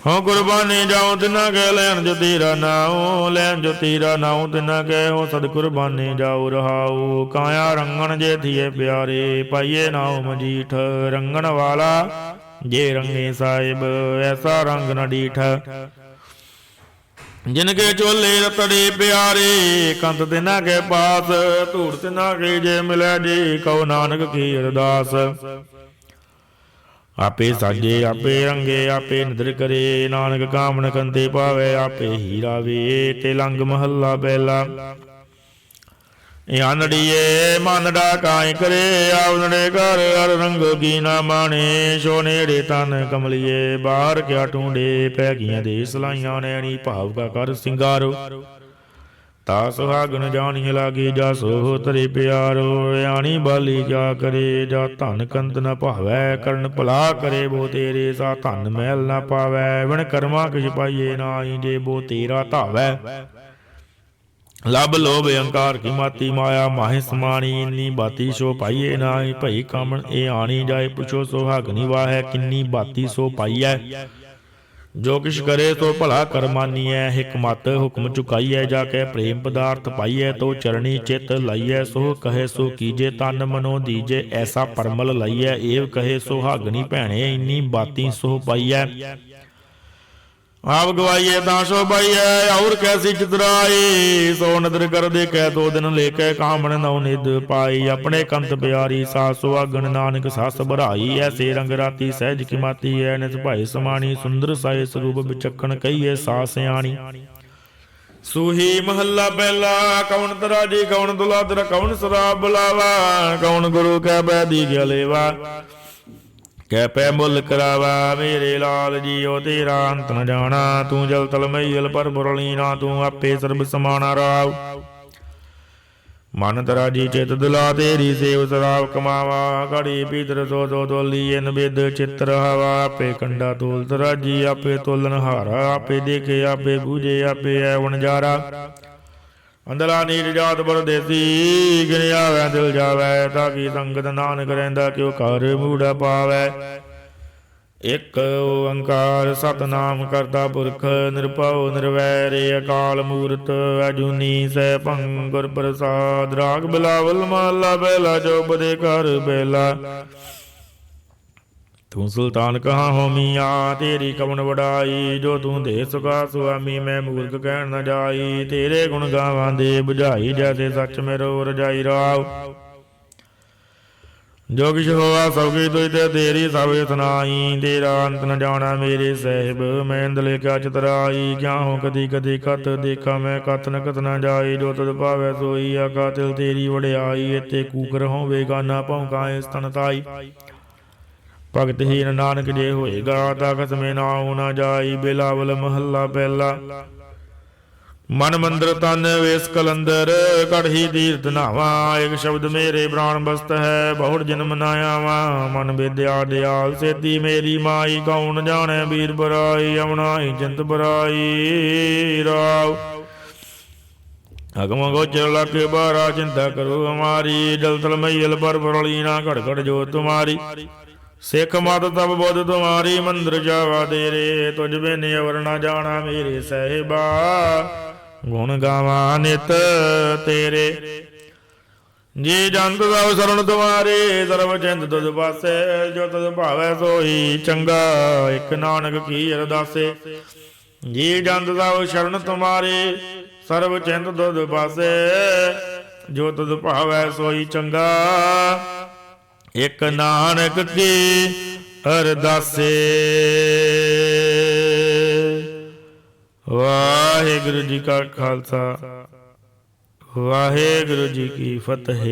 हों कुर्बानी जाऊं तिना कह लैन जो तेरा नाऊ, लैन जो तेरा नाऊ तिना कह हो सद कुर्बानी जाऊ रहाऊ। काया रंगन जे थिए प्यारे पाइए नाऊ मजीठ, रंगन वाला जे रंगे साहिब ऐसा रंग न डीठ। जिनके चोले रतड़े प्यारे कंत तिना के पास, धूड़ तिना के जे मिले जी कहो नानक की अरदास। आपे साजे आपे रंगे आपे निदर करे, नानक कामन कंते पावे आपे हीरा वे। ते लंग महला पहला आनड़िए मानड़ा काई करे, आवनड़े घर हर रंग की ना माने। शो नेड़े तन कमलिए बाहर क्या ढूंढे, पैगियां दे सलाइयां नैनी भाव का कर सिंगारो। ता सुहागन जानी लागे जा सो तरे प्यारो, आनी बाली क्या करे जा धन कंत न भावै। करन भला करे बो तेरे सा धन महल न पावै, विण कर्मा किछ पाइए नाई जे बो तेरा धावै। लब लोभ अंकार की माती माया माहे समानी, इन्नी बाती सो पाइए नाई भई कामन ए आनी जाए। पुछो सुहागनी वाहै किन्नी बाती सो पाइयै, जो किश करे तो भला कर मानीऐ। हिक मत हुक्म चुकाइए जाके प्रेम पदार्थ पाइए, तो चरणी चित लाइए सो कहे सो कीजे। तन मनो दीजे ऐसा परमल लाइए, एव कहे सुहागनी भैणे इन्नी बाती सो पाइए। आप गवाइए ता सो पाइए और कैसी चितराई, सो नदर कर देखे दो दिन लेके कामन नौ निध पाई। अपने कंत प्यारी सा सुहागन नानक सस भराई, ऐसे रंग राती सहज की माती है। नित भाई समानी सुंदर साए स्वरूप विचक्षण कहिए सा सियाणी। सूही महला पहला कौन तराजी कौन दुलादर कौन शराब बुलावा, कौन गुरु कै बैदी गया लेवा। कै पै मुल करावा मेरे लाल जियो तेरा अंत न जाना। तू जल तल मैल पर मुरलीना तू आपे सर्ब समाना राव। मन तराजी चित दिला तेरी सेव शराब कमावा, घड़ी पीतर सो दो तोली इन बिद चित्र हवा। आपे कंडा तोल तराजी आपे तोलन हारा, आपे देखे आपे बूझे आपे है वनजारा। अंदला नीर जात परदेसी गिन आवे दिल जावे, ताकि संगत नानक रहिंदा क्यों कर मूढ़ा पावै। एक ओंकार सतनाम करता पुरख, निरभउ निर्वैर अकाल मूरत अजूनी सैभं गुर प्रसाद। राग बिलावल महला पहला चौपदे कर बेला। तू सुल्तान कहाँ होमी आ तेरी कवन वडाई, जो तू दे सुखा सुआमी मैं मूर्ख कहन न जाई। तेरे गुण गावां दे बुझाई जैसे सच मेरो रजाई राव। जो किश होआ सब की तुझ ते तेरी सब सुनाई, तेरा अंत न जाना मेरे साहिब मैं अंदले क्या चितराई। क्या हो कदी कदी कत देखा मैं कत न कत न जाई, जो तद पावै सोई आका तिल तेरी वड़ियाई। इते कूकर होवे गाना भौंकाए स्तन ताई, भगतहीन नानक जे होएगा ता खसमे नाऊ न जाई। बिलावल महला पहला मन मंदिर तन वेस कलंदर, कढ़ी तीर्थ नावा। एक शब्द मेरे प्राण बस्त है बहुड़ जन्म नायावा। मन विद्या दयाल सेती मेरी माई, कौन जाने वीर बराई अवनाई चिंत बराई राव। अगम गोचर लख बारा चिंता करो हमारी, जल तल मैल पर परलीना घड़ घड़ जो तुम्हारी। सिख मत तब बुध तुम्हारी मंदिर जावा तेरे, तुझ बिन अवर न जाना मेरे साहिबा। गुण गावा नित तेरे जी जंत सब शरण तुम्हारे, सर्व चिंत तुझ पासे। जो तुझ भावै सोई चंगा एक नानक की अरदासे। जी जंत सब शरण तुम्हारे, सर्व चिंत तुझ पासे। जो तुझ भावै सोई चंगा एक नानक की अरदासे। वाहिगुरु जी का खालसा वाहिगुरु जी की फतेह।